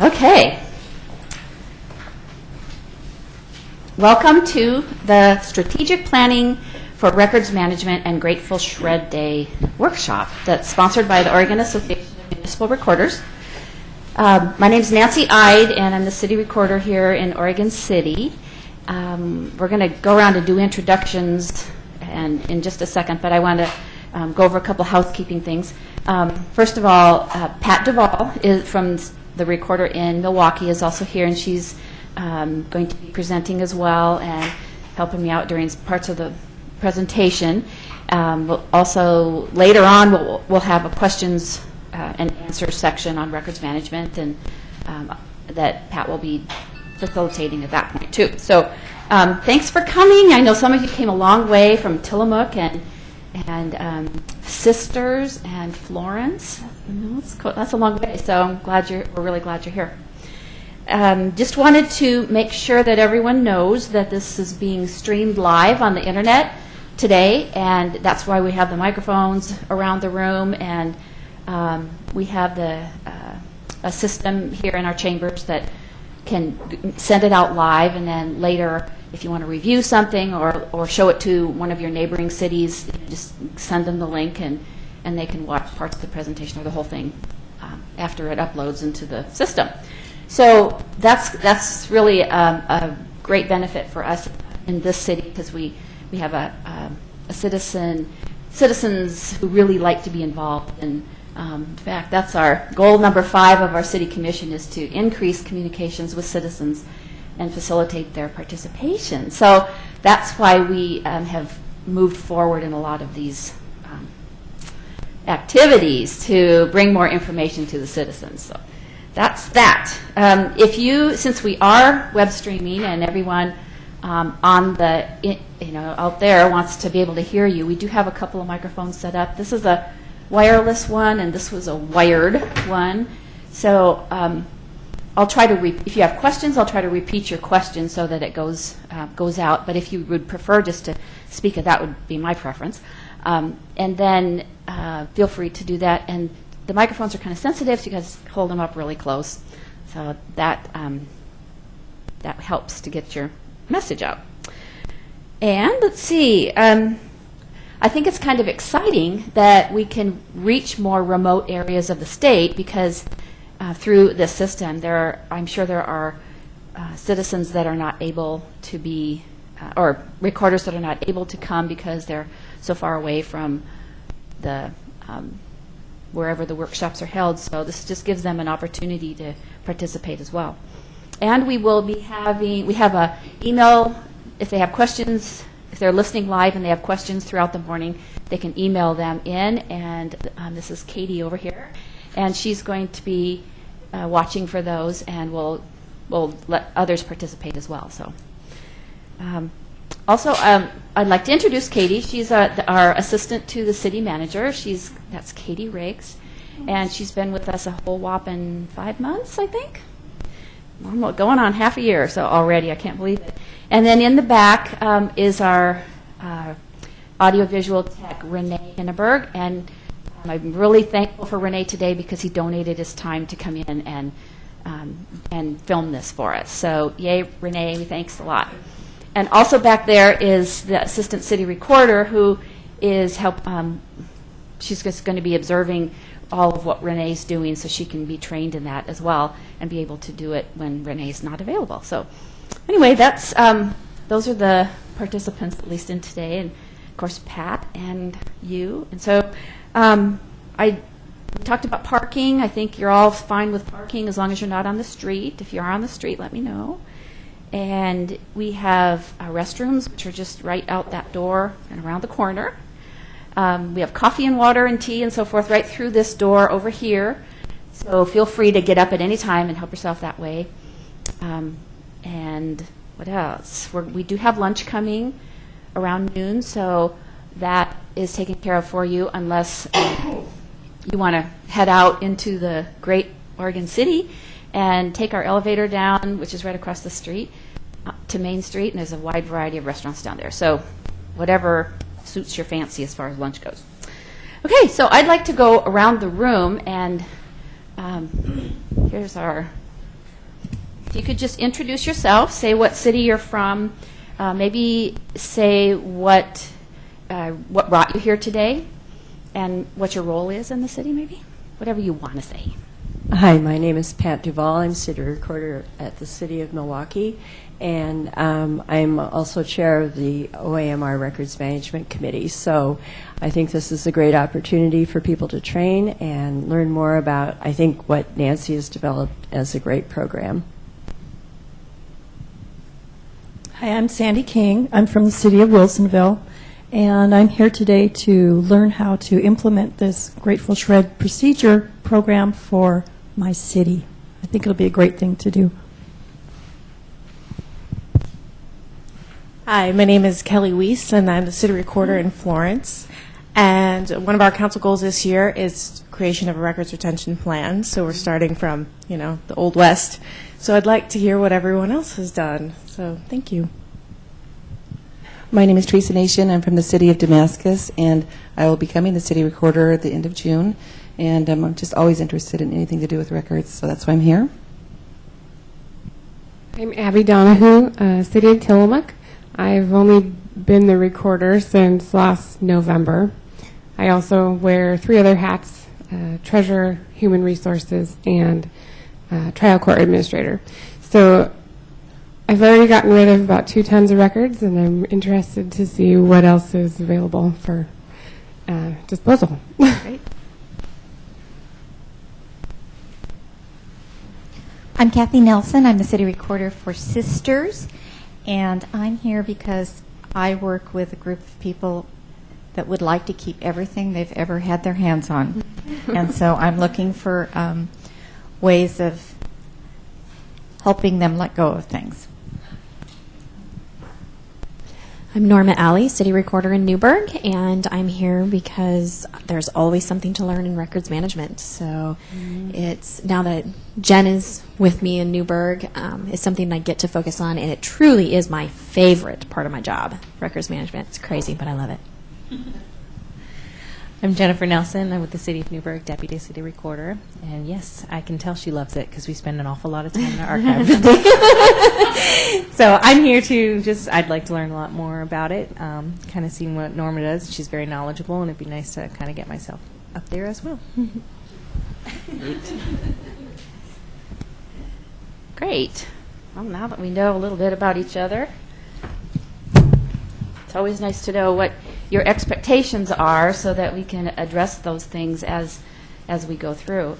Okay. Welcome to the Strategic Planning for Records Management and Grateful Shred Day workshop that's sponsored by the Oregon Association of Municipal Recorders. My name is Nancy Ide, and I'm the city recorder here in Oregon City. We're going to go around and do introductions and in just a second, but I want to go over a couple housekeeping things. First of all, Pat Duvall is from the recorder in Milwaukee is also here, and she's going to be presenting as well and helping me out during parts of the presentation. Also, later on, we'll have a questions and answers section on records management, and that Pat will be facilitating at that point too. So thanks for coming. I know some of you came a long way from Tillamook and Sisters and Florence. That's a long way, so we're really glad you're here. Just wanted to make sure that everyone knows that this is being streamed live on the internet today, and that's why we have the microphones around the room, and we have a system here in our chambers that can send it out live, and then later, if you want to review something or show it to one of your neighboring cities, just send them the link, and they can watch parts of the presentation or the whole thing after it uploads into the system. So that's really a great benefit for us in this city, because we have a citizens who really like to be involved. And in fact, that's our goal number 5 of our city commission, is to increase communications with citizens and facilitate their participation. So that's why we have moved forward in a lot of these activities to bring more information to the citizens. So that's that. Since we are web streaming and everyone on the out there wants to be able to hear you, we do have a couple of microphones set up. This is a wireless one, and this was a wired one. So I'll try to, if you have questions, I'll try to repeat your question so that it goes out. But if you would prefer just to speak, that would be my preference. And then feel free to do that. And the microphones are kind of sensitive, so you guys hold them up really close. So that helps to get your message out. And let's see. I think it's kind of exciting that we can reach more remote areas of the state, because through this system, I'm sure there are citizens that are not able to be, or recorders that are not able to come because they're so far away from the wherever the workshops are held. So this just gives them an opportunity to participate as well. And we will be we have a email, if they have questions, if they're listening live and they have questions throughout the morning, they can email them in. And this is Katie over here, and she's going to be watching for those, and we'll let others participate as well. So also, I'd like to introduce Katie. She's our assistant to the city manager. That's Katie Riggs, and she's been with us a whole whopping 5 months, I think. Going on half a year so already. I can't believe it. And then in the back is our audiovisual tech, Renee Hinneberg, and I'm really thankful for Renee today, because he donated his time to come in and film this for us. So yay, Renee, thanks a lot. And also back there is the assistant city recorder, who is she's just going to be observing all of what Renee's doing, so she can be trained in that as well and be able to do it when Renee's not available. So anyway, that's those are the participants, at least in today, and of course Pat and you. And so I talked about parking. I think you're all fine with parking as long as you're not on the street. If you are on the street, let me know. And we have restrooms, which are just right out that door and around the corner. We have coffee and water and tea and so forth right through this door over here. So feel free to get up at any time and help yourself that way. And what else? We do have lunch coming around noon, so that is taken care of for you, unless you want to head out into the great Oregon City and take our elevator down, which is right across the street, to Main Street, and there's a wide variety of restaurants down there. So whatever suits your fancy as far as lunch goes. Okay, so I'd like to go around the room, and here's our If you could just introduce yourself, say what city you're from, maybe say what brought you here today, and what your role is in the city, maybe? Whatever you want to say. Hi, my name is Pat Duvall. I'm city recorder at the City of Milwaukee, and I'm also chair of the OAMR Records Management Committee. So I think this is a great opportunity for people to train and learn more about, I think, what Nancy has developed as a great program. Hi, I'm Sandy King. I'm from the city of Wilsonville, and I'm here today to learn how to implement this Grateful Shred procedure program for my city. I think it'll be a great thing to do. Hi, my name is Kelly Weiss, and I'm the city recorder in Florence. And one of our council goals this year is creation of a records retention plan. So we're starting from, the Old West. So I'd like to hear what everyone else has done. So thank you. My name is Teresa Nation. I'm from the city of Damascus, and I will be becoming the city recorder at the end of June. And I'm just always interested in anything to do with records, so that's why I'm here. I'm Abby Donahue, City of Tillamook. I've only been the recorder since last November. I also wear 3 other hats, treasurer, human resources, and trial court administrator. So I've already gotten rid of about 2 tons of records, and I'm interested to see what else is available for disposal. Great. I'm Kathy Nelson. I'm the city recorder for Sisters, and I'm here because I work with a group of people that would like to keep everything they've ever had their hands on. And so I'm looking for ways of helping them let go of things. I'm Norma Alley, city recorder in Newburgh, and I'm here because there's always something to learn in records management. So it's now that Jen is with me in Newburgh, it's something I get to focus on, and it truly is my favorite part of my job, records management. It's crazy, but I love it. I'm Jennifer Nelson. I'm with the City of Newburgh, Deputy City Recorder. And yes, I can tell she loves it because we spend an awful lot of time in our archive. So I'm here to I'd like to learn a lot more about it, kind of seeing what Norma does. She's very knowledgeable, and it'd be nice to kind of get myself up there as well. Great. Well, now that we know a little bit about each other, it's always nice to know what your expectations are so that we can address those things as we go through.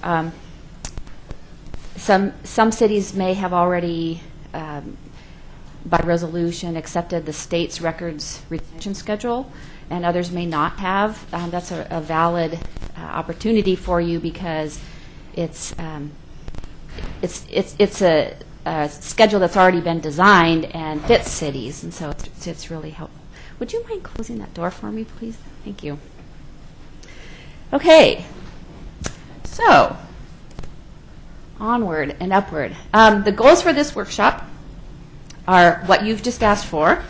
Some cities may have already, by resolution, accepted the state's records retention schedule, and others may not have. That's a valid opportunity for you because it's a schedule that's already been designed and fits cities, and so it's really helpful. Would you mind closing that door for me, please? Thank you. Okay. So, onward and upward. The goals for this workshop are what you've just asked for,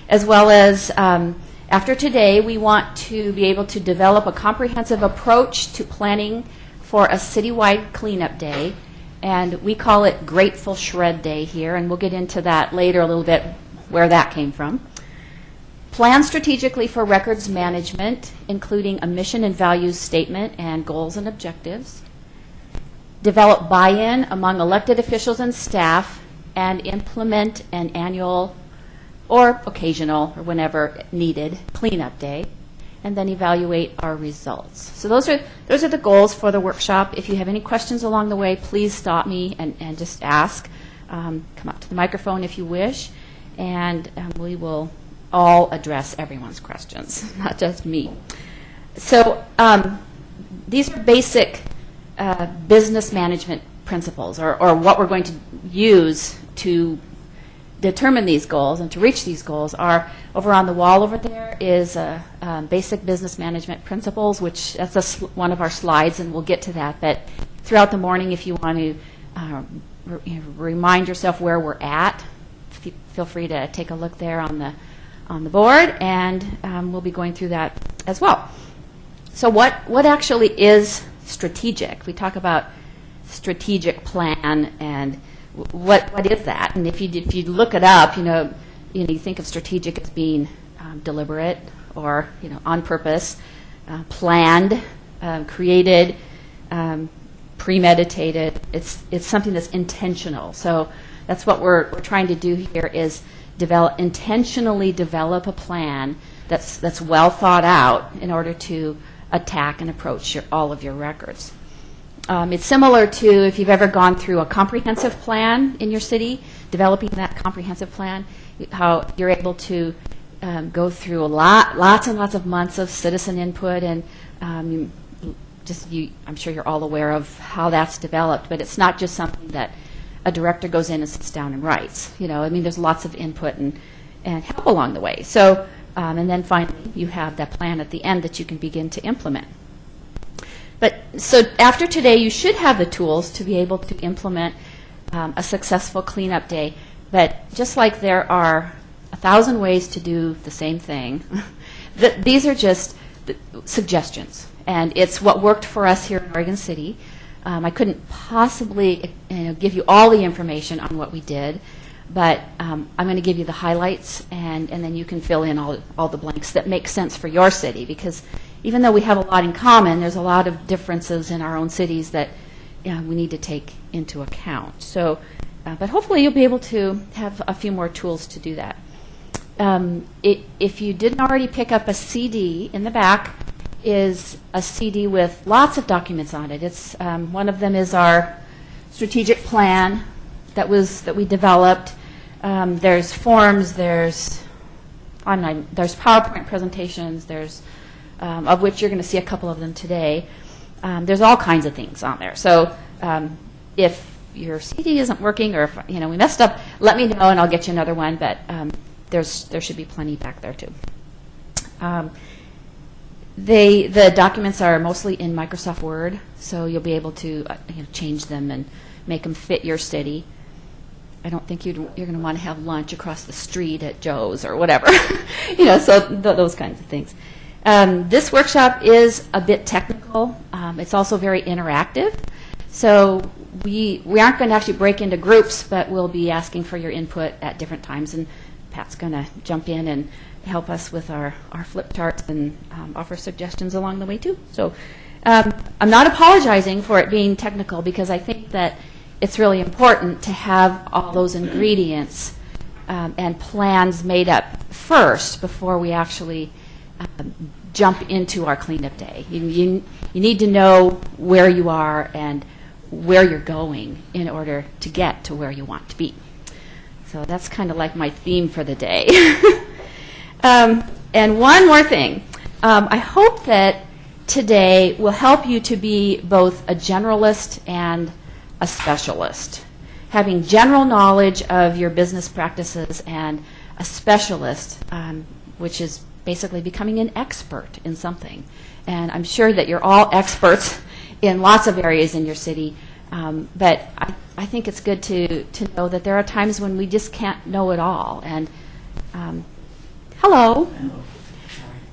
as well as after today, we want to be able to develop a comprehensive approach to planning for a citywide cleanup day, and we call it Grateful Shred Day here, and we'll get into that later a little bit, where that came from. Plan strategically for records management, including a mission and values statement and goals and objectives. Develop buy-in among elected officials and staff, and implement an annual or occasional, or whenever needed, cleanup day. And then evaluate our results. So those are the goals for the workshop. If you have any questions along the way, please stop me and just ask. Come up to the microphone if you wish, and we will all address everyone's questions, not just me. So these are basic business management principles, or what we're going to use to determine these goals and to reach these goals. Are over on the wall over there is basic business management principles, which that's one of our slides, and we'll get to that. But throughout the morning, if you want to remind yourself where we're at, feel free to take a look there on the board, and we'll be going through that as well. So what actually is strategic? We talk about strategic plan and what is that? And if you look it up, you think of strategic as being deliberate or on purpose, planned, created, premeditated. It's something that's intentional. So that's what we're trying to do here is intentionally develop a plan that's well thought out in order to attack and approach all of your records. It's similar to if you've ever gone through a comprehensive plan in your city, developing that comprehensive plan, how you're able to go through lots and lots of months of citizen input, and I'm sure you're all aware of how that's developed, but it's not just something that a director goes in and sits down and writes. There's lots of input and help along the way. So, and then finally, you have that plan at the end that you can begin to implement. But so after today, you should have the tools to be able to implement a successful cleanup day. But just like there are 1,000 ways to do the same thing, these are just suggestions. And it's what worked for us here in Oregon City. I couldn't possibly give you all the information on what we did, but I'm going to give you the highlights, and then you can fill in all the blanks that make sense for your city, because even though we have a lot in common, there's a lot of differences in our own cities that we need to take into account. So, but hopefully you'll be able to have a few more tools to do that. If you didn't already pick up a CD, in the back is a CD with lots of documents on it. It's one of them is our strategic plan that we developed. There's forms. There's PowerPoint presentations. There's of which you're going to see a couple of them today. There's all kinds of things on there. So if your CD isn't working, or if we messed up, let me know and I'll get you another one. But there should be plenty back there too. The documents are mostly in Microsoft Word, so you'll be able to change them and make them fit your city. I don't think you're going to want to have lunch across the street at Joe's or whatever, so those kinds of things. This workshop is a bit technical. It's also very interactive. So we aren't going to actually break into groups, but we'll be asking for your input at different times, and Pat's going to jump in and help us with our flip charts and offer suggestions along the way too. So I'm not apologizing for it being technical, because I think that it's really important to have all those ingredients and plans made up first before we actually jump into our cleanup day. You need to know where you are and where you're going in order to get to where you want to be. So that's kind of like my theme for the day. And one more thing. I hope that today will help you to be both a generalist and a specialist. Having general knowledge of your business practices, and a specialist, which is basically becoming an expert in something. And I'm sure that you're all experts in lots of areas in your city, but I think it's good to know that there are times when we just can't know it all. And hello.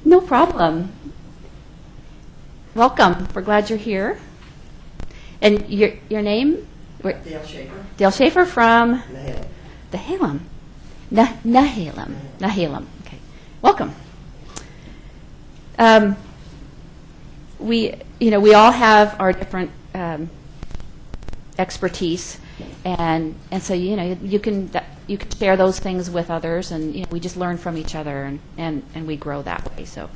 No problem. Welcome. We're glad you're here. And your name? Dale Schaefer. Dale Schaefer from? Nehalem. Nehalem. Okay. Welcome. We all have our different expertise, and so you can share those things with others, and we just learn from each other, and we grow that way. So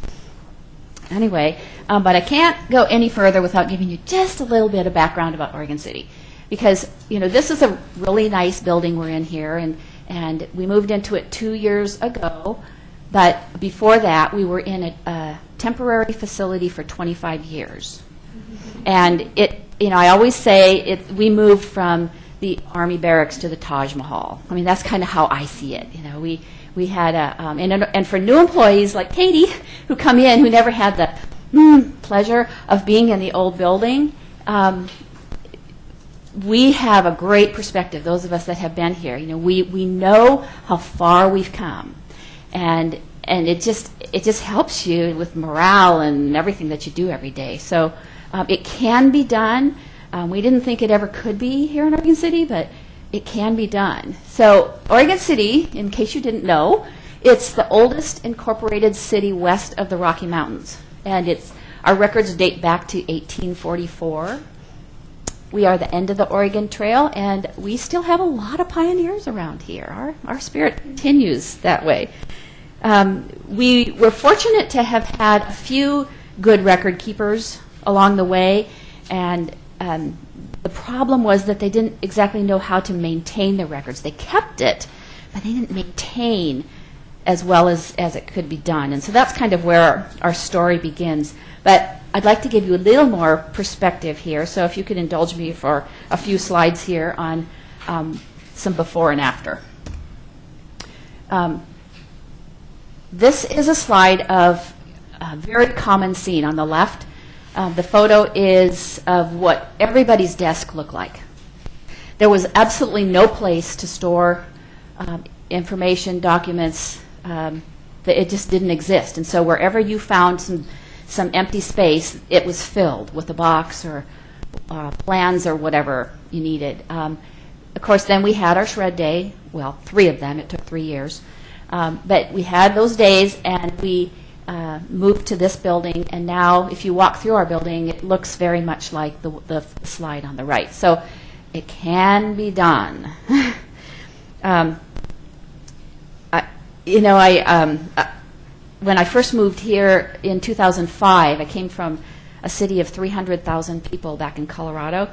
anyway, but I can't go any further without giving you just a little bit of background about Oregon City, because this is a really nice building we're in here, and we moved into it 2 years ago. But before that, we were in a temporary facility for 25 years. And I always say we moved from the Army barracks to the Taj Mahal. I mean, that's kind of how I see it. We had and for new employees like Katie, who come in, who never had the pleasure of being in the old building, we have a great perspective. Those of us that have been here, we know how far we've come. And it just helps you with morale and everything that you do every day. So it can be done. We didn't think it ever could be here in Oregon City, but it can be done. So Oregon City, in case you didn't know, it's the oldest incorporated city west of the Rocky Mountains. And our records date back to 1844. We are the end of the Oregon Trail, and we still have a lot of pioneers around here. Our spirit continues that way. We were fortunate to have had a few good record keepers along the way, and the problem was that they didn't exactly know how to maintain the records. They kept it, but they didn't maintain as well as it could be done. And so that's kind of where our story begins. But I'd like to give you a little more perspective here. So if you could indulge me for a few slides here on some before and after. This is a slide of a very common scene on the left. The photo is of what everybody's desk looked like. There was absolutely no place to store information, documents. It just didn't exist. And so wherever you found some empty space, it was filled with a box or plans or whatever you needed. Of course, then we had our shred day. Well, 3 of them. It took 3 years. But we had those days, and we moved to this building. And now, if you walk through our building, it looks very much like the slide on the right. So it can be done. When I first moved here in 2005, I came from a city of 300,000 people back in Colorado,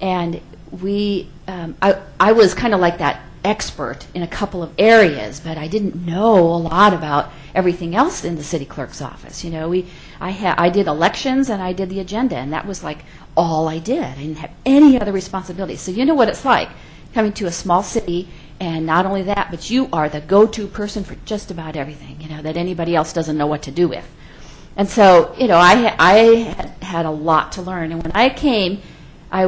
and I was kind of like that expert in a couple of areas, but I didn't know a lot about everything else in the city clerk's office. I did elections and I did the agenda, and that was like all I did. I didn't have any other responsibilities. So you know what it's like coming to a small city. And not only that, but you are the go-to person for just about everything, that anybody else doesn't know what to do with. And so, I had a lot to learn. And when I came, I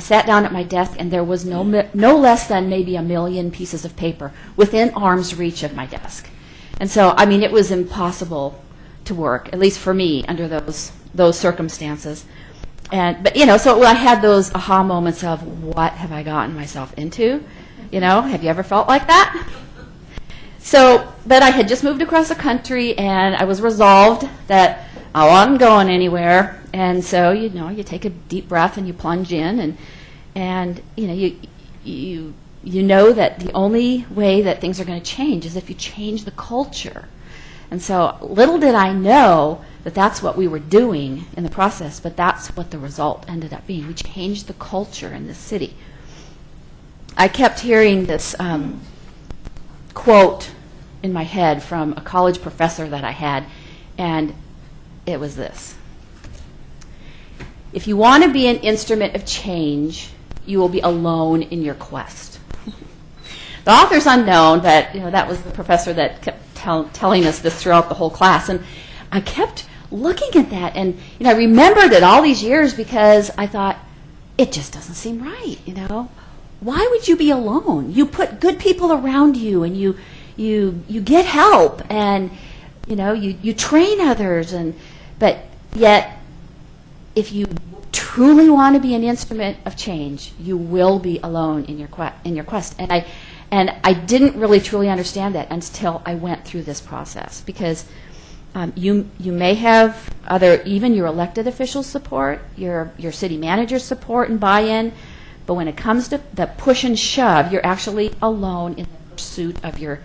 sat down at my desk, and there was no less than maybe 1 million pieces of paper within arm's reach of my desk. And so, it was impossible to work, at least for me, under those circumstances. But I had those aha moments of, what have I gotten myself into? Have you ever felt like that? But I had just moved across the country, and I was resolved that I wasn't going anywhere. And so, you take a deep breath and you plunge in, and you know that the only way that things are going to change is if you change the culture. And so, little did I know that that's what we were doing in the process, but that's what the result ended up being. We changed the culture in this city. I kept hearing this quote in my head from a college professor that I had, and it was this: if you want to be an instrument of change, you will be alone in your quest. The author's unknown, but that was the professor that kept telling us this throughout the whole class, and I kept looking at that, and I remembered it all these years because I thought, it just doesn't seem right, Why would you be alone? You put good people around you, and you get help, and you train others, but yet, if you truly want to be an instrument of change, you will be alone in your quest. And I didn't really truly understand that until I went through this process, because you may have even your elected officials' support, your city manager's support and buy-in. But when it comes to the push and shove, you're actually alone in the pursuit of your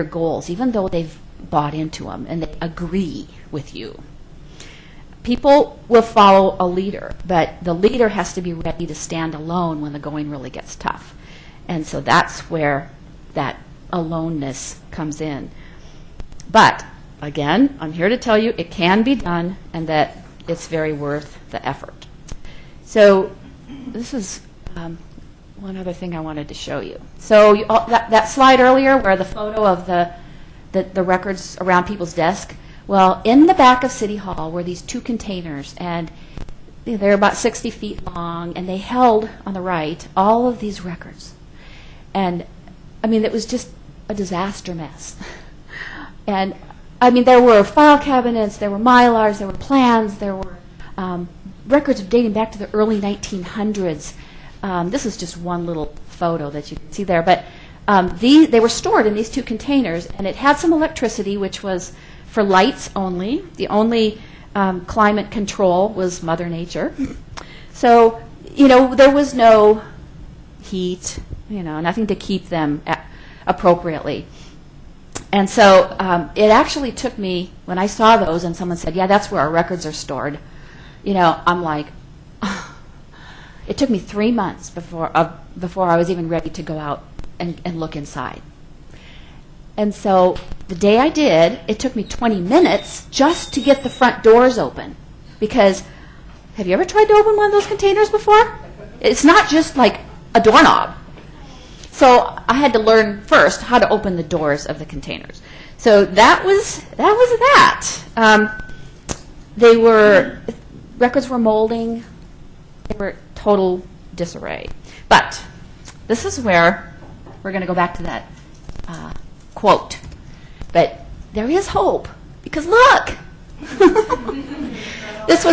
goals, even though they've bought into them and they agree with you. People will follow a leader, but the leader has to be ready to stand alone when the going really gets tough. And so that's where that aloneness comes in. But, again, I'm here to tell you it can be done, and that it's very worth the effort. So this is one other thing I wanted to show you. So that slide earlier where the photo of the records around people's desk, well, in the back of City Hall were these 2 containers, and they're about 60 feet long, and they held, on the right, all of these records. And, it was just a disaster mess. And, there were file cabinets, there were Mylars, there were plans, there were records dating back to the early 1900s. This is just one little photo that you can see there. But they were stored in these two containers, and it had some electricity, which was for lights only. The only climate control was Mother Nature. So, there was no heat, nothing to keep them appropriately. And so it actually took me, when I saw those and someone said, yeah, that's where our records are stored, I'm like, it took me 3 months before I was even ready to go out and look inside. And so the day I did, it took me 20 minutes just to get the front doors open. Because, have you ever tried to open one of those containers before? It's not just like a doorknob. So I had to learn first how to open the doors of the containers. So that was that. Records were molding. They were total disarray. But this is where we're going to go back to that quote. But there is hope, because look. This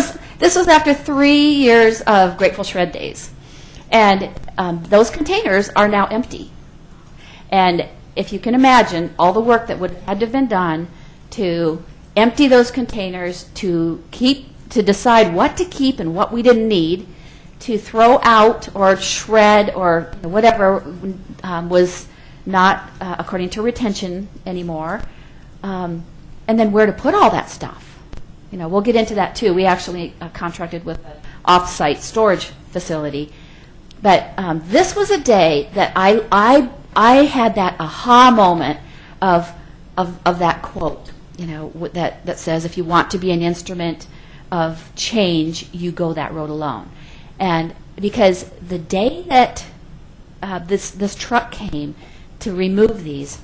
was after 3 years of Grateful Shred days. And those containers are now empty. And if you can imagine all the work that would have had to have been done to empty those containers, to decide what to keep and what we didn't need, to throw out or shred or whatever was not according to retention anymore, and then where to put all that stuff. We'll get into that too. We actually contracted with an off-site storage facility. But this was a day that I had that aha moment of that quote, that says, if you want to be an instrument of change, you go that road alone. And because the day that this truck came to remove these,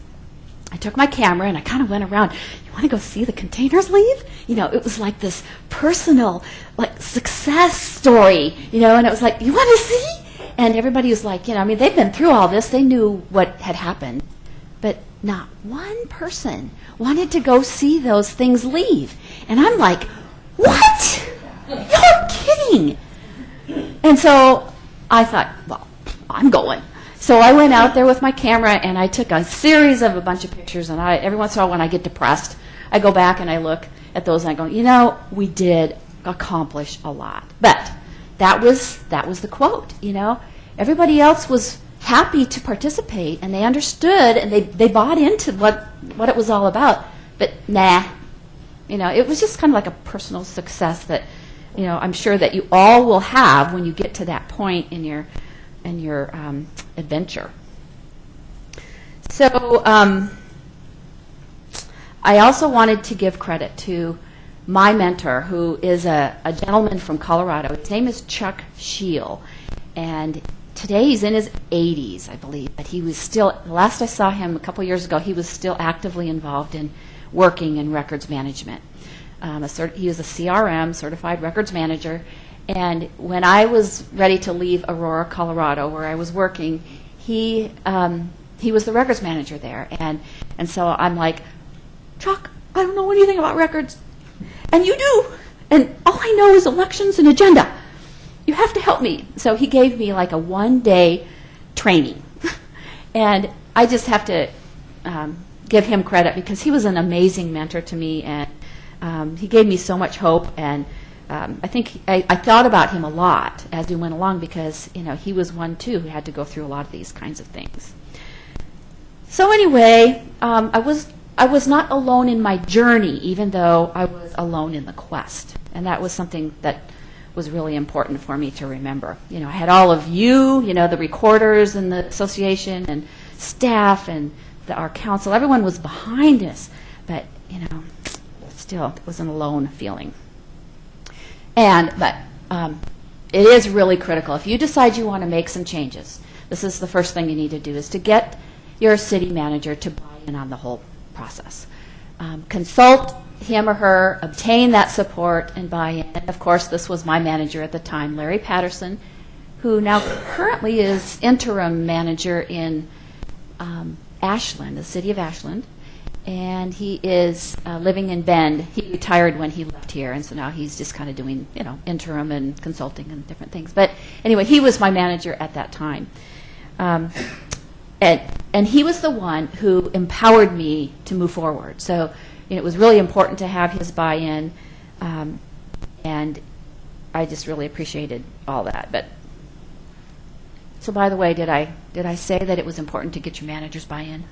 I took my camera and I kind of went around. You want to go see the containers leave? It was like this personal, success story. And it was like, you want to see? And everybody was like, they've been through all this. They knew what had happened. But not one person wanted to go see those things leave. And I'm like, what? You're kidding. And so I thought, well, I'm going. So I went out there with my camera and I took a series of a bunch of pictures. And every once in a while when I get depressed, I go back and I look at those and I go, we did accomplish a lot. But that was the quote, Everybody else was happy to participate, and they understood, and they bought into what it was all about. But nah, it was just kind of like a personal success that, I'm sure that you all will have when you get to that point in your adventure. So I also wanted to give credit to my mentor, who is a gentleman from Colorado. His name is Chuck Scheel, and today he's in his 80s, I believe, but he was still, last I saw him a couple years ago, he was still actively involved in working in records management. He was a CRM, Certified Records Manager, and when I was ready to leave Aurora, Colorado, where I was working, he was the records manager there, and so I'm like, Chuck, I don't know anything about records, and you do, and all I know is elections and agenda. You have to help me. So he gave me like a one-day training. And I just have to give him credit because he was an amazing mentor to me, and he gave me so much hope. And I think I thought about him a lot as we went along because, he was one, too, who had to go through a lot of these kinds of things. So anyway, I was not alone in my journey, even though I was alone in the quest. And that was something that was really important for me to remember. I had all of you, the recorders and the association and staff and our council. Everyone was behind us, but, still, it was an alone feeling. But it is really critical. If you decide you want to make some changes, this is the first thing you need to do, is to get your city manager to buy in on the whole process. Consult him or her, obtain that support and buy-in. And of course, this was my manager at the time, Larry Patterson, who now currently is interim manager in Ashland, the city of Ashland. And he is living in Bend. He retired when he left here, and so now he's just kind of doing, interim and consulting and different things. But anyway, he was my manager at that time. And he was the one who empowered me to move forward. So it was really important to have his buy-in, and I just really appreciated all that. But so, by the way, did I say that it was important to get your manager's buy-in?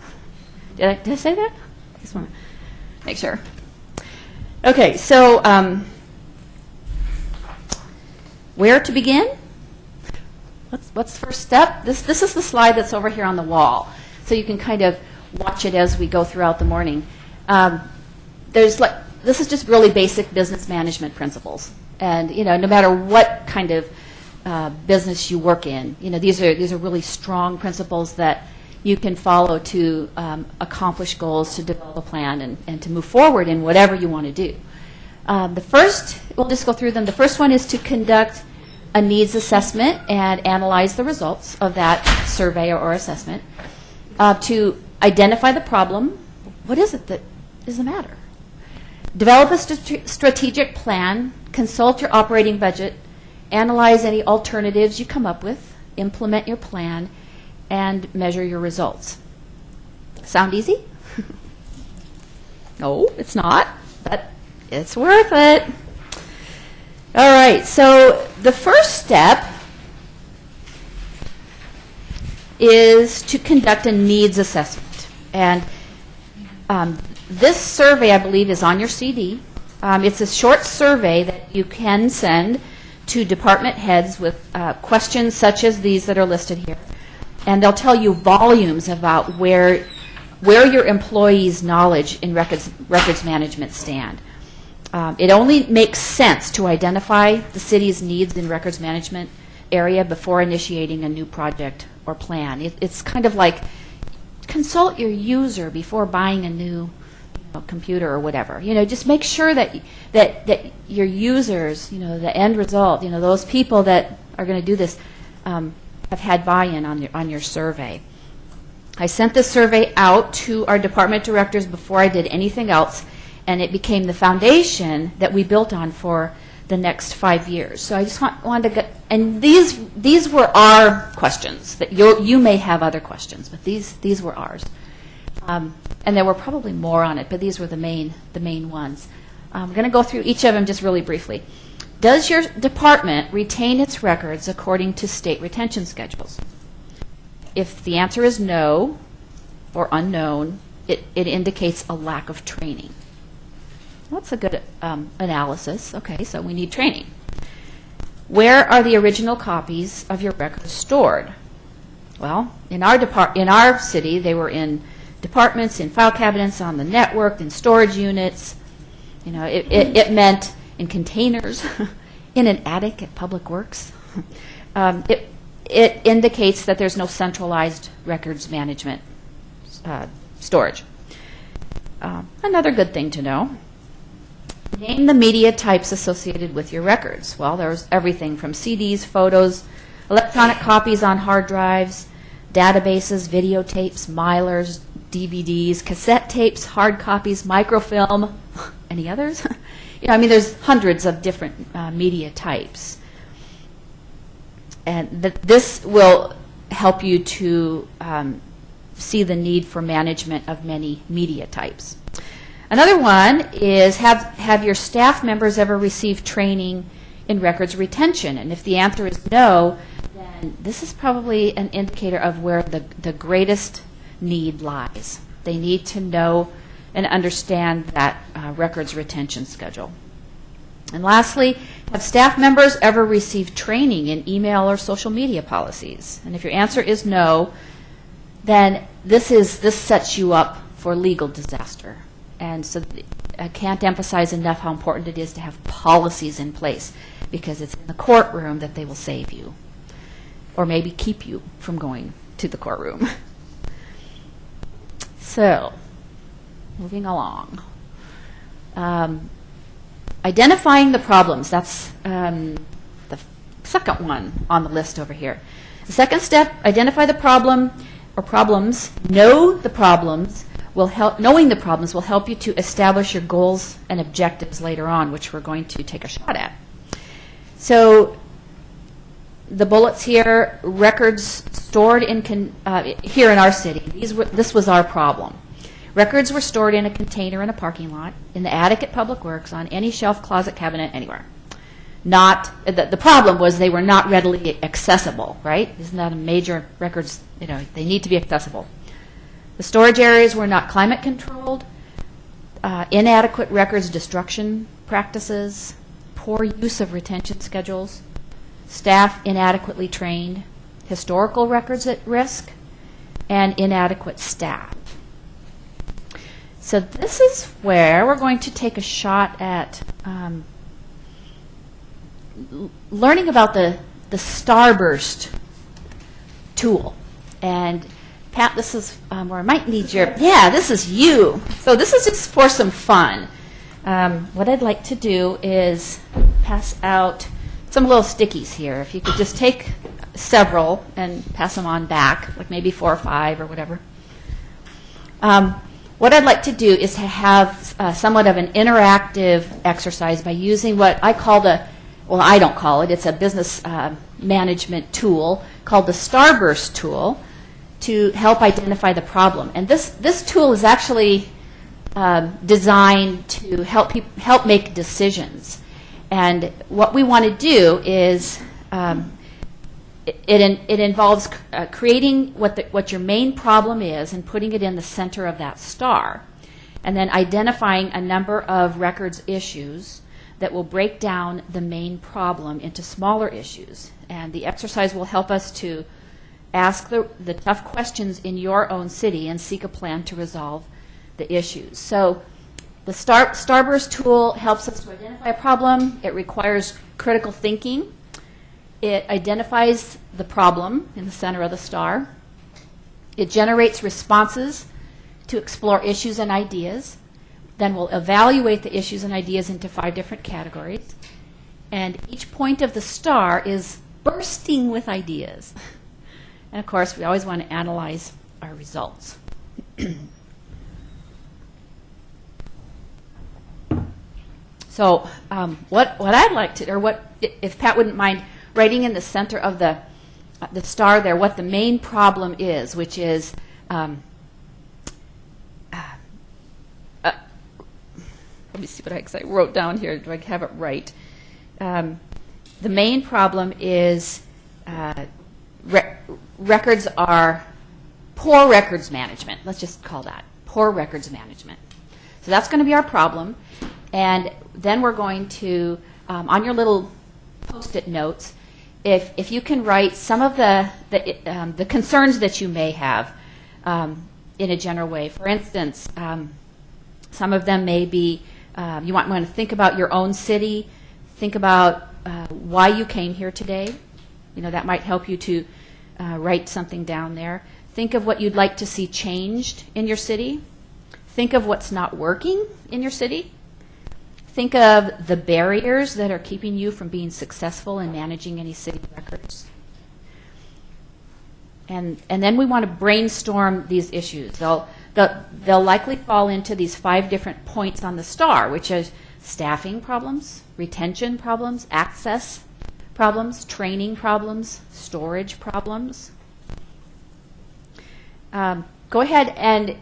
Did I say that? I just want to make sure. Okay, so where to begin? What's the first step? This is the slide that's over here on the wall, so you can kind of watch it as we go throughout the morning. This is just really basic business management principles, and no matter what kind of business you work in, these are really strong principles that you can follow to accomplish goals, to develop a plan, and to move forward in whatever you want to do. The first, we'll just go through them. The first one is to conduct a needs assessment and analyze the results of that survey or assessment. To identify the problem, what is it that is the matter? Develop a strategic plan, consult your operating budget, analyze any alternatives you come up with, implement your plan, and measure your results. Sound easy? No, it's not, but it's worth it. All right, so the first step is to conduct a needs assessment. And this survey, I believe, is on your CD. It's a short survey that you can send to department heads with questions such as these that are listed here. And they'll tell you volumes about where your employees' knowledge in records management stand. It only makes sense to identify the city's needs in records management area before initiating a new project or plan. It's kind of like consult your user before buying a new computer or whatever. Just make sure that your users, the end result, those people that are going to do this have had buy-in on your survey. I sent this survey out to our department directors before I did anything else, and it became the foundation that we built on for the next 5 years. So I just wanted to get, and these were our questions. That you may have other questions, but these were ours. And there were probably more on it, but these were the main ones. I'm going to go through each of them just really briefly. Does your department retain its records according to state retention schedules? If the answer is no or unknown, it indicates a lack of training. That's a good analysis. Okay, so we need training. Where are the original copies of your records stored? Well, in our city, they were in departments, in file cabinets, on the network, in storage units. It meant in containers, in an attic at Public Works. It indicates that there's no centralized records management storage. Another good thing to know. Name the media types associated with your records. Well, there's everything from CDs, photos, electronic copies on hard drives, databases, videotapes, milers, DVDs, cassette tapes, hard copies, microfilm. Any others? There's hundreds of different media types. And this will help you to see the need for management of many media types. Another one is have your staff members ever received training in records retention? And if the answer is no, then this is probably an indicator of where the greatest need lies. They need to know and understand that records retention schedule. And lastly, have staff members ever received training in email or social media policies? And if your answer is no, then this sets you up for legal disaster. And so I can't emphasize enough how important it is to have policies in place, because it's in the courtroom that they will save you, or maybe keep you from going to the courtroom. So, moving along. Identifying the problems. That's the second one on the list over here. The second step, identify the problem or problems. Know the problems. Knowing the problems will help you to establish your goals and objectives later on, which we're going to take a shot at. So the bullets here, records stored in, here in our city, this was our problem. Records were stored in a container in a parking lot, in the attic at Public Works, on any shelf, closet, cabinet, anywhere. The problem was they were not readily accessible, right? Isn't that a major records, they need to be accessible. The storage areas were not climate controlled, inadequate records destruction practices, poor use of retention schedules, staff inadequately trained, historical records at risk, and inadequate staff. So this is where we're going to take a shot at learning about the Starburst tool. And Pat, this is where I might need your, this is you. So this is just for some fun. What I'd like to do is pass out some little stickies here. If you could just take several and pass them on back, like maybe 4 or 5 or whatever. What I'd like to do is to have somewhat of an interactive exercise by using what I call I don't call it, it's a business management tool called the Starburst tool to help identify the problem. And this tool is actually designed to help make decisions. And what we want to do is it involves creating what your main problem is and putting it in the center of that star, and then identifying a number of records issues that will break down the main problem into smaller issues. And the exercise will help us to ask the tough questions in your own city and seek a plan to resolve the issues. So the Starburst tool helps us to identify a problem. It requires critical thinking. It identifies the problem in the center of the star. It generates responses to explore issues and ideas. Then we'll evaluate the issues and ideas into 5 different categories. And each point of the star is bursting with ideas. And of course, we always want to analyze our results. So what I'd like to, or if Pat wouldn't mind writing in the center of the star there what the main problem is, which is let me see what I wrote down here. Do I have it right? The main problem is records are poor records management. Let's just call that poor records management. So that's going to be our problem. And then we're going to, on your little Post-it notes, if you can write some of the concerns that you may have in a general way. For instance, some of them may be you want to think about your own city, think about why you came here today. That might help you to write something down there. Think of what you'd like to see changed in your city. Think of what's not working in your city. Think of the barriers that are keeping you from being successful in managing any city records. And then we want to brainstorm these issues. They'll likely fall into these 5 different points on the star, which is staffing problems, retention problems, access problems, training problems, storage problems. Go ahead and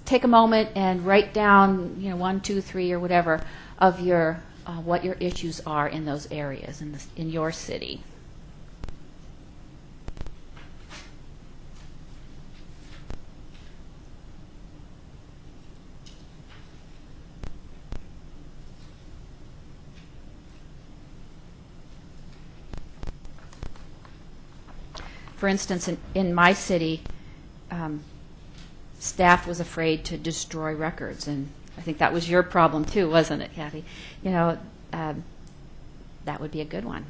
take a moment and write down, 1, 2, 3, or whatever of your what your issues are in those areas in your city. For instance, in my city, staff was afraid to destroy records, and I think that was your problem too, wasn't it, Kathy? That would be a good one.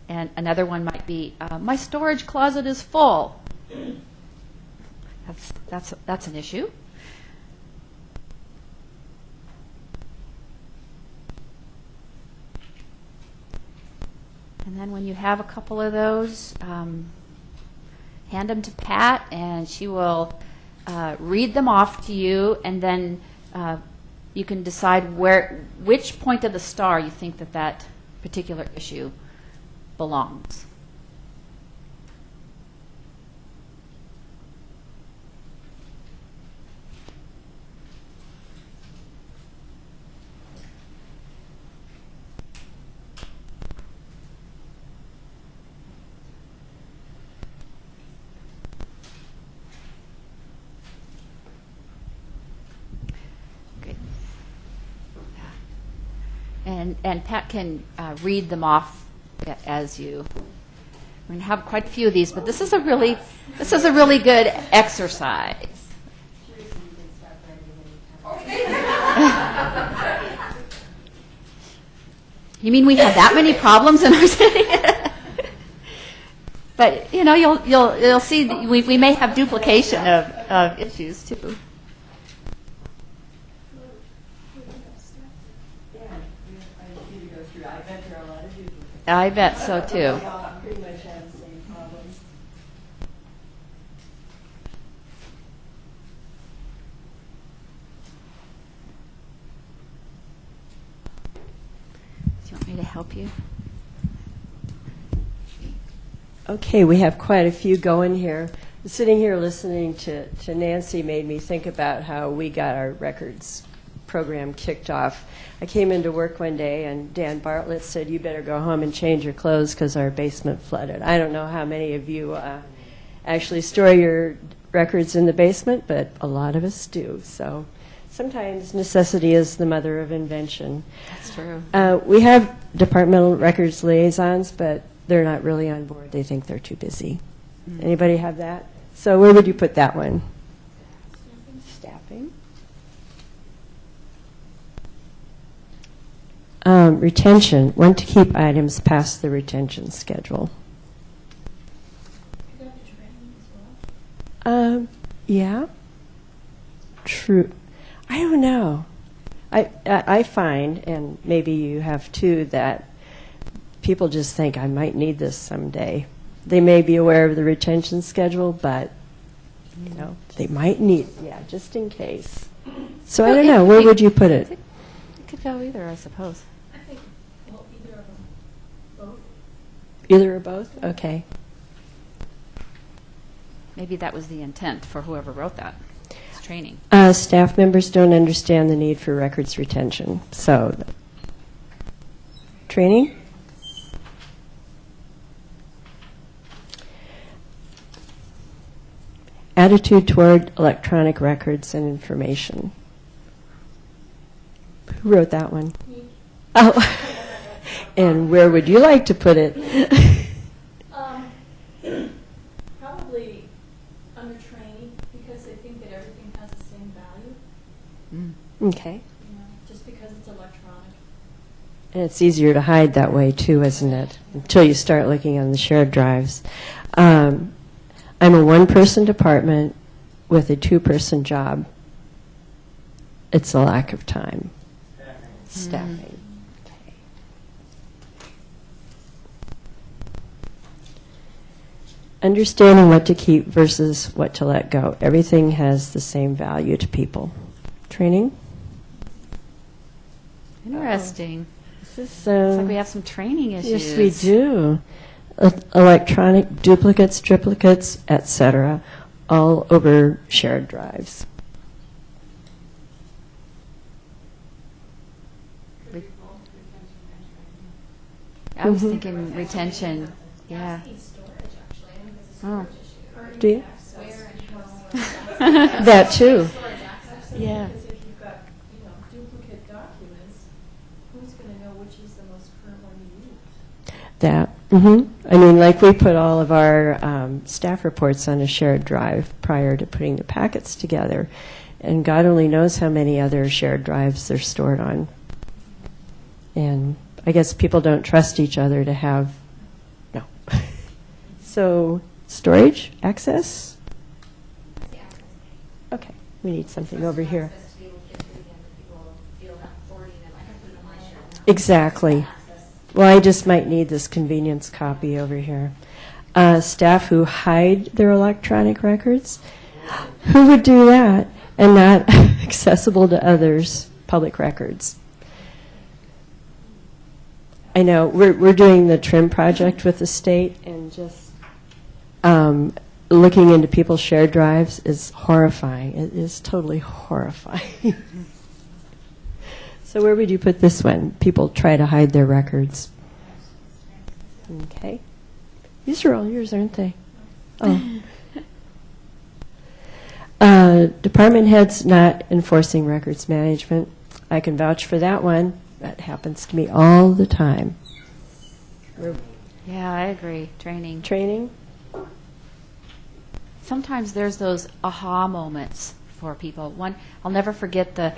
And another one might be, my storage closet is full. That's an issue. And then when you have a couple of those, hand them to Pat, and she will read them off to you, and then you can decide which point of the star you think that particular issue belongs. Good. And Pat can read them off as you. We're going to have quite a few of these, but this is a really good exercise. You mean we have that many problems in our city? But you know, you'll see that we may have duplication of issues too. I bet so too. Do you want me to help you? Okay, we have quite a few going here. Sitting here listening to Nancy made me think about how we got our records program kicked off. I came into work one day and Dan Bartlett said, "You better go home and change your clothes because our basement flooded." I don't know how many of you actually store your records in the basement, but a lot of us do. So sometimes necessity is the mother of invention. That's true. We have departmental records liaisons, but they're not really on board. They think they're too busy. Anybody have that? So where would you put that one? Staffing. Retention. Want to keep items past the retention schedule. Yeah. True. I don't know. I find, and maybe you have too, that people just think I might need this someday. They may be aware of the retention schedule, but you know they might need, just in case. So I don't know. Where would you put it? It could go either, I suppose. I think, well, either of them, both. Either or both? Okay. Maybe that was the intent for whoever wrote that. It's training. Staff members don't understand the need for records retention. So, training? Attitude toward electronic records and information. Who wrote that one? Me. Oh, and where would you like to put it? Probably under training, because they think that everything has the same value, Okay. just because it's electronic. And it's easier to hide that way too, isn't it? Until you start looking on the shared drives. I'm a one-person department with a two-person job. It's a lack of time. Staffing. Okay. Understanding what to keep versus what to let go. Everything has the same value to people. Training? Interesting. This is, Looks like we have some training issues. yes, we do. Electronic duplicates, triplicates, etc., all over shared drives. I was thinking retention. Yeah. Oh. Do you? That too. Yeah. Because if you've got, duplicate documents, who's going to know which is the most current one you use? That. I mean, like we put all of our staff reports on a shared drive prior to putting the packets together, and God only knows how many other shared drives they're stored on. And I guess people don't trust each other to have, no. So, storage, access? Okay, we need something over here. Exactly. Well, I just might need this convenience copy over here. Staff who hide their electronic records? Who would do that and not accessible to others, public records? I know, we're doing the TRIM project with the state, and just looking into people's shared drives is horrifying. It is totally horrifying. So where would you put this one? People try to hide their records. Okay. These are all yours, aren't they? Oh. Department heads not enforcing records management. I can vouch for that one. That happens to me all the time. Yeah, I agree. Training. Training? Sometimes there's those aha moments for people. One, I'll never forget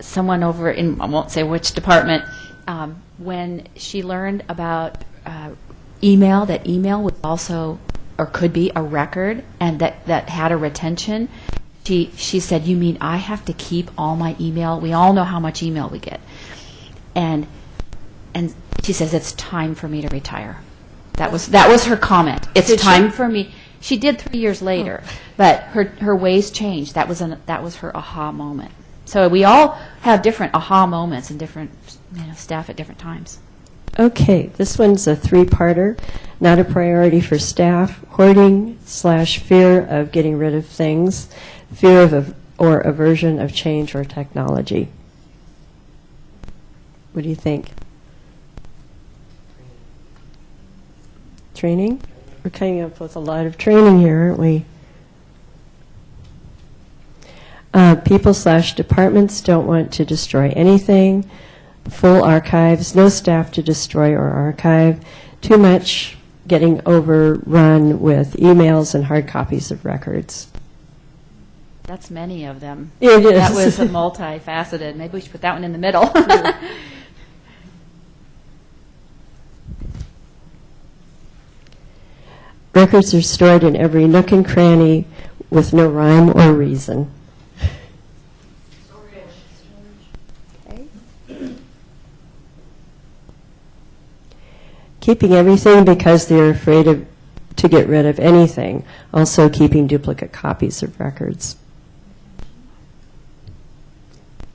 someone over in, I won't say which department, when she learned about email, that email was also, or could be, a record, and that had a retention. She said, "You mean I have to keep all my email? We all know how much email we get." And she says, "It's time for me to retire." That was her comment. It's time for me. She did 3 years later, but her ways changed. That was her aha moment. So we all have different aha moments and different staff at different times. Okay, this one's a three-parter. Not a priority for staff. Hoarding / fear of getting rid of things. Fear of or aversion of change or technology. What do you think? Training? We're coming up with a lot of training here, aren't we? People / departments don't want to destroy anything. Full archives, no staff to destroy or archive. Too much, getting overrun with emails and hard copies of records. That's many of them. It is. That was a multifaceted. Maybe we should put that one in the middle. Records are stored in every nook and cranny with no rhyme or reason. Okay. Keeping everything because they're afraid to get rid of anything. Also keeping duplicate copies of records.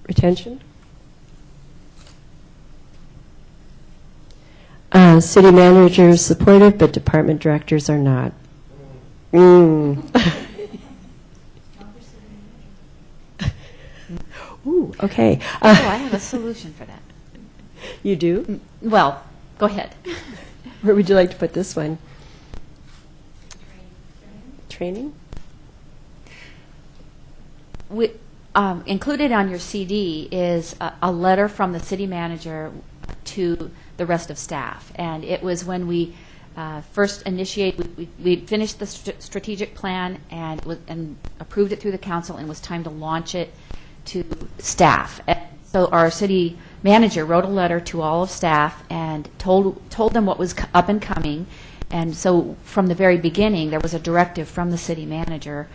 Retention? City managers supportive, but department directors are not. Ooh, okay. I have a solution for that. You do? Well, go ahead. Where would you like to put this one? Training? Included on your CD is a letter from the city manager to the rest of staff. And it was when we first we finished the strategic plan and approved it through the council, and it was time to launch it to staff. And so our city manager wrote a letter to all of staff and told them what was up and coming. And so from the very beginning, there was a directive from the city manager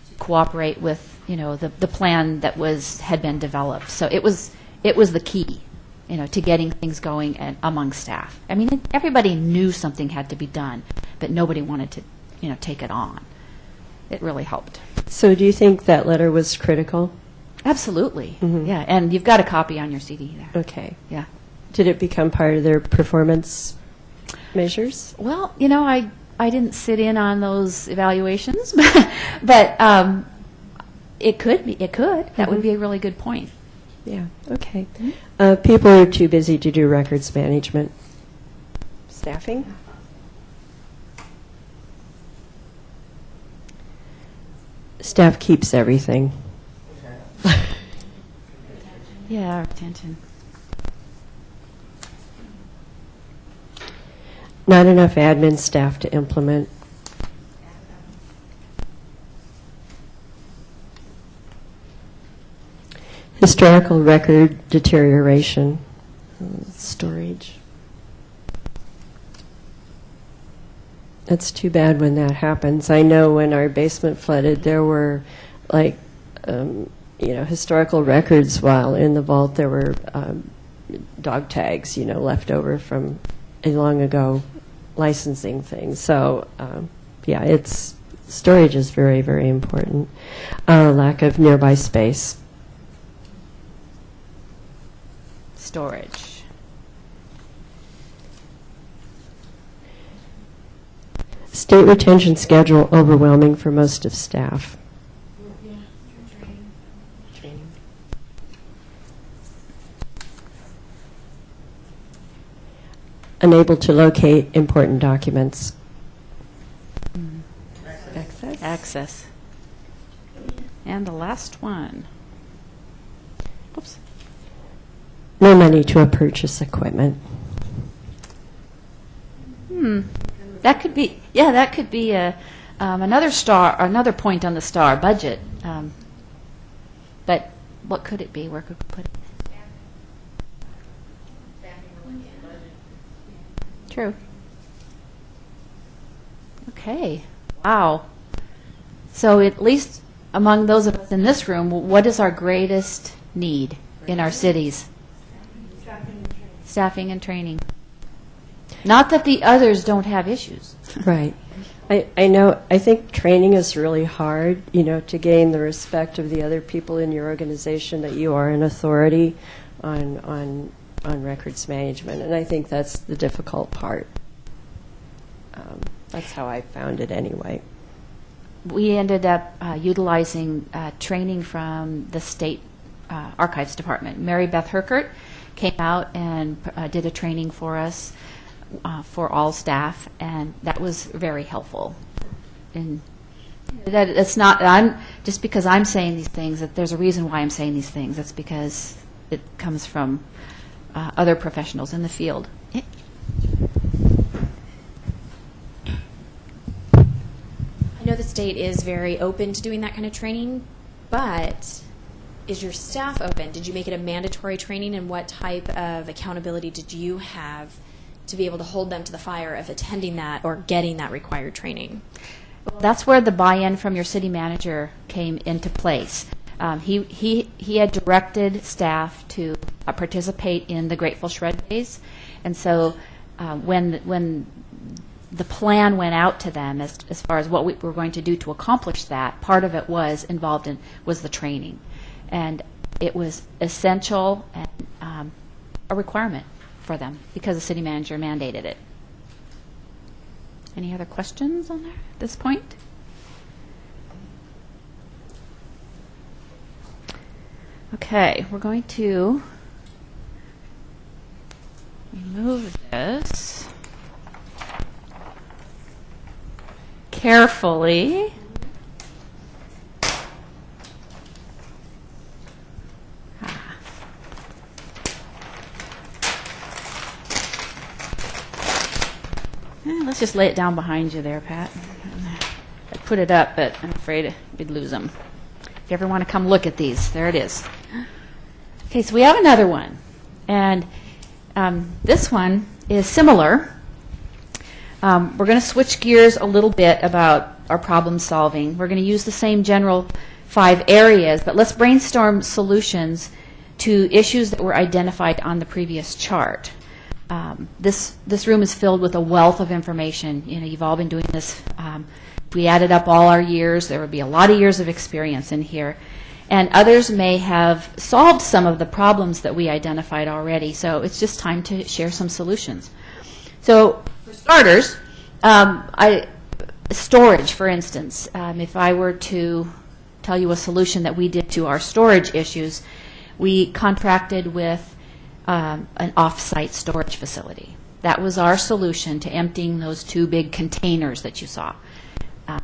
to cooperate with the plan that had been developed. So it was the key, to getting things going among staff. I mean, everybody knew something had to be done, but nobody wanted to, take it on. It really helped. So do you think that letter was critical? Absolutely. Mm-hmm. Yeah, and you've got a copy on your CD there. Okay. Yeah. Did it become part of their performance measures? Well, I didn't sit in on those evaluations, but it could be. It could. That would be a really good point. Yeah, okay. People are too busy to do records management. Staffing? Staff keeps everything. Yeah, retention. Not enough admin staff to implement. Historical record deterioration. Storage. That's too bad when that happens. I know when our basement flooded, there were historical records while in the vault. There were dog tags, left over from a long ago licensing thing. So, storage is very, very important. Lack of nearby space. Storage. State retention schedule overwhelming for most of staff. Unable to locate important documents. Access. And the last one. Oops. No money to purchase equipment. That could be, yeah, that could be another point on the star budget. But what could it be? Where could we put it? True. Okay. Wow. So at least among those of us in this room, what is our greatest need in our cities? Staffing and training. Not that the others don't have issues. Right. I know, I think training is really hard, to gain the respect of the other people in your organization that you are an authority on records management, and I think that's the difficult part. That's how I found it anyway. We ended up utilizing training from the state archives department. Mary Beth Herkert came out and did a training for us for all staff, and that was very helpful. And that it's not just because I'm saying these things that there's a reason why I'm saying these things. That's because it comes from other professionals in the field. I know the state is very open to doing that kind of training, but is your staff open? Did you make it a mandatory training, and what type of accountability did you have to be able to hold them to the fire of attending that or getting that required training? That's where the buy-in from your city manager came into place. He had directed staff to participate in the Grateful Shred Days, and so when the plan went out to them as far as what we were going to do to accomplish that, part of it was the training, and it was essential and a requirement for them because the city manager mandated it. Any other questions on there at this point? Okay, we're going to remove this carefully. Let's just lay it down behind you there, Pat. I put it up, but I'm afraid we'd lose them. If you ever want to come look at these, there it is. Okay, so we have another one. And this one is similar. We're going to switch gears a little bit about our problem solving. We're going to use the same general 5 areas, but let's brainstorm solutions to issues that were identified on the previous chart. This room is filled with a wealth of information. You've all been doing this. If we added up all our years, there would be a lot of years of experience in here. And others may have solved some of the problems that we identified already. So it's just time to share some solutions. So for starters, storage, for instance. If I were to tell you a solution that we did to our storage issues, we contracted with an off-site storage facility. That was our solution to emptying those 2 big containers that you saw.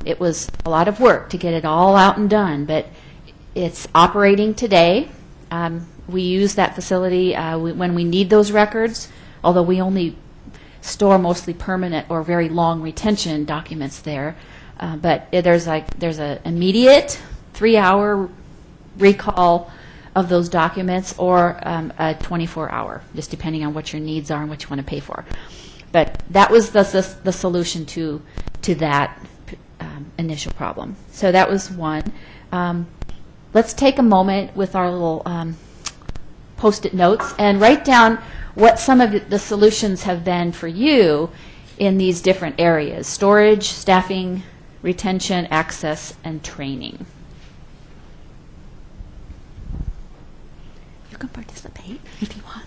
It was a lot of work to get it all out and done, but it's operating today. We use that facility when we need those records, although we only store mostly permanent or very long retention documents there. But there's an immediate 3-hour recall of those documents, or a 24-hour, just depending on what your needs are and what you want to pay for. But that was the solution to that initial problem. So that was one. Let's take a moment with our little Post-it notes and write down what some of the solutions have been for you in these different areas: storage, staffing, retention, access, and training. You can participate if you want.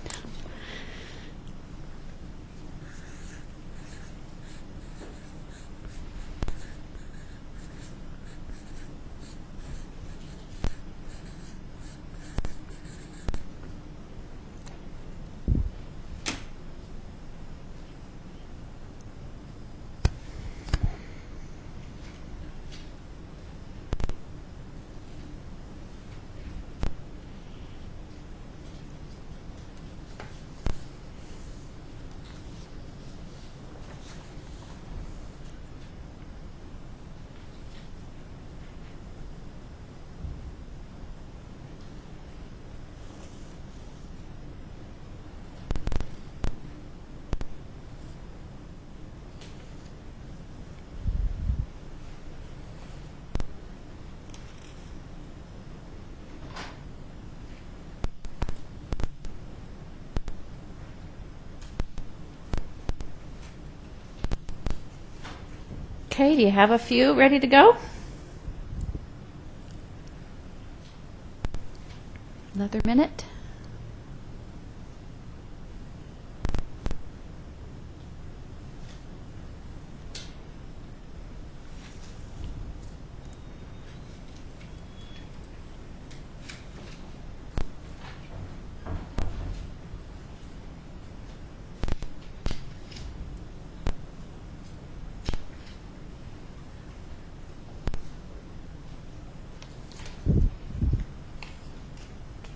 Okay, do you have a few ready to go? Another minute?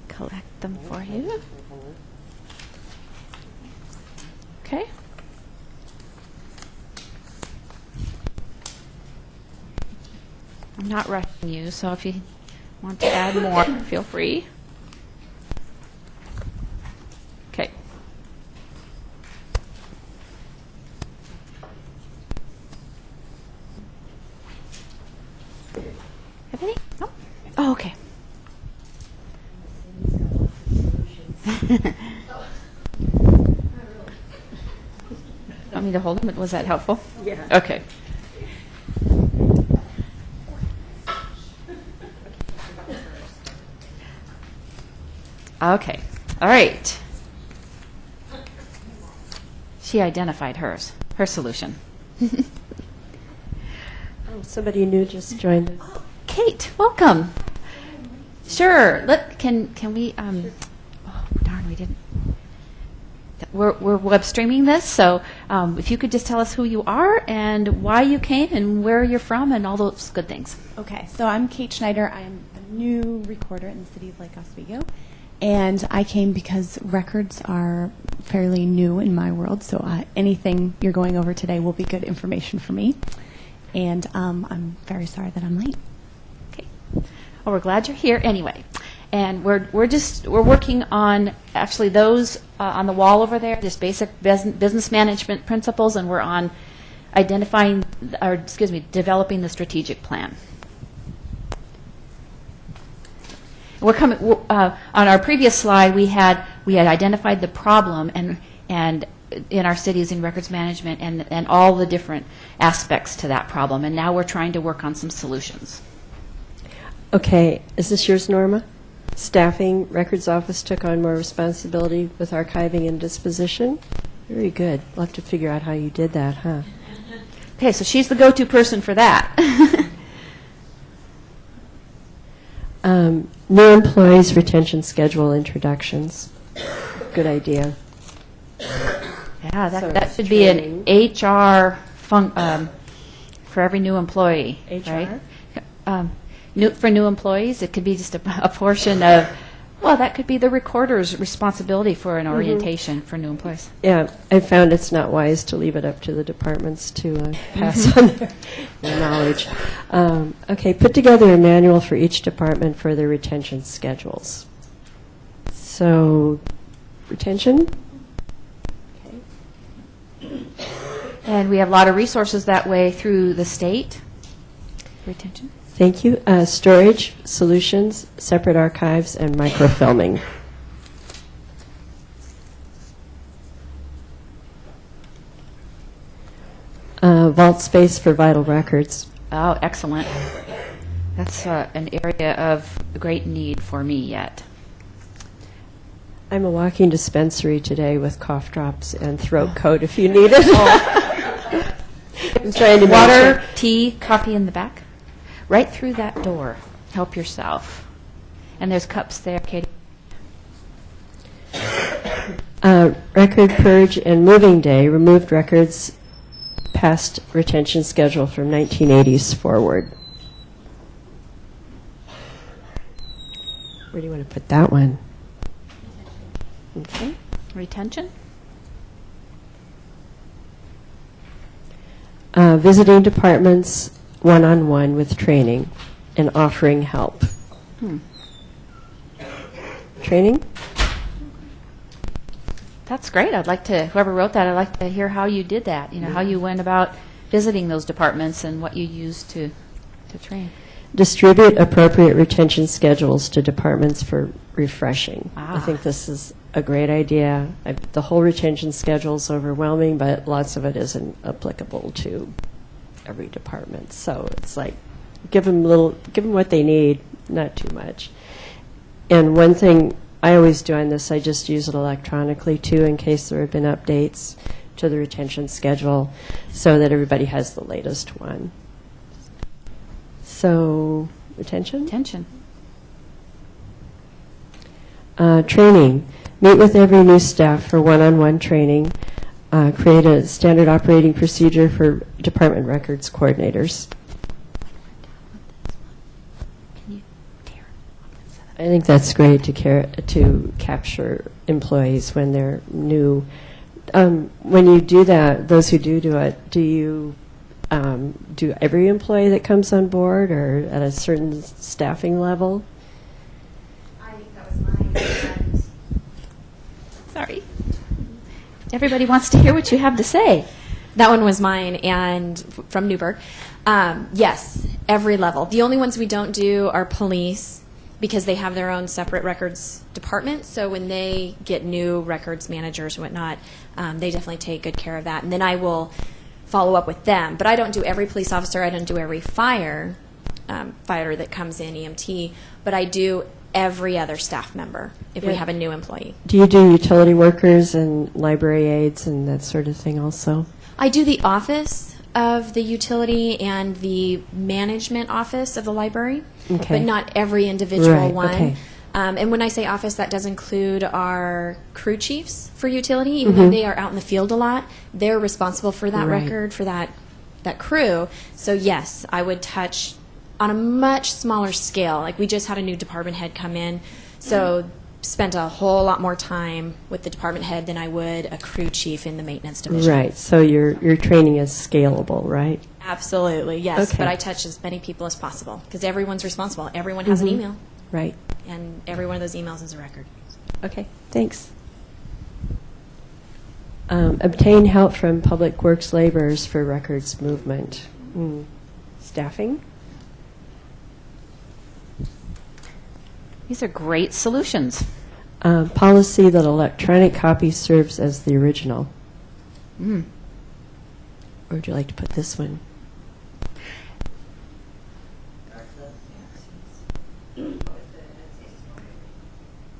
Collect them for you. Okay. I'm not rushing you, so if you want to add more, feel free. Okay. Have any? No? Oh, okay. Want me to hold them? Was that helpful? Yeah. Okay. Okay. All right. She identified her solution. Oh, somebody new just joined us. Kate, welcome. Sure. Can we? Oh darn, we didn't. We're web streaming this, so if you could just tell us who you are and why you came and where you're from and all those good things. Okay, so I'm Kate Schneider. I'm a new recorder in the city of Lake Oswego, and I came because records are fairly new in my world, so anything you're going over today will be good information for me, and I'm very sorry that I'm late. Okay. Well, we're glad you're here anyway. And we're working on actually those on the wall over there, this basic business management principles, and we're on developing the strategic plan. We're coming on our previous slide. We had identified the problem and in our cities in records management and all the different aspects to that problem, and now we're trying to work on some solutions. Okay, is this yours, Norma? Staffing, records office took on more responsibility with archiving and disposition. Very good. We'll have to figure out how you did that, huh? Okay, so she's the go-to person for that. New employees retention schedule introductions. Good idea. Yeah, So that should be an HR for every new employee. HR? Right? For new employees, it could be just a portion of, well, that could be the recorder's responsibility for an orientation for new employees. Yeah, I found it's not wise to leave it up to the departments to pass on their knowledge. Okay, put together a manual for each department for their retention schedules. So, retention? And we have a lot of resources that way through the state. Retention. Thank you. Storage solutions, separate archives, and microfilming. Vault space for vital records. Oh, excellent. That's an area of great need for me yet. I'm a walking dispensary today with cough drops and throat coat if you need it. I'm trying to Water, tea, coffee in the back. Right through that door. Help yourself. And there's cups there, Katie. Record purge and moving day, removed records past retention schedule from 1980s forward. Where do you want to put that one? Okay. Retention. Visiting departments one-on-one with training and offering help. Training? That's great. I'd like to, whoever wrote that, I'd like to hear how you did that, how you went about visiting those departments and what you used to train. Distribute appropriate retention schedules to departments for refreshing. I think this is a great idea. The whole retention schedule is overwhelming, but lots of it isn't applicable to every department. So it's like, give them what they need, not too much. And one thing I always do on this, I just use it electronically too, in case there have been updates to the retention schedule, so that everybody has the latest one. So, retention? Attention. Training. Meet with every new staff for one-on-one training. Create a standard operating procedure for department records coordinators. I think that's great to capture employees when they're new. When you do that, those who do it, do you do every employee that comes on board, or at a certain staffing level? I think that was mine. Sorry. Everybody wants to hear what you have to say. That one was mine, and from Newburgh. Yes, every level. The only ones we don't do are police, because they have their own separate records department. So when they get new records managers and whatnot, they definitely take good care of that. And then I will follow up with them. But I don't do every police officer. I don't do every fighter that comes in, EMT. But I do every other staff member if we have a new employee. Do you do utility workers and library aides and that sort of thing also? I do the office of the utility and the management office of the library, Okay. but not every individual Right, one. okay. And when I say office, that does include our crew chiefs for utility. Even though they are out in the field a lot, they're responsible for that Right. record, for that crew. So yes, I would touch on a much smaller scale. Like we just had a new department head come in, so spent a whole lot more time with the department head than I would a crew chief in the maintenance division. Right. So your training is scalable, right? Absolutely, yes. Okay. But I touch as many people as possible because everyone's responsible. Everyone has an email, Right. and every one of those emails is a record. Okay. Thanks. Obtain help from public works laborers for records movement. Staffing? These are great solutions. Policy that electronic copy serves as the original. Or would you like to put this one?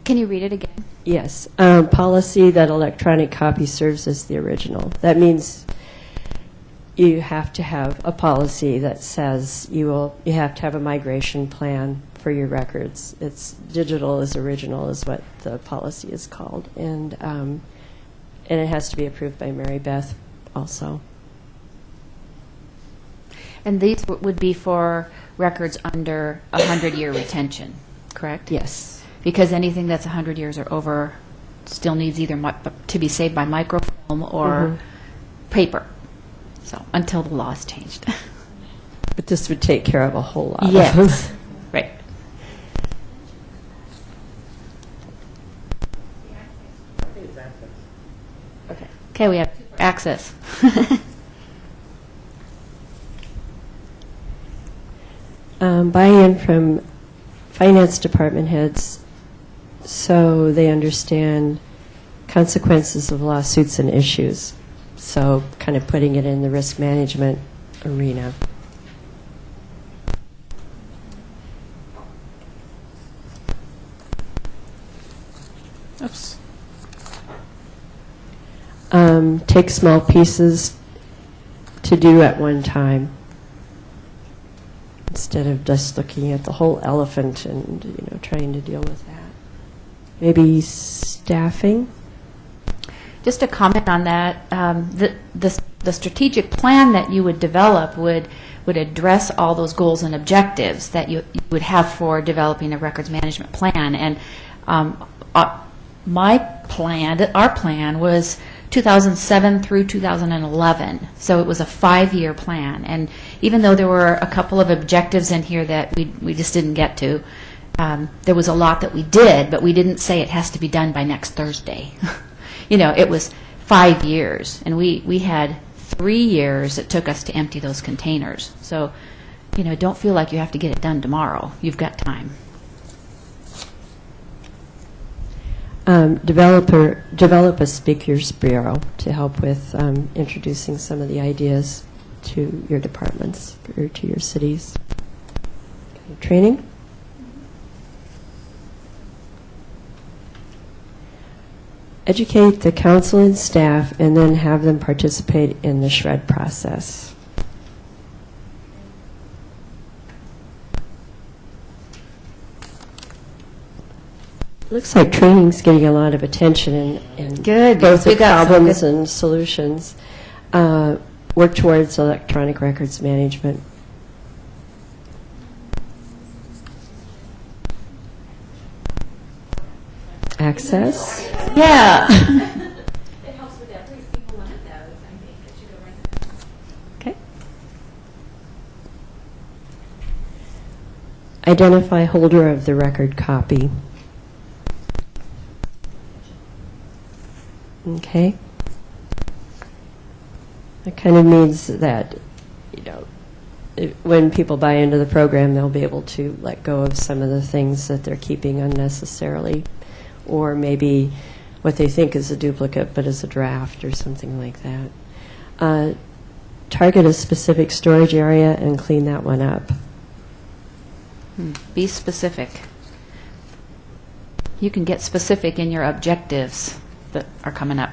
Can you read it again? Yes. Policy that electronic copy serves as the original. That means you have to have a policy that says you have to have a migration plan for your records. It's digital as original is what the policy is called, and it has to be approved by Mary Beth also. And these would be for records under 100-year retention, correct? Yes. Because anything that's 100 years or over still needs either to be saved by microfilm or paper. So until the law's changed. But this would take care of a whole lot of Yes. Right. Okay, we have access. Buy-in from finance department heads so they understand consequences of lawsuits and issues. So kind of putting it in the risk management arena. Oops. Take small pieces to do at one time instead of just looking at the whole elephant and trying to deal with that. Maybe staffing. Just a comment on that. The strategic plan that you would develop would address all those goals and objectives that you would have for developing a records management plan. And our plan was 2007 through 2011. So it was a 5-year plan. And even though there were a couple of objectives in here that we just didn't get to, there was a lot that we did, but we didn't say it has to be done by next Thursday. It was 5 years, and we had 3 years it took us to empty those containers. So, don't feel like you have to get it done tomorrow. You've got time. Develop a speakers bureau to help with introducing some of the ideas. to your departments or to your cities. Okay, training. Educate the council and staff and then have them participate in the shred process. Looks like training's getting a lot of attention in Good. both We the got some problems good- and solutions. Work towards electronic records management. Access. Yeah. It helps with every single one of those, I think, that you go right Okay. Identify holder of the record copy. Okay. That kind of means that, when people buy into the program, they'll be able to let go of some of the things that they're keeping unnecessarily, or maybe what they think is a duplicate but is a draft or something like that. Target a specific storage area and clean that one up. Be specific. You can get specific in your objectives that are coming up.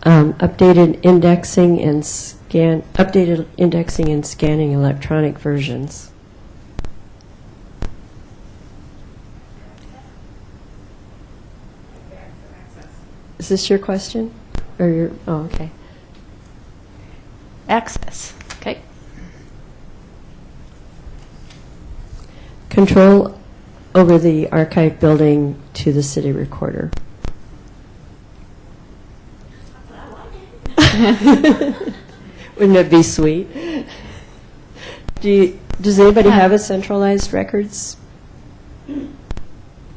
Updated indexing and scanning electronic versions. Is this your question? Or your? Oh, okay. Access. Okay. Control over the archive building to the city recorder. Wouldn't it be sweet? Does anybody have a centralized records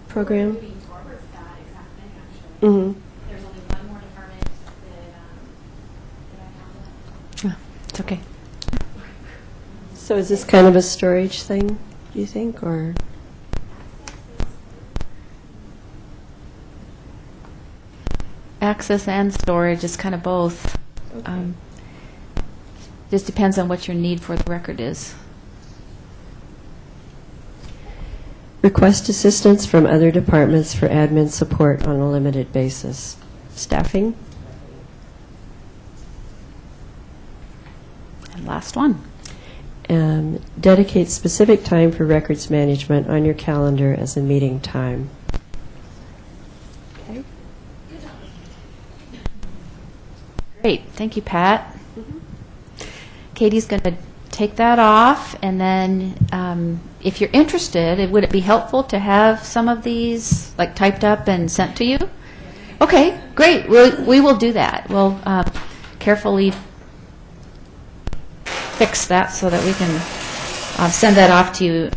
program? Mm-hmm. There's only one more department that I have. It's okay. So is this kind of a storage thing, do you think, or? Access and storage is kind of both. Just depends on what your need for the record is. Request assistance from other departments for admin support on a limited basis. Staffing? And last one. Dedicate specific time for records management on your calendar as a meeting time. Okay. Great. Thank you, Pat. Katie's going to take that off, and then if you're interested, would it be helpful to have some of these like typed up and sent to you? Okay, great. We will do that. We'll carefully fix that so that we can send that off to you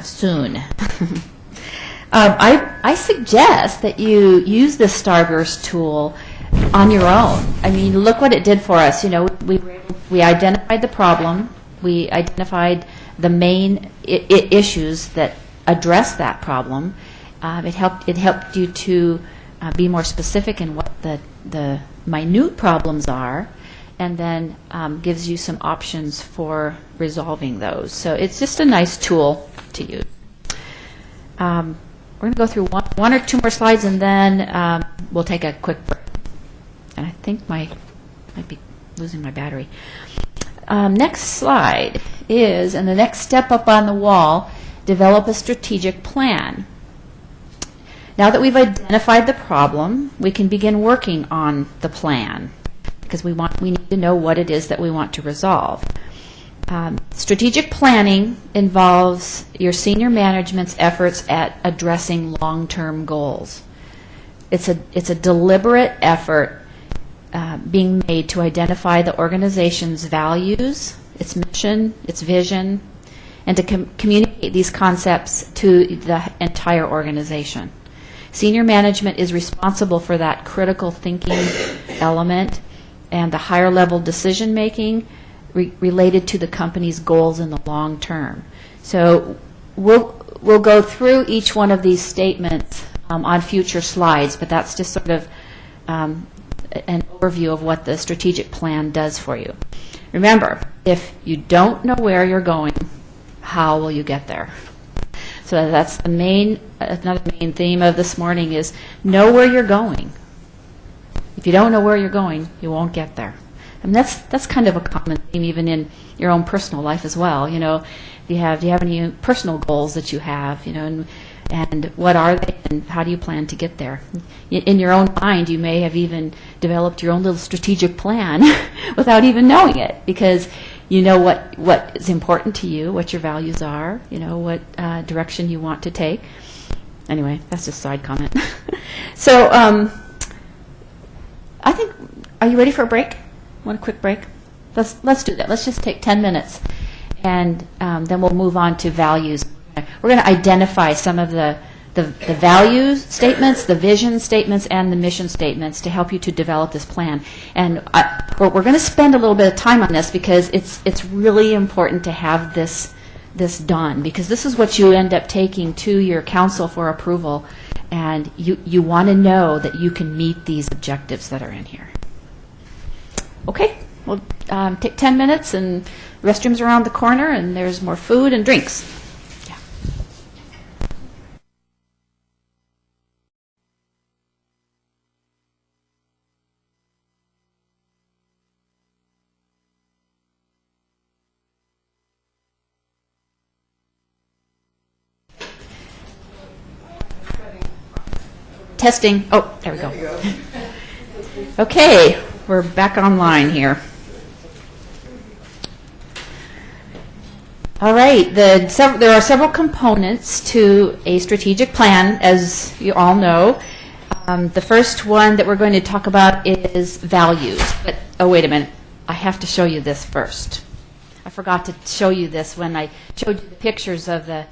soon. I suggest that you use this Starburst tool on your own. I mean, look what it did for us. We identified the problem. We identified the main issues that address that problem. It helped you to be more specific in what the minute problems are, and then gives you some options for resolving those. So it's just a nice tool to use. We're going to go through one or two more slides, and then we'll take a quick break. And I think might be losing my battery. Next slide is, and the next step up on the wall, develop a strategic plan. Now that we've identified the problem, we can begin working on the plan, because we need to know what it is that we want to resolve. Strategic planning involves your senior management's efforts at addressing long-term goals. It's a deliberate effort being made to identify the organization's values, its mission, its vision, and to communicate these concepts to the entire organization. Senior management is responsible for that critical thinking element and the higher level decision making related to the company's goals in the long term. So we'll go through each one of these statements on future slides, but that's just sort of an overview of what the strategic plan does for you. remember, if you don't know where you're going, how will you get there? So that's another main theme of this morning is know where you're going. If you don't know where you're going, you won't get there. And that's kind of a common theme even in your own personal life as well. You know, do you have any personal goals that you have? You know, and what are they, and how do you plan to get there? In your own mind, you may have even developed your own little strategic plan without even knowing it, because you know what is important to you, what your values are, you know, what direction you want to take. Anyway, that's just a side comment. So I think, are you ready for a break? Want a quick break? Let's do that. Let's just take 10 minutes, and then we'll move on to values. We're going to identify some of the value statements, the vision statements, and the mission statements to help you to develop this plan. And we're going to spend a little bit of time on this because it's really important to have this done, because this is what you end up taking to your council for approval, and you want to know that you can meet these objectives that are in here. Okay, we'll take 10 minutes, and restrooms around the corner, and there's more food and drinks. Yeah. Testing. Oh, there we go. Okay, we're back online here. All right, there are several components to a strategic plan, as you all know. The first one that we're going to talk about is values. But, oh, wait a minute. I have to show you this first. I forgot to show you this when I showed you the pictures of the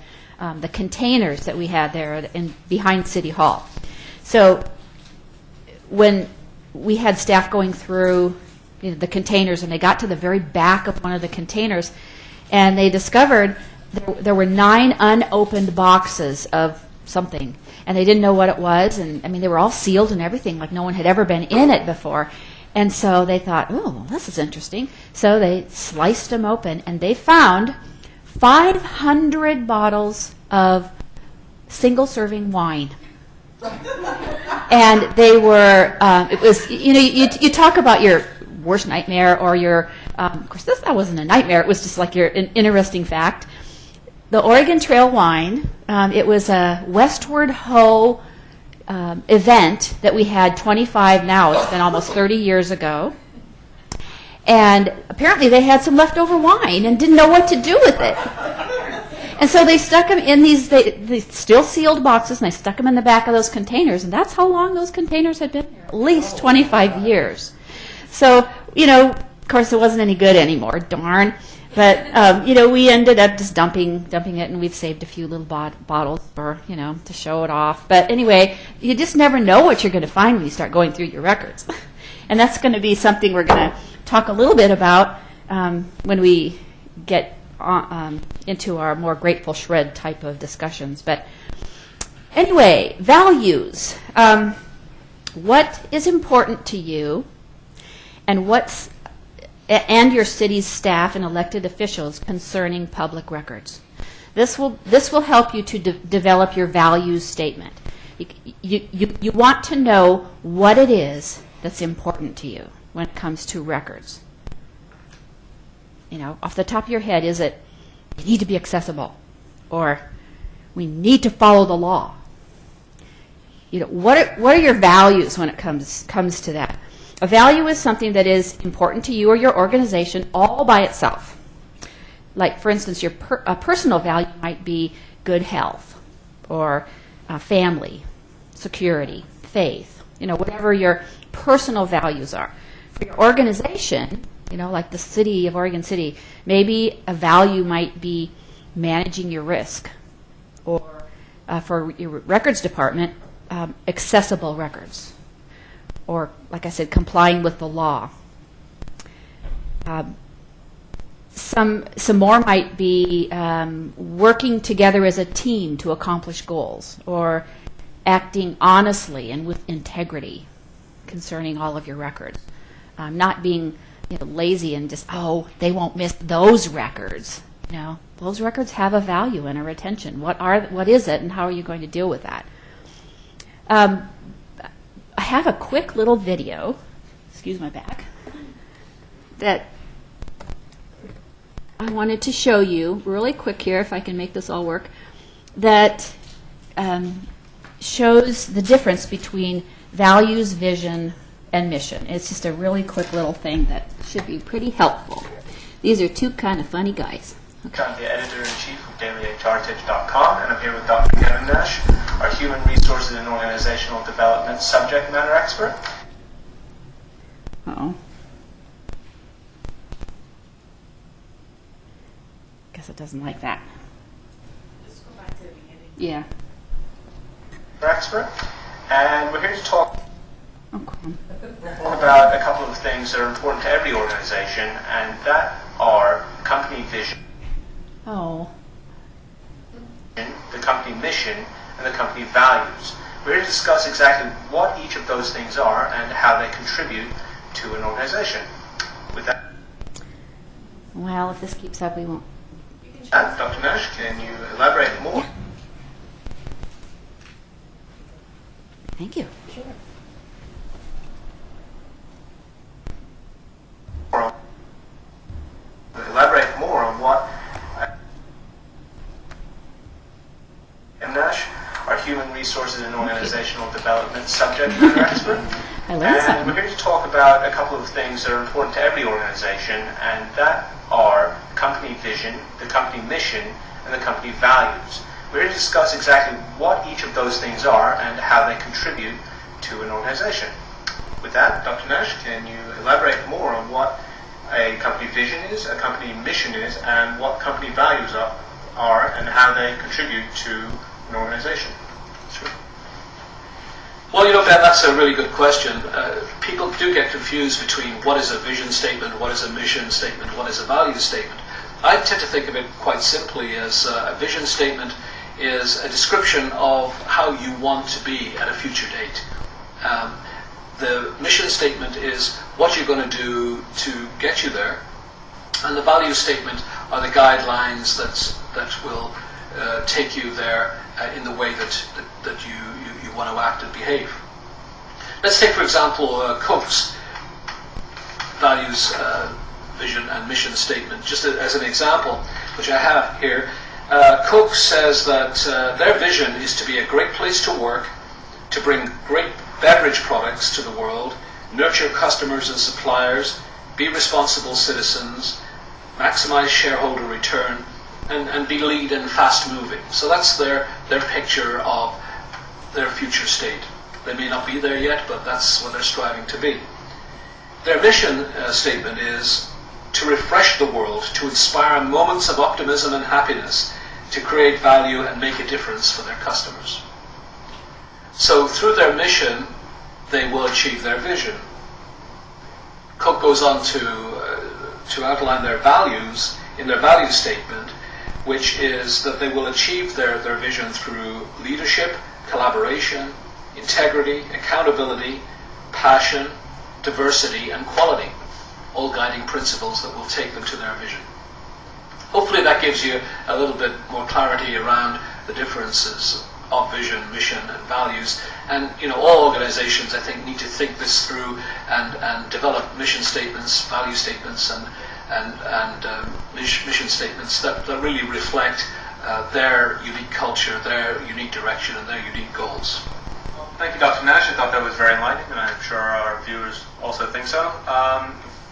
containers that we had there behind City Hall. So when we had staff going through the containers, and they got to the very back of one of the containers, and they discovered there were 9 unopened boxes of something, and they didn't know what it was. And I mean, they were all sealed and everything, like no one had ever been in it before. And so they thought, oh, this is interesting. So they sliced them open, and they found 500 bottles of single-serving wine. And they were, it was, you know, you talk about your worst nightmare or your, of course, that wasn't a nightmare. It was just like an interesting fact. The Oregon Trail wine, it was a Westward Ho event that we had 25, now it's been almost 30 years ago. And apparently they had some leftover wine and didn't know what to do with it. And so they stuck them in these still sealed boxes, and they stuck them in the back of those containers. And that's how long those containers had been there, at least 25 years. So, you know, of course, it wasn't any good anymore, darn. But, you know, we ended up just dumping it, and we've saved a few little bottles for, you know, to show it off. But anyway, you just never know what you're going to find when you start going through your records. And that's going to be something we're going to talk a little bit about when we get into our more Grateful Shred type of discussions. But anyway, values. What is important to you, and and your city's staff and elected officials concerning public records? This will help you to develop your values statement. You want to know what it is that's important to you when it comes to records. You know, off the top of your head, is it, you need to be accessible, or we need to follow the law? You know, what are your values when it comes to that? A value is something that is important to you or your organization all by itself. Like, for instance, your personal value might be good health, or family, security, faith, you know, whatever your personal values are. For your organization, you know, like the city of Oregon City, maybe a value might be managing your risk, or for your records department, accessible records, or, like I said, complying with the law. Some more might be working together as a team to accomplish goals, or acting honestly and with integrity concerning all of your records. Not being lazy and just, oh, they won't miss those records. Those records have a value and a retention. What is it, and how are you going to deal with that? I have a quick little video, excuse my back, that I wanted to show you really quick here, if I can make this all work, that shows the difference between values, vision, and mission. It's just a really quick little thing that should be pretty helpful. These are two kind of funny guys. Okay. I'm the editor-in-chief of dailyhrtips.com, and I'm here with Dr. Kevin Nash, our Human Resources and Organizational Development subject matter expert. Uh-oh. Guess it doesn't like that. Just go back to the beginning. Yeah. Expert, and we're here to talk Oh, come on. about a couple of things that are important to every organization, and that are company vision, Oh. the company mission, and the company values. We're here to discuss exactly what each of those things are and how they contribute to an organization. With that, Well, if this keeps up, we won't. Dr. Nash, can you elaborate more? Thank you. Elaborate more on what Nash, our Human Resources and Organizational Development subject matter expert. I learned And something. we're here to talk about a couple of things that are important to every organization, and that are company vision, the company mission, and the company values. We're here to discuss exactly what each of those things are and how they contribute to an organization. With that, Dr. Nash, can you elaborate more on what a company vision is, a company mission is, and what company values are and how they contribute to an organization? Sure. Well, Ben, that's a really good question. People do get confused between what is a vision statement, what is a mission statement, what is a value statement. I tend to think of it quite simply as a vision statement is a description of how you want to be at a future date. The mission statement is what you're going to do to get you there, and the value statement are the guidelines that will take you there in the way that you want to act and behave. Let's take, for example, Coke's values, vision and mission statement, just as an example, which I have here. Coke says that their vision is to be a great place to work, to bring great beverage products to the world, nurture customers and suppliers, be responsible citizens, maximize shareholder return, and be lead and fast moving. So that's their picture of their future state. They may not be there yet, but that's what they're striving to be. Their mission statement is to refresh the world, to inspire moments of optimism and happiness, to create value and make a difference for their customers. So through their mission, they will achieve their vision. Coke goes on to outline their values in their value statement, which is that they will achieve their vision through leadership, collaboration, integrity, accountability, passion, diversity, and quality, all guiding principles that will take them to their vision. Hopefully that gives you a little bit more clarity around the differences of vision, mission, and values. And all organizations, I think, need to think this through and develop mission statements, value statements, and mission statements that really reflect their unique culture, their unique direction, and their unique goals. Well, thank you, Dr. Nash. I thought that was very enlightening, and I'm sure our viewers also think so.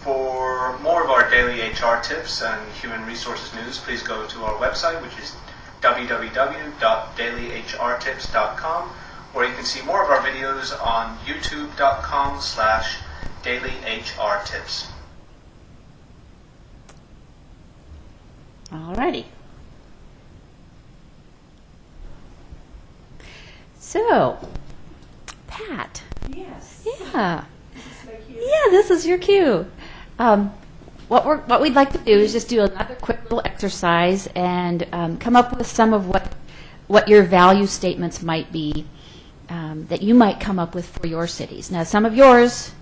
For more of our daily HR tips and human resources news, please go to our website, which is www.dailyhrtips.com, or you can see more of our videos on youtube.com/dailyhrtips. Alrighty. So, Pat. Yes. Yeah. Yeah, this is your cue. What we'd like to do is just do another quick little exercise and come up with some of what your value statements might be that you might come up with for your cities. Now, some of yours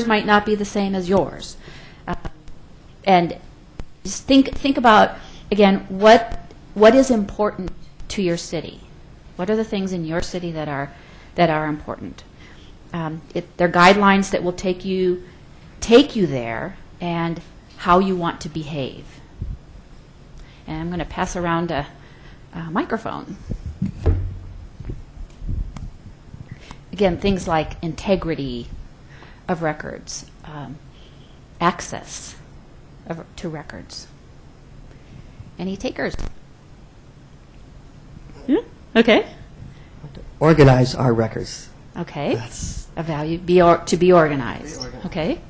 might not be the same as yours. and just think about, again, what is important to your city? What are the things in your city that are important? They're guidelines that will take you there, and how you want to behave. And I'm going to pass around a microphone. Again, things like integrity of records, access to records. Any takers? Okay. Organize our records. Okay. That's A value, to be organized. Okay.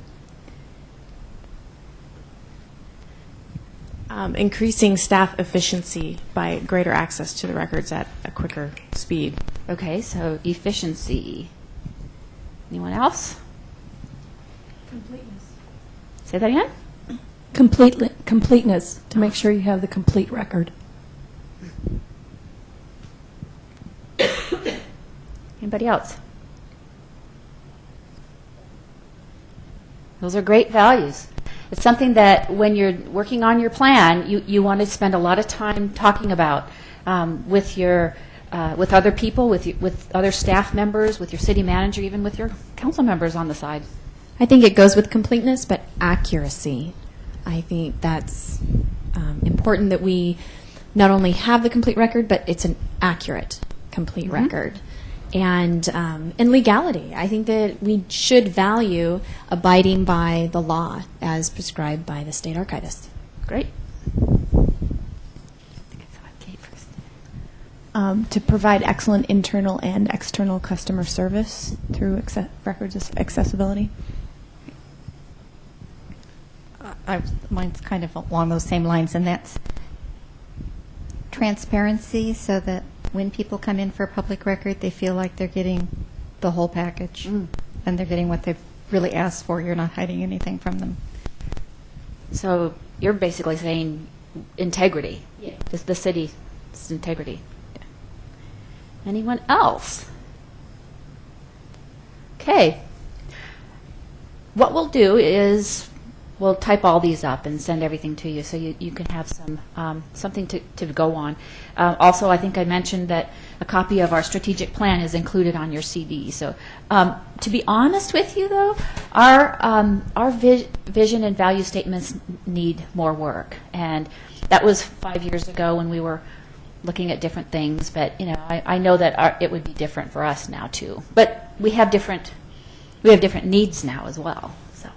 Increasing staff efficiency by greater access to the records at a quicker speed. Okay, so efficiency. Anyone else? Completeness. Say that again? Completeness, to make sure you have the complete record. Anybody else? Those are great values. It's something that when you're working on your plan, you want to spend a lot of time talking about with other people, with other staff members, with your city manager, even with your council members on the side. I think it goes with completeness, but accuracy. I think that's important that we not only have the complete record, but it's an accurate, complete record. And legality. I think that we should value abiding by the law as prescribed by the state archivist. Great. To provide excellent internal and external customer service through records accessibility. Mine's kind of along those same lines, and that's transparency, so that when people come in for a public record, they feel like they're getting the whole package and they're getting what they've really asked for. You're not hiding anything from them. So you're basically saying integrity. Yeah. Just the city's integrity. Yeah. Anyone else? Okay. What we'll do is we'll type all these up and send everything to you so you can have something to go on. Also, I think I mentioned that a copy of our strategic plan is included on your CD. So to be honest with you, though, our vision and value statements need more work. And that was 5 years ago when we were looking at different things. But I know that it would be different for us now, too. But we have different needs now as well. So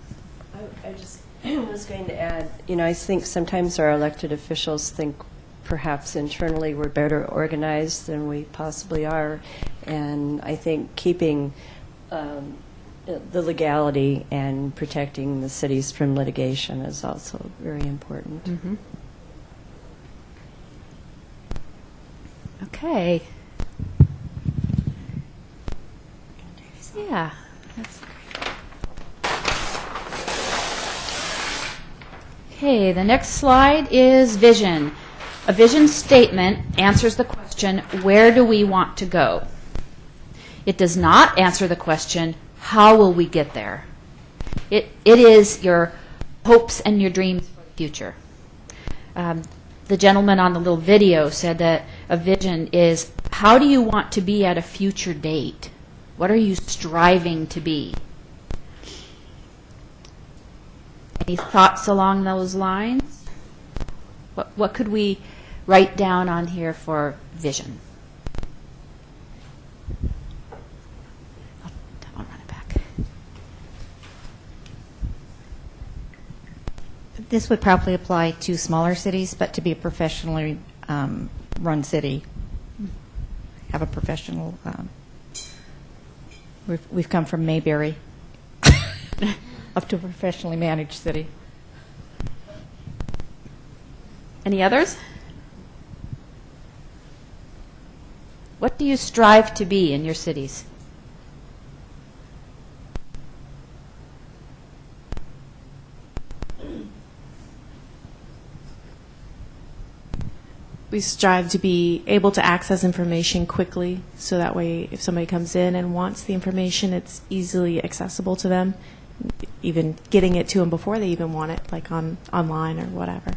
I just was going to add, I think sometimes our elected officials think perhaps internally we're better organized than we possibly are. And I think keeping the legality and protecting the cities from litigation is also very important. Mm-hmm. Okay. Yeah. That's great. Okay, the next slide is vision. A vision statement answers the question, where do we want to go? It does not answer the question, how will we get there? It is your hopes and your dreams for the future. The gentleman on the little video said that a vision is, how do you want to be at a future date? What are you striving to be? Any thoughts along those lines? What could we write down on here for vision? I'll run it back. This would probably apply to smaller cities, but to be a professionally run city, have a professional. We've come from Mayberry up to a professionally managed city. Any others? What do you strive to be in your cities? We strive to be able to access information quickly, so that way if somebody comes in and wants the information, it's easily accessible to them, even getting it to them before they even want it, like online or whatever.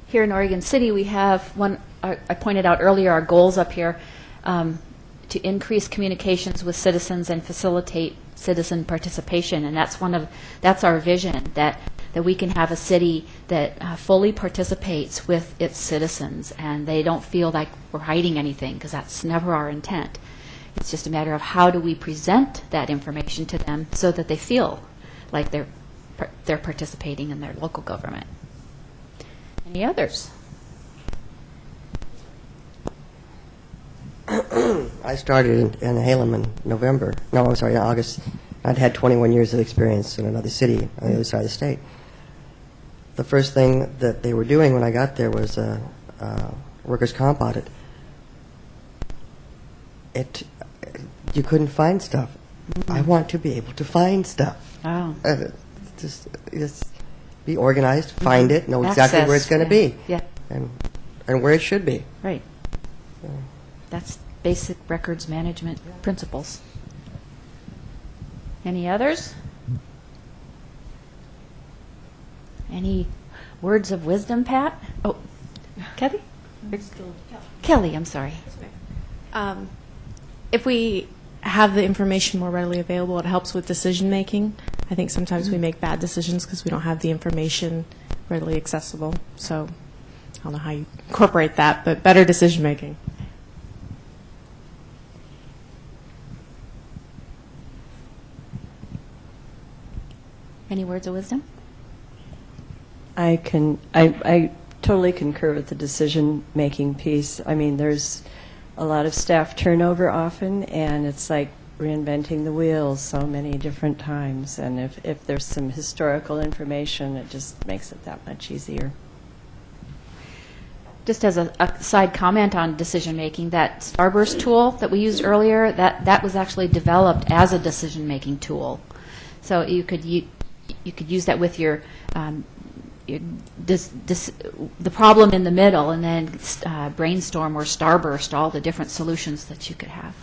Here in Oregon City, we have one, I pointed out earlier, our goals up here, to increase communications with citizens and facilitate citizen participation. And that's our vision, that we can have a city that fully participates with its citizens, and they don't feel like we're hiding anything, because that's never our intent. It's just a matter of how do we present that information to them so that they feel like they're participating in their local government. Any others? I started in Halem in November. No, I'm sorry, in August. I'd had 21 years of experience in another city on the other side of the state. The first thing that they were doing when I got there was a workers' comp audit. You couldn't find stuff. I want to be able to find stuff. Oh. Just be organized, find it, know exactly where it's going to be, and where it should be. Right. That's basic records management principles. Any others? Any words of wisdom, Pat? Oh, Kathy? Kelly, I'm sorry. If we have the information more readily available, it helps with decision making. I think sometimes we make bad decisions because we don't have the information readily accessible. So I don't know how you incorporate that, but better decision making. Any words of wisdom? I totally concur with the decision-making piece. I mean, there's a lot of staff turnover often, and it's like reinventing the wheels so many different times. And if there's some historical information, it just makes it that much easier. Just as a side comment on decision-making, that Starburst tool that we used earlier, that was actually developed as a decision-making tool. So you could use that with your the problem in the middle, and then brainstorm or Starburst all the different solutions that you could have.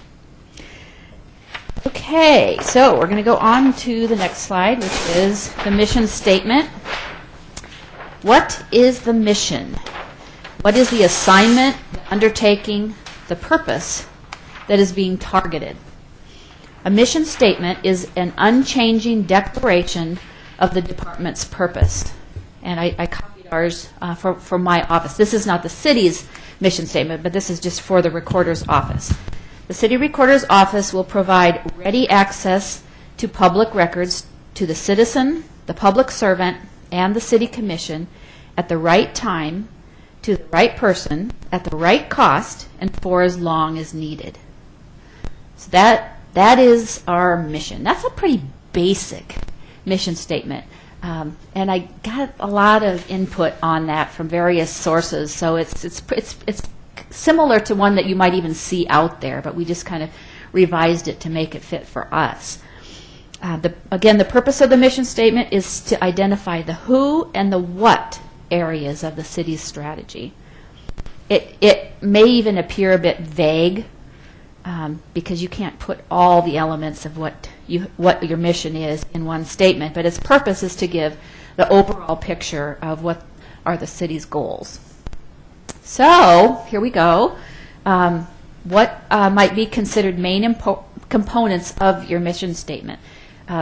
Okay, so we're going to go on to the next slide, which is the mission statement. What is the mission? What is the assignment, the undertaking, the purpose that is being targeted? A mission statement is an unchanging declaration of the department's purpose. And I copied ours for my office. This is not the city's mission statement, but this is just for the recorder's office. The city recorder's office will provide ready access to public records to the citizen, the public servant, and the city commission at the right time, to the right person, at the right cost, and for as long as needed. So that is our mission. That's a pretty basic mission statement. And I got a lot of input on that from various sources. So it's similar to one that you might even see out there, but we just kind of revised it to make it fit for us. Again, the purpose of the mission statement is to identify the who and the what areas of the city's strategy. It may even appear a bit vague because you can't put all the elements of what your mission is in one statement, but its purpose is to give the overall picture of what are the city's goals. So here we go. What might be considered main components of your mission statement?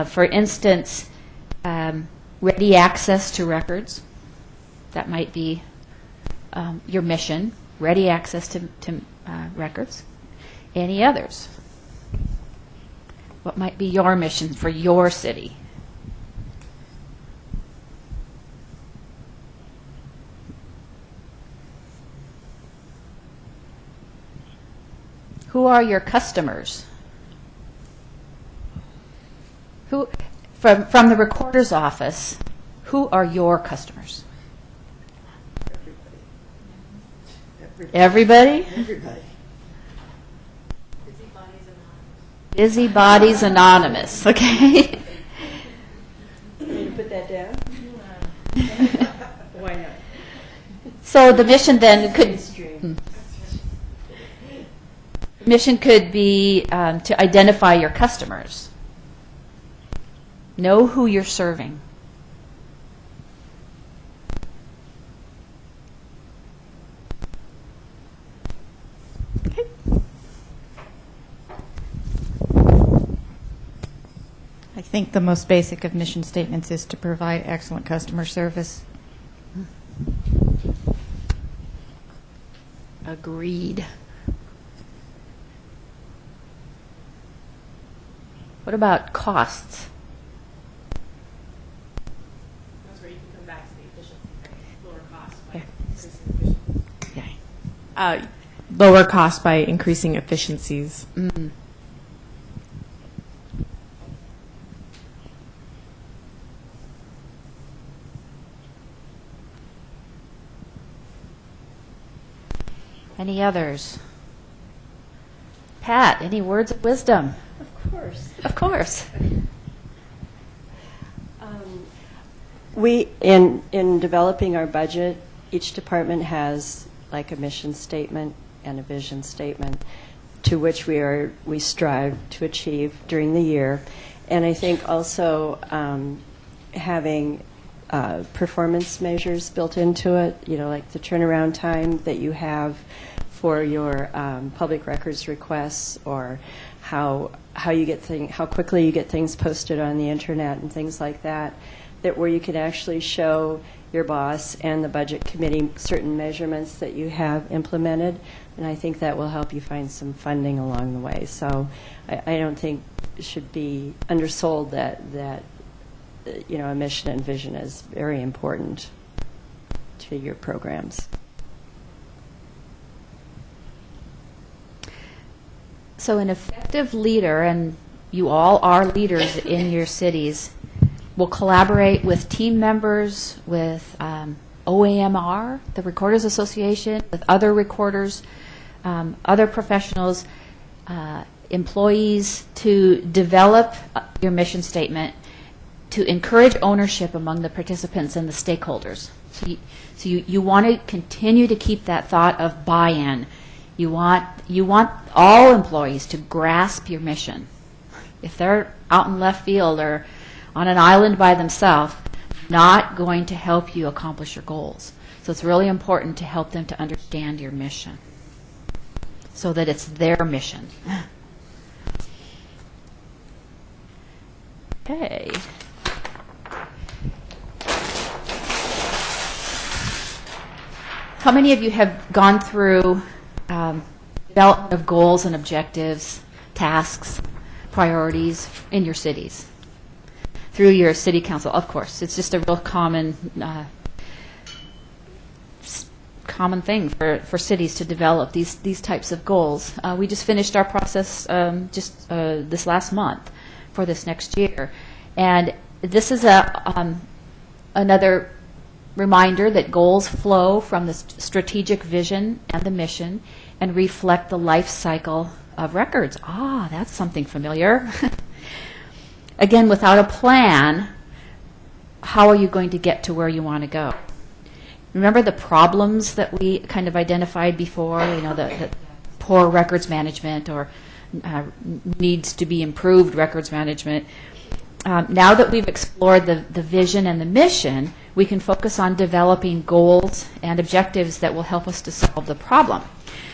For instance, ready access to records. That might be your mission, ready access to records. Any others? What might be your mission for your city? Who are your customers? Who, from the recorder's office, who are your customers? Everybody? Everybody. Busybodies Anonymous. Okay. Can you put that down? Why not? So the mission then could. Mission could be to identify your customers. Know who you're serving. Okay. I think the most basic of mission statements is to provide excellent customer service. Agreed. What about costs? That's where you can come back to the efficiency, right? Lower costs by Yeah. increasing efficiency. Yeah. Lower cost by increasing efficiencies. Mm. Any others? Pat, any words of wisdom? Of course. Of course. We, in developing our budget, each department has like a mission statement and a vision statement to which we strive to achieve during the year. And I think also having performance measures built into it, you know, like the turnaround time that you have for your public records requests, or how quickly you get things posted on the internet and things like that, that where you can actually show your boss and the budget committee certain measurements that you have implemented, and I think that will help you find some funding along the way. So I don't think it should be undersold that you know, a mission and vision is very important to your programs. So an effective leader, and you all are leaders in your cities, will collaborate with team members, with OAMR, the Recorders Association, with other recorders, other professionals, employees, to develop your mission statement, to encourage ownership among the participants and the stakeholders. So you want to continue to keep that thought of buy-in. You want all employees to grasp your mission. If they're out in left field or on an island by themselves, not going to help you accomplish your goals. So it's really important to help them to understand your mission so that it's their mission. Okay. How many of you have gone through development of goals and objectives, tasks, priorities in your cities? Through your city council, of course. It's just a real common thing for cities to develop these types of goals. We just finished our process this last month for this next year. And this is another reminder that goals flow from the strategic vision and the mission and reflect the life cycle of records. Ah, that's something familiar. Again, without a plan, how are you going to get to where you want to go? Remember the problems that we kind of identified before, you know, the poor records management or needs to be improved records management. Now that we've explored the vision and the mission, we can focus on developing goals and objectives that will help us to solve the problem.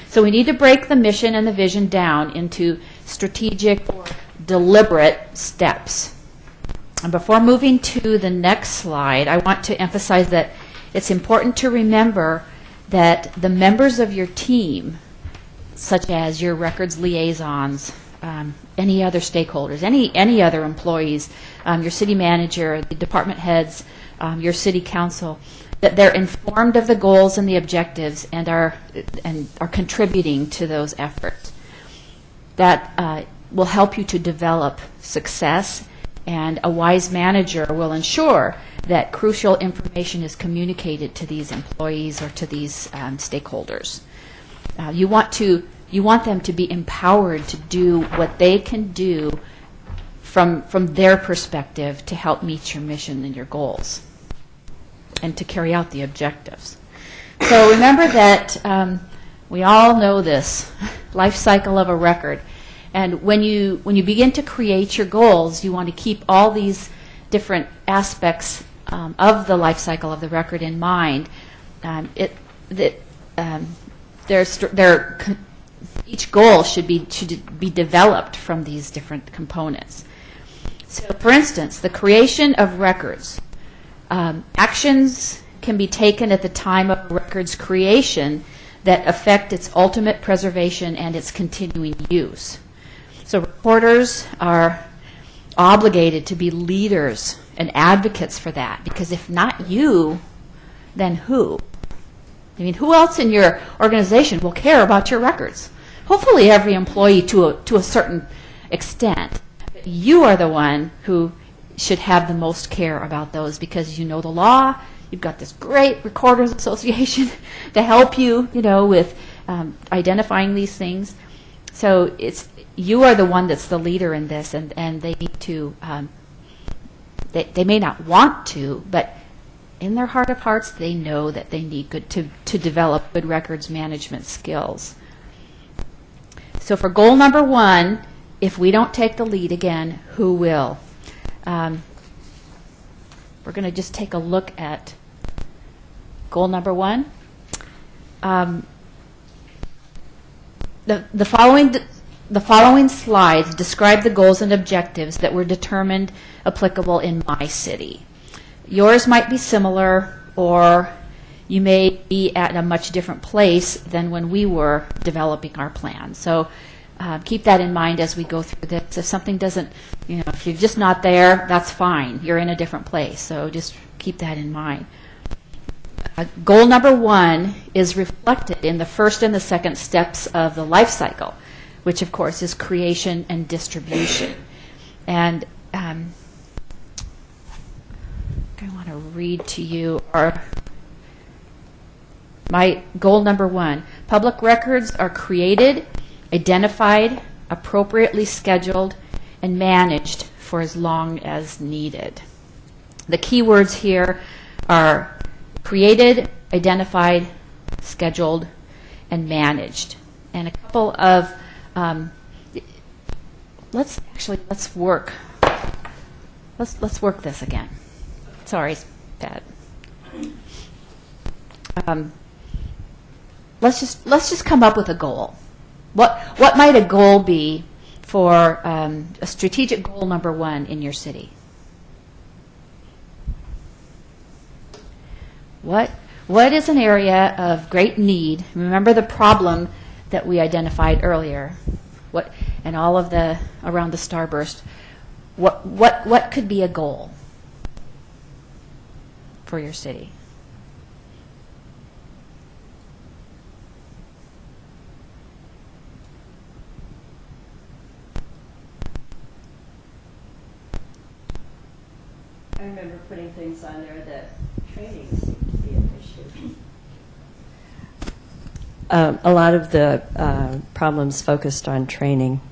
So we need to break the mission and the vision down into strategic or deliberate steps. And before moving to the next slide, I want to emphasize that it's important to remember that the members of your team, such as your records liaisons, any other stakeholders, any other employees, your city manager, the department heads, your city council, that they're informed of the goals and the objectives and are contributing to those efforts. That will help you to develop success, and a wise manager will ensure that crucial information is communicated to these employees or to these stakeholders. You want them to be empowered to do what they can do from their perspective to help meet your mission and your goals and to carry out the objectives. So remember that We all know this life cycle of a record. And when you begin to create your goals, you want to keep all these different aspects of the life cycle of the record in mind. Each goal should be developed from these different components. So, for instance, the creation of records. Actions can be taken at the time of a record's creation that affect its ultimate preservation and its continuing use. So recorders are obligated to be leaders and advocates for that, because if not you, then who? I mean, who else in your organization will care about your records? Hopefully every employee to a certain extent. But you are the one who should have the most care about those, because you know the law. You've got this great Recorders Association to help you, with identifying these things. So you are the one that's the leader in this, and they need to, they may not want to, but in their heart of hearts, they know that they need to develop good records management skills. So for goal number 1, if we don't take the lead again, who will? We're going to just take a look at goal number 1. The following slides describe the goals and objectives that were determined applicable in my city. Yours might be similar, or you may be at a much different place than when we were developing our plan. So keep that in mind as we go through this. If something doesn't, if you're just not there, that's fine. You're in a different place. So just keep that in mind. Goal number 1 is reflected in the first and the second steps of the life cycle, which of course is creation and distribution. And I want to read to you my goal number 1. Public records are created, identified, appropriately scheduled, and managed for as long as needed. The key words here are created, identified, scheduled, and managed. And a couple of let's work this again. Sorry, Pat. Let's just come up with a goal. What might a goal be for a strategic goal number 1 in your city? What is an area of great need? Remember the problem that we identified earlier. And all of the around the starburst. What could be a goal for your city? I remember putting things on there that training seemed to be an issue. A lot of the problems focused on training,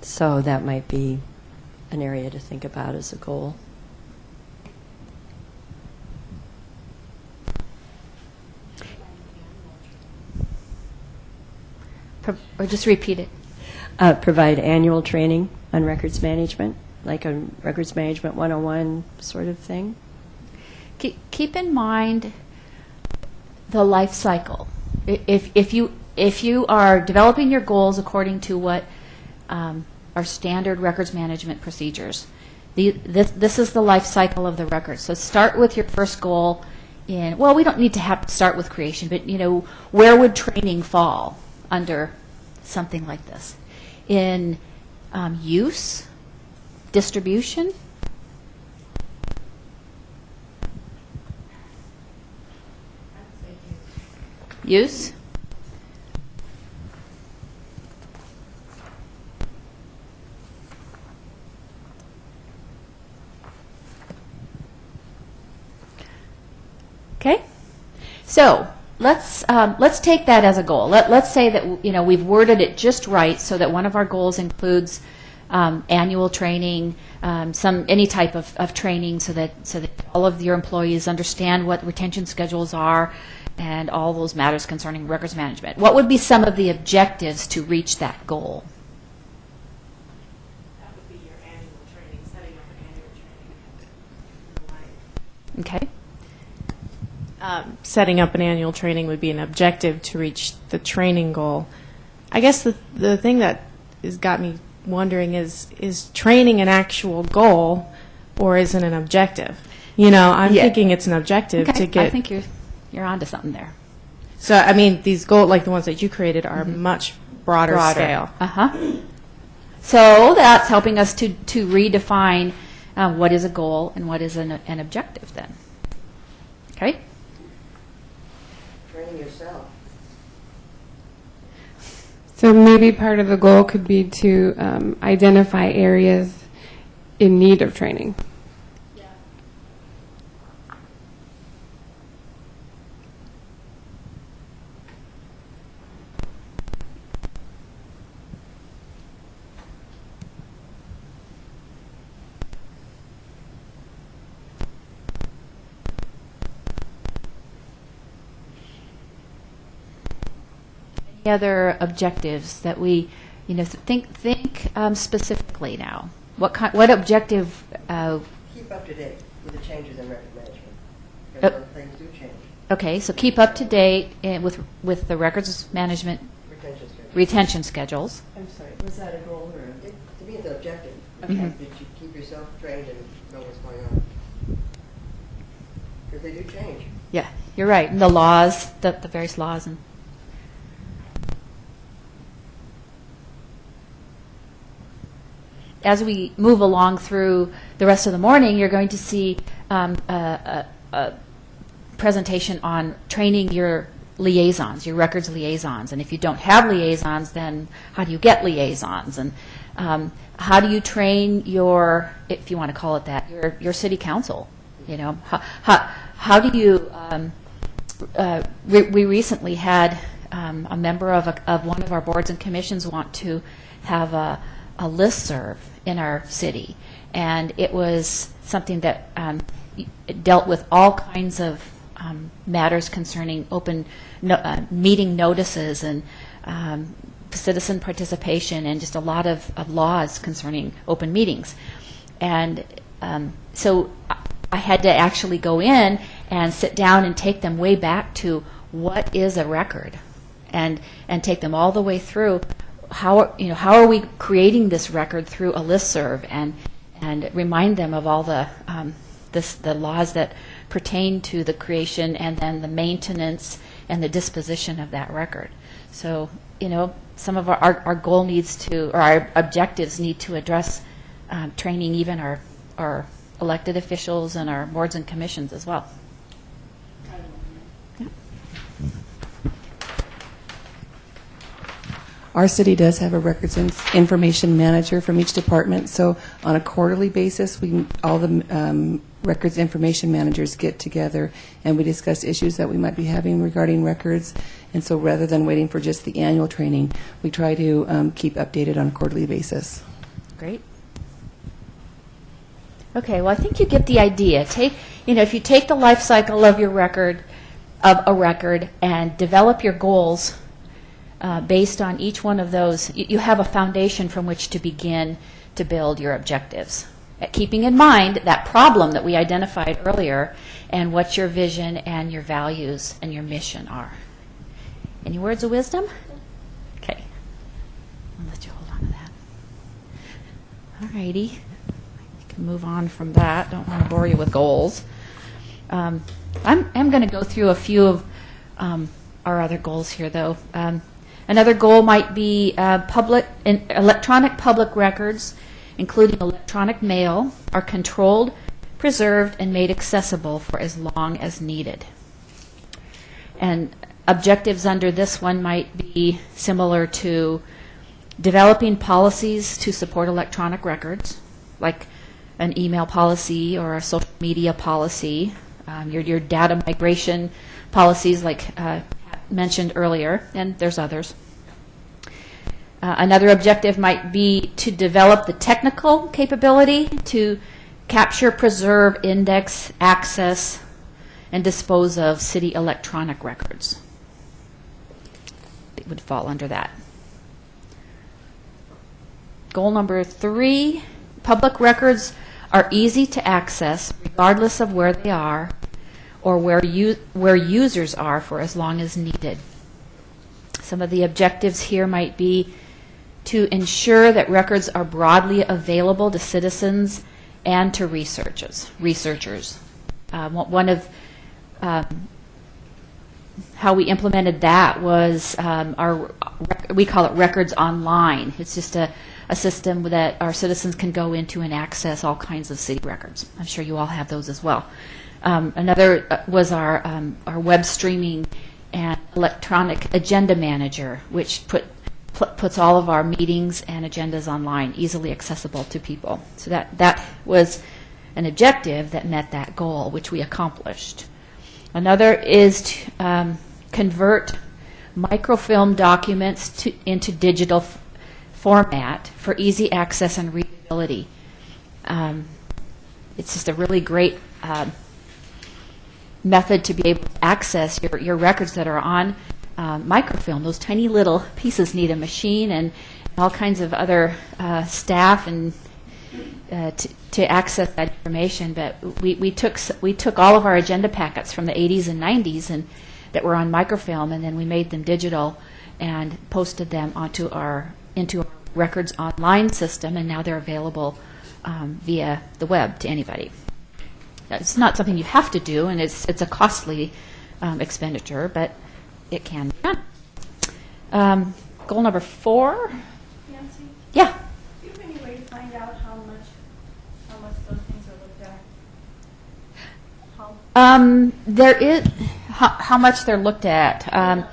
so that might be an area to think about as a goal. Or just repeat it. Provide annual training on records management, like a Records Management 101 sort of thing. Keep in mind the life cycle. If you are developing your goals according to what are standard records management procedures, this is the life cycle of the record. So start with your first goal in, well, we don't need to have to start with creation, but where would training fall under something like this? In use, distribution, use. Okay, so let's take that as a goal. Let's say that we've worded it just right so that one of our goals includes annual training, any type of training, so that all of your employees understand what retention schedules are, and all those matters concerning records management. What would be some of the objectives to reach that goal? That would be your annual training, setting up an annual training. Okay. Setting up an annual training would be an objective to reach the training goal. I guess the thing that has got me wondering is training an actual goal or is it an objective? You know, I'm thinking it's an objective Okay. to get. I think you're onto something there. So, I mean, these goals, like the ones that you created, are much broader scale. So that's helping us to redefine what is a goal and what is an objective then. Okay? Training yourself. So maybe part of the goal could be to identify areas in need of training. Other objectives that we, think specifically now. What objective? Keep up to date with the changes in record management. Because things do change. Okay, so keep up to date with the records management Retention schedules. retention schedules. I'm sorry, was that a goal or? To me, it's an objective. Okay. That you keep yourself trained and know what's going on. Because they do change. Yeah, you're right. And the laws, the various laws and. As we move along through the rest of the morning, you're going to see a presentation on training your liaisons, your records liaisons. And if you don't have liaisons, then how do you get liaisons? And how do you train your, if you want to call it that, your city council? How do you? We recently had a member of one of our boards and commissions want to have a listserv in our city, and it was something that dealt with all kinds of matters concerning open meeting notices and citizen participation and just a lot of laws concerning open meetings. And so I had to actually go in and sit down and take them way back to what is a record and take them all the way through how are we creating this record through a listserv and remind them of all the laws that pertain to the creation and then the maintenance and the disposition of that record. So some of our goal needs to, or our objectives need to address training even our elected officials and our boards and commissions as well. Our city does have a records information manager from each department, so on a quarterly basis, all the records information managers get together and we discuss issues that we might be having regarding records. And so rather than waiting for just the annual training, we try to keep updated on a quarterly basis. Great. Okay, well, I think you get the idea. If you take the life cycle of your record, and develop your goals based on each one of those, you have a foundation from which to begin to build your objectives. Keeping in mind that problem that we identified earlier and what your vision and your values and your mission are. Any words of wisdom? Okay. I'll let you hold on to that. All righty. You can move on from that. Don't want to bore you with goals. I'm going to go through a few of our other goals here, though. Another goal might be electronic public records, including electronic mail, are controlled, preserved, and made accessible for as long as needed. And objectives under this one might be similar to developing policies to support electronic records, like an email policy or a social media policy, your data migration policies like mentioned earlier, and there's others. Another objective might be to develop the technical capability to capture, preserve, index, access, and dispose of city electronic records. It would fall under that. Goal number 3, public records are easy to access regardless of where they are or where users are for as long as needed. Some of the objectives here might be to ensure that records are broadly available to citizens and to researchers. One of how we implemented that was we call it Records Online. It's just a system that our citizens can go into and access all kinds of city records. I'm sure you all have those as well. Another was our web streaming and electronic agenda manager, which puts all of our meetings and agendas online, easily accessible to people. So that was an objective that met that goal, which we accomplished. Another is to convert microfilm documents into digital format for easy access and readability. It's just a really great method to be able to access your records that are on microfilm. Those tiny little pieces need a machine and all kinds of other staff and to access that information. But we took all of our agenda packets from the 80s and 90s and that were on microfilm, and then we made them digital and posted them into our Records Online system, and now they're available via the web to anybody. It's not something you have to do, and it's a costly expenditure, but it can be done. Goal number 4. Nancy? Yeah. Do you have any way to find out how much those things are looked at? There is how much they're looked at. Or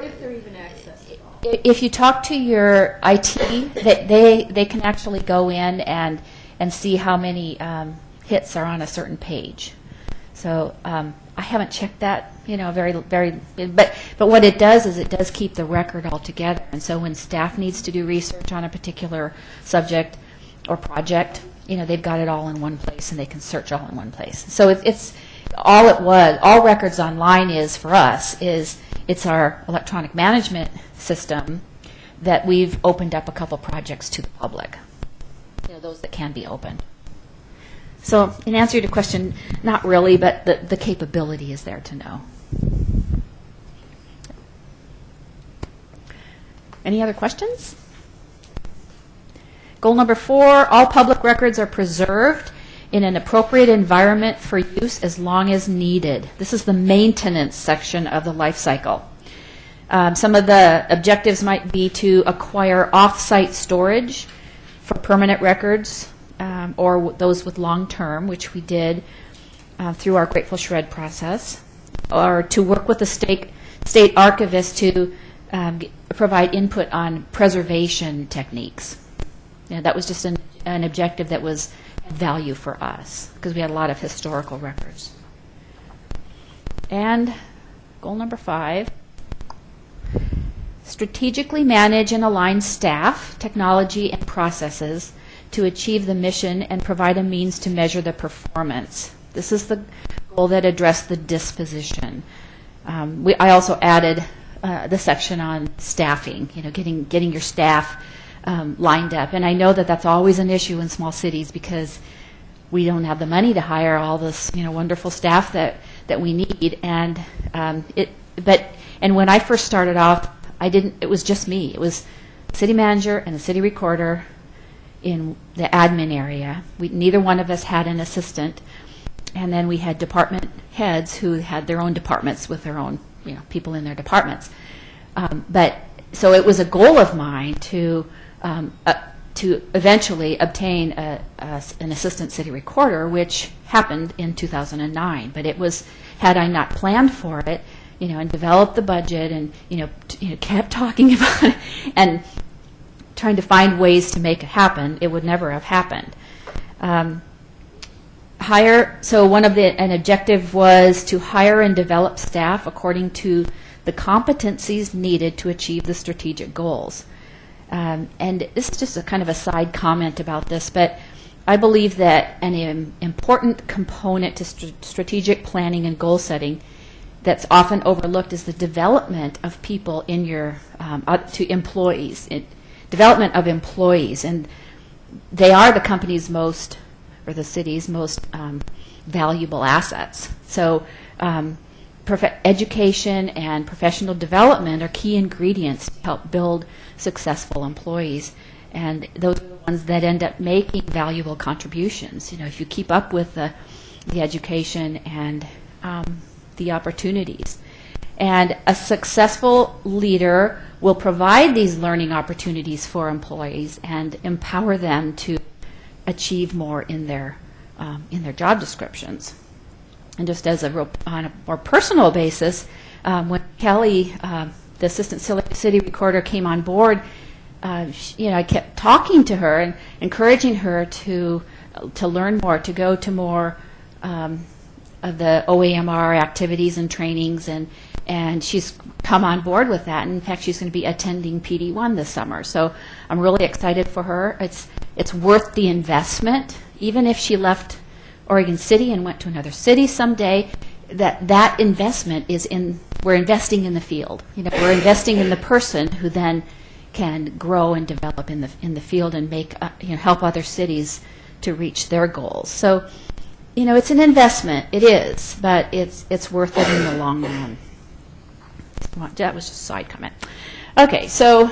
if they're even accessible. If you talk to your IT, they can actually go in and see how many hits are on a certain page. So I haven't checked that, but what it does is it does keep the record all together. And so when staff needs to do research on a particular subject or project, they've got it all in one place and they can search all in one place. So it's all Records Online is for us is it's our electronic management system that we've opened up a couple projects to the public, those that can be opened. So in answer to your question, not really, but the capability is there to know. Any other questions? Goal number 4, all public records are preserved in an appropriate environment for use as long as needed. This is the maintenance section of the life cycle. Some of the objectives might be to acquire off-site storage for permanent records or those with long-term, which we did through our Grateful Shred process, or to work with the state archivist to provide input on preservation techniques. That was just an objective that was value for us because we had a lot of historical records. And goal number 5, strategically manage and align staff, technology, and processes to achieve the mission and provide a means to measure the performance. This is the goal that addressed the disposition. I also added the section on staffing, getting your staff lined up. And I know that that's always an issue in small cities because we don't have the money to hire all this wonderful staff that we need. And when I first started off, it was just me. It was the city manager and the city recorder in the admin area. Neither one of us had an assistant. And then we had department heads who had their own departments with their own people in their departments. So it was a goal of mine to eventually obtain an assistant city recorder, which happened in 2009. But it was, had I not planned for it, and developed the budget and kept talking about it and trying to find ways to make it happen, it would never have happened. So an objective was to hire and develop staff according to the competencies needed to achieve the strategic goals. And this is just a kind of a side comment about this, but I believe that an important component to strategic planning and goal setting that's often overlooked is the development of people in your, to employees, development of employees. And they are the company's most, or the city's most valuable assets. So education and professional development are key ingredients to help build successful employees. And those are the ones that end up making valuable contributions. You know, if you keep up with the education and the opportunities. And a successful leader will provide these learning opportunities for employees and empower them to achieve more in their job descriptions. And just as on a more personal basis, when Kelly, the assistant city recorder, came on board, I kept talking to her and encouraging her to learn more, to go to more of the OAMR activities and trainings, and she's come on board with that. And in fact, she's going to be attending PD1 this summer. So I'm really excited for her. It's worth the investment, even if she left Oregon City and went to another city someday. That investment is we're investing in the field. We're investing in the person who then can grow and develop in the field and make help other cities to reach their goals. So, it's an investment. It is, but it's worth it in the long run. That was just a side comment. Okay, so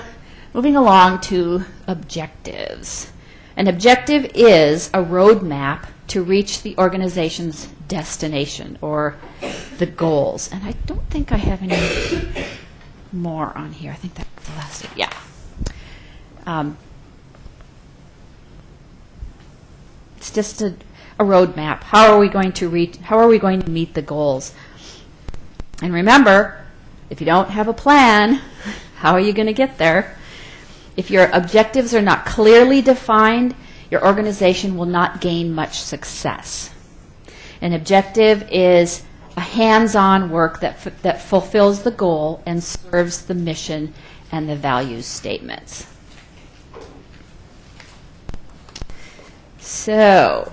moving along to objectives. An objective is a roadmap to reach the organization's destination or the goals. And I don't think I have any more on here. I think that's the last. Yeah. It's just a roadmap. How are we going to meet the goals? And remember, if you don't have a plan, how are you going to get there? If your objectives are not clearly defined, your organization will not gain much success. An objective is a hands-on work that fulfills the goal and serves the mission and the values statements. So,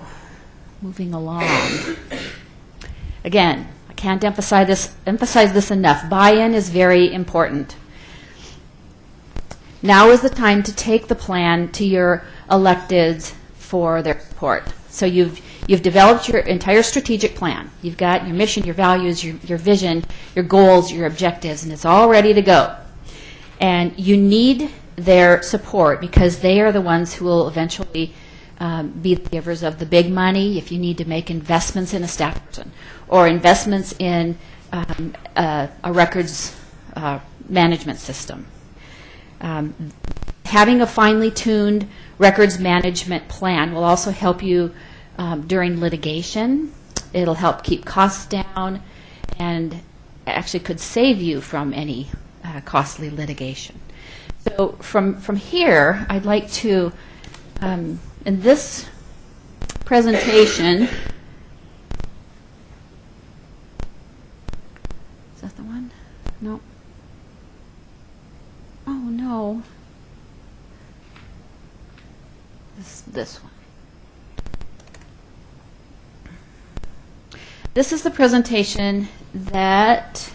moving along. Again, I can't emphasize this enough. Buy-in is very important. Now is the time to take the plan to your electeds for their support. So you've developed your entire strategic plan. You've got your mission, your values, your vision, your goals, your objectives, and it's all ready to go. And you need their support because they are the ones who will eventually be the givers of the big money if you need to make investments in a staff person or investments in a records management system. Having a finely tuned records management plan will also help you during litigation. It'll help keep costs down and actually could save you from any costly litigation. So from here, I'd like to, in this presentation, is that the one? No. Oh, no. This one. This is the presentation that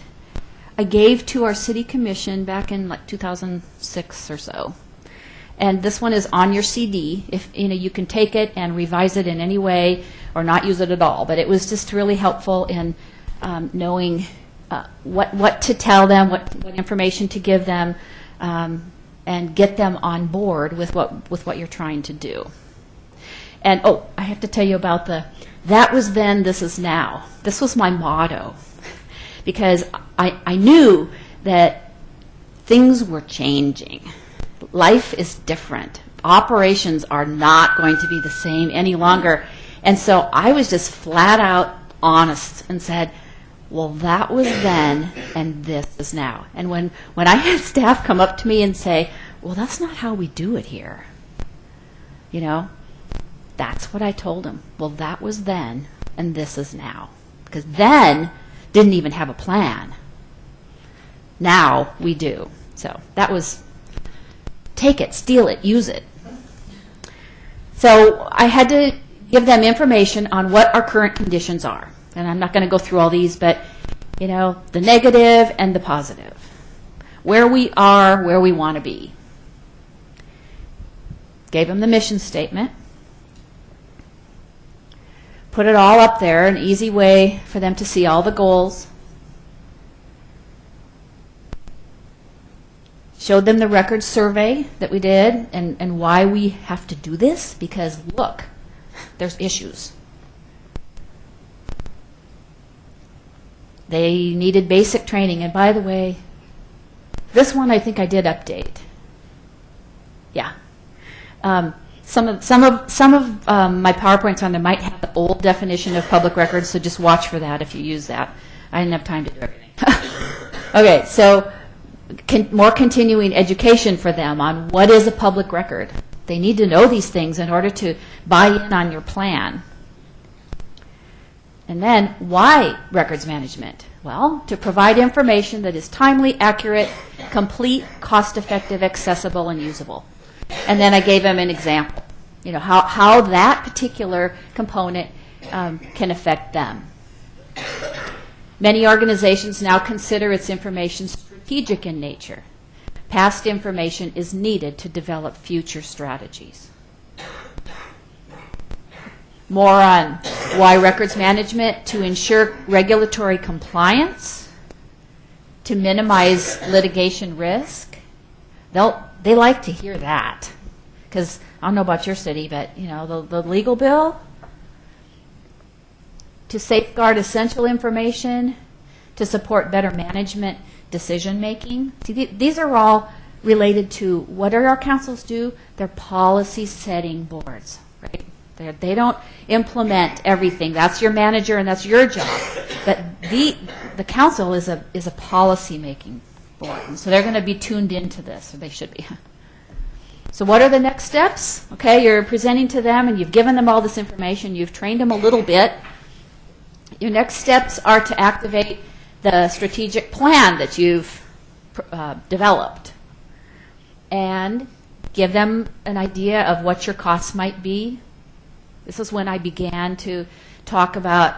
I gave to our city commission back in like 2006 or so. And this one is on your CD. If you can take it and revise it in any way or not use it at all. But it was just really helpful in knowing what to tell them, what information to give them, and get them on board with what you're trying to do. And I have to tell you about that was then, this is now. This was my motto because I knew that things were changing. Life is different. Operations are not going to be the same any longer. And so I was just flat out honest and said, well, that was then, and this is now. And when I had staff come up to me and say, well, that's not how we do it here, that's what I told them. Well, that was then, and this is now. Because then didn't even have a plan. Now we do. So that was, take it, steal it, use it. So I had to give them information on what our current conditions are. And I'm not going to go through all these, but, you know, the negative and the positive. Where we are, where we want to be. Gave them the mission statement. Put it all up there, an easy way for them to see all the goals. Showed them the record survey that we did and why we have to do this, because look, there's issues. They needed basic training, and by the way, this one I think I did update. Yeah. Some of my PowerPoints on there might have the old definition of public records, so just watch for that if you use that. I didn't have time to do everything. Okay, so more continuing education for them on what is a public record. They need to know these things in order to buy in on your plan. And then, why records management? Well, to provide information that is timely, accurate, complete, cost-effective, accessible, and usable. And then I gave them an example, you know, how that particular component can affect them. Many organizations now consider its information strategic in nature. Past information is needed to develop future strategies. More on why records management: to ensure regulatory compliance, to minimize litigation risk. They like to hear that, because I don't know about your city, but you know, the legal bill. To safeguard essential information, to support better management decision making. See, these are all related to what do our councils do? They're policy setting boards, right? They don't implement everything. That's your manager and that's your job. But the council is a policy making board, and so they're going to be tuned into this, or they should be. So what are the next steps? Okay, you're presenting to them and you've given them all this information. You've trained them a little bit. Your next steps are to activate the strategic plan that you've developed and give them an idea of what your costs might be. This is when I began to talk about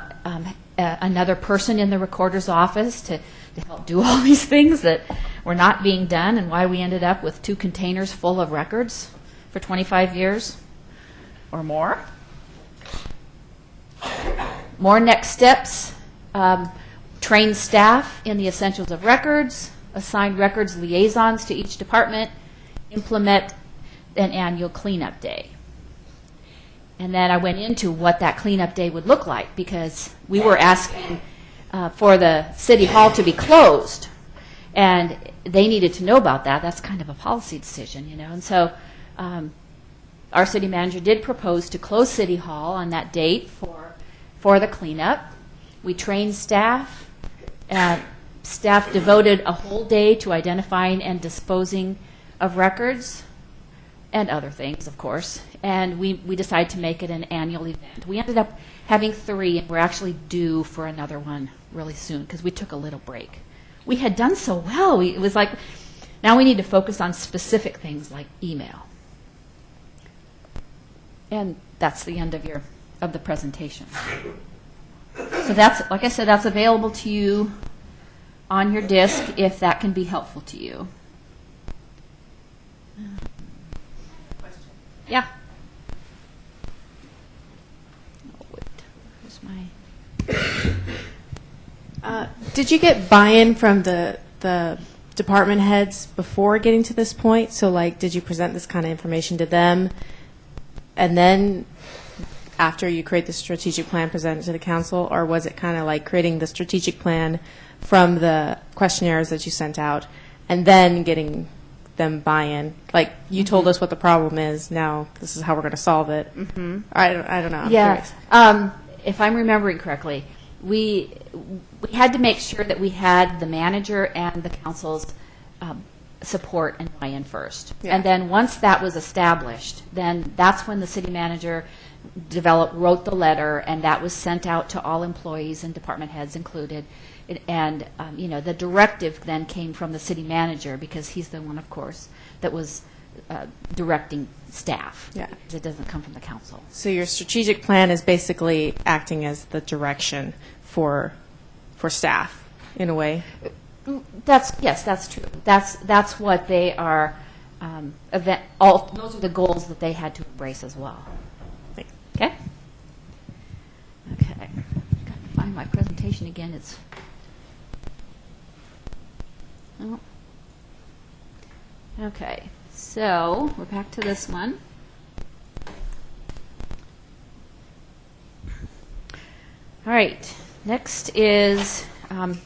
another person in the recorder's office to help do all these things that were not being done, and why we ended up with 2 containers full of records for 25 years or more. More next steps: train staff in the essentials of records, assign records liaisons to each department, implement an annual cleanup day. And then I went into what that cleanup day would look like, because we were asking for the city hall to be closed, and they needed to know about that. That's kind of a policy decision, you know. And so our city manager did propose to close City Hall on that date for the cleanup. We trained staff. Staff devoted a whole day to identifying and disposing of records and other things, of course. And we decided to make it an annual event. We ended up having 3, and we're actually due for another one really soon, because we took a little break. We had done so well. It was like, now we need to focus on specific things like email. And that's the end of the presentation. So that's, like I said, that's available to you on your disc if that can be helpful to you. Yeah. Oh, wait. Where's my... Did you get buy-in from the department heads before getting to this point? So, like, did you present this kind of information to them, and then after you create the strategic plan, present it to the council, or was it kind of like creating the strategic plan from the questionnaires that you sent out, and then getting them buy-in? Like, you told us what the problem is, now this is how we're going to solve it. Mm-hmm. I don't know. I'm curious. If I'm remembering correctly, we had to make sure that we had the manager and the council's support and buy-in first. Yeah. And then once that was established, then that's when the city manager wrote the letter, and that was sent out to all employees and department heads included. And the directive then came from the city manager, because he's the one, of course, that was directing staff. Yeah. Because it doesn't come from the council. So your strategic plan is basically acting as the direction for staff, in a way? Yes, that's true. That's what they are. Those are the goals that they had to embrace as well. Thanks. Okay. Okay. Got to find my presentation again. It's. Oh. Okay. So we're back to this one. All right. Next is. So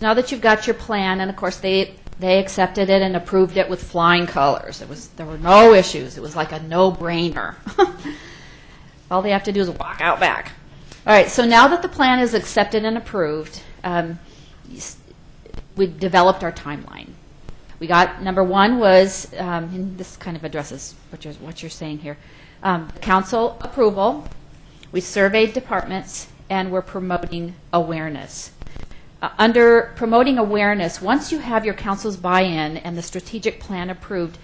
now that you've got your plan, and of course they accepted it and approved it with flying colors. There were no issues. It was like a no-brainer. All they have to do is walk out back. All right. So now that the plan is accepted and approved, we developed our timeline. We got number one was, and this kind of addresses what you're saying here, council approval. We surveyed departments, and we're promoting awareness. Under promoting awareness, once you have your council's buy-in and the strategic plan approved,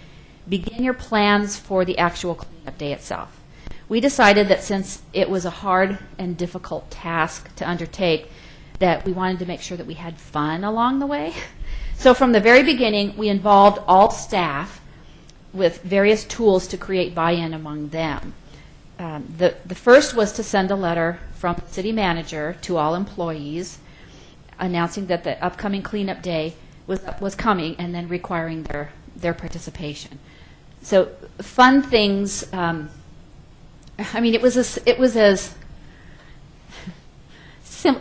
begin your plans for the actual cleanup day itself. We decided that since it was a hard and difficult task to undertake, that we wanted to make sure that we had fun along the way. So from the very beginning, we involved all staff with various tools to create buy-in among them. The first was to send a letter from the city manager to all employees announcing that the upcoming cleanup day was coming, and then requiring their participation. So fun things. I mean, it was as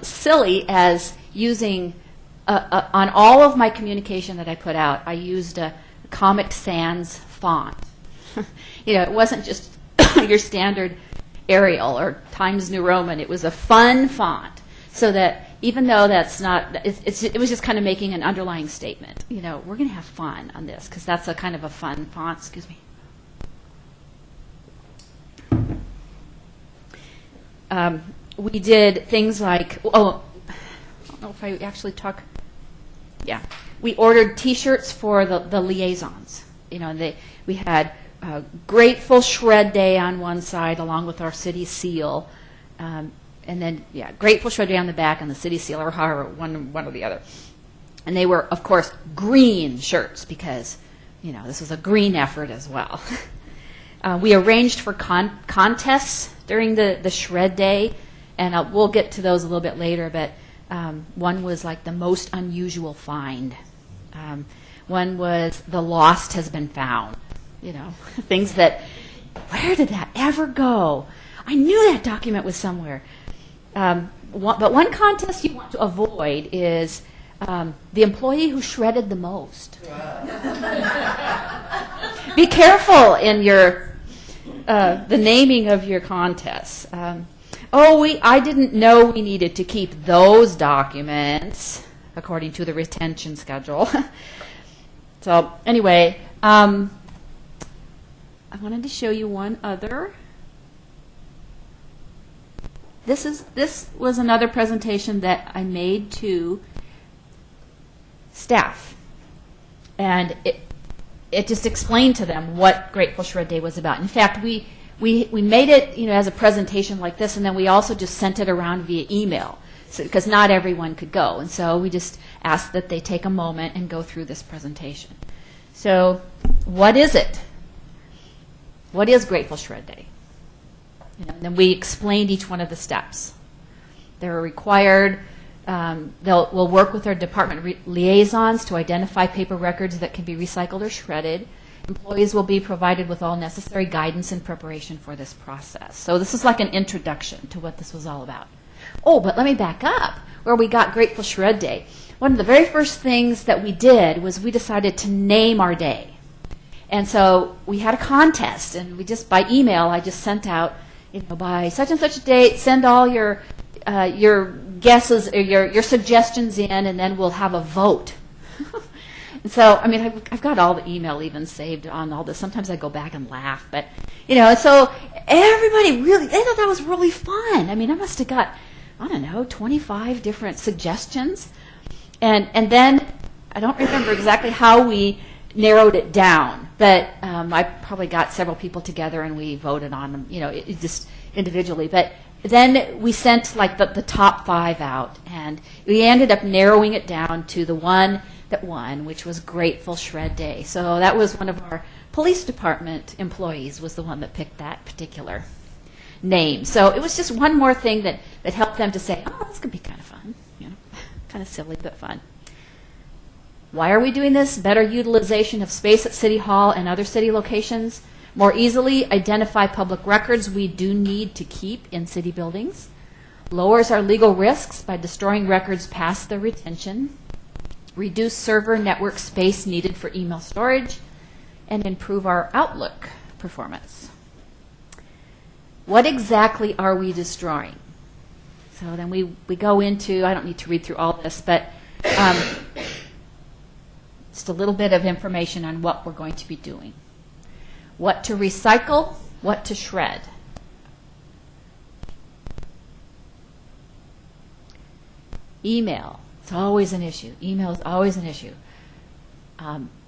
silly as using on all of my communication that I put out. I used a Comic Sans font. It wasn't just your standard Arial or Times New Roman. It was a fun font, so that even though that's not, it was just kind of making an underlying statement. We're going to have fun on this because that's a kind of a fun font. Excuse me. We did things like, I don't know if I actually talk. Yeah, we ordered T-shirts for the liaisons. We had Grateful Shred Day on one side, along with our city seal. And then, Grateful Shred Day on the back and the city seal, or one or the other. And they were, of course, green shirts because, this was a green effort as well. We arranged for contests during the Shred Day, and we'll get to those a little bit later, but one was like the most unusual find. One was the lost has been found. Things that, where did that ever go? I knew that document was somewhere. But one contest you want to avoid is the employee who shredded the most. Be careful in your the naming of your contests. I didn't know we needed to keep those documents according to the retention schedule. So anyway, I wanted to show you one other. This was another presentation that I made to staff, and it just explained to them what Grateful Shred Day was about. In fact, we made it as a presentation like this, and then we also just sent it around via email, because not everyone could go, and so we just asked that they take a moment and go through this presentation. So, what is it? What is Grateful Shred Day? And then we explained each one of the steps. They're required. We'll work with our department liaisons to identify paper records that can be recycled or shredded. Employees will be provided with all necessary guidance and preparation for this process. So this is like an introduction to what this was all about. Oh, but let me back up where we got Grateful Shred Day. One of the very first things that we did was we decided to name our day. And so we had a contest, and by email, I just sent out, by such and such a date, send all your guesses or your suggestions in, and then we'll have a vote. And so, I've got all the email even saved on all this. Sometimes I go back and laugh, but so everybody they thought that was really fun. I must have got 25 different suggestions, and then I don't remember exactly how we narrowed it down. But I probably got several people together and we voted on them, it just individually. But then we sent like the top 5 out, and we ended up narrowing it down to the one that won, which was Grateful Shred Day. So that was one of our police department employees was the one that picked that particular name. So it was just one more thing that helped them to say, oh, this could be kind of fun, kind of silly but fun. Why are we doing this? Better utilization of space at City Hall and other city locations. More easily identify public records we do need to keep in city buildings. Lowers our legal risks by destroying records past their retention. Reduce server network space needed for email storage. And improve our Outlook performance. What exactly are we destroying? So then we go into, I don't need to read through all this, but just a little bit of information on what we're going to be doing. What to recycle, what to shred. Email, it's always an issue. Email is always an issue.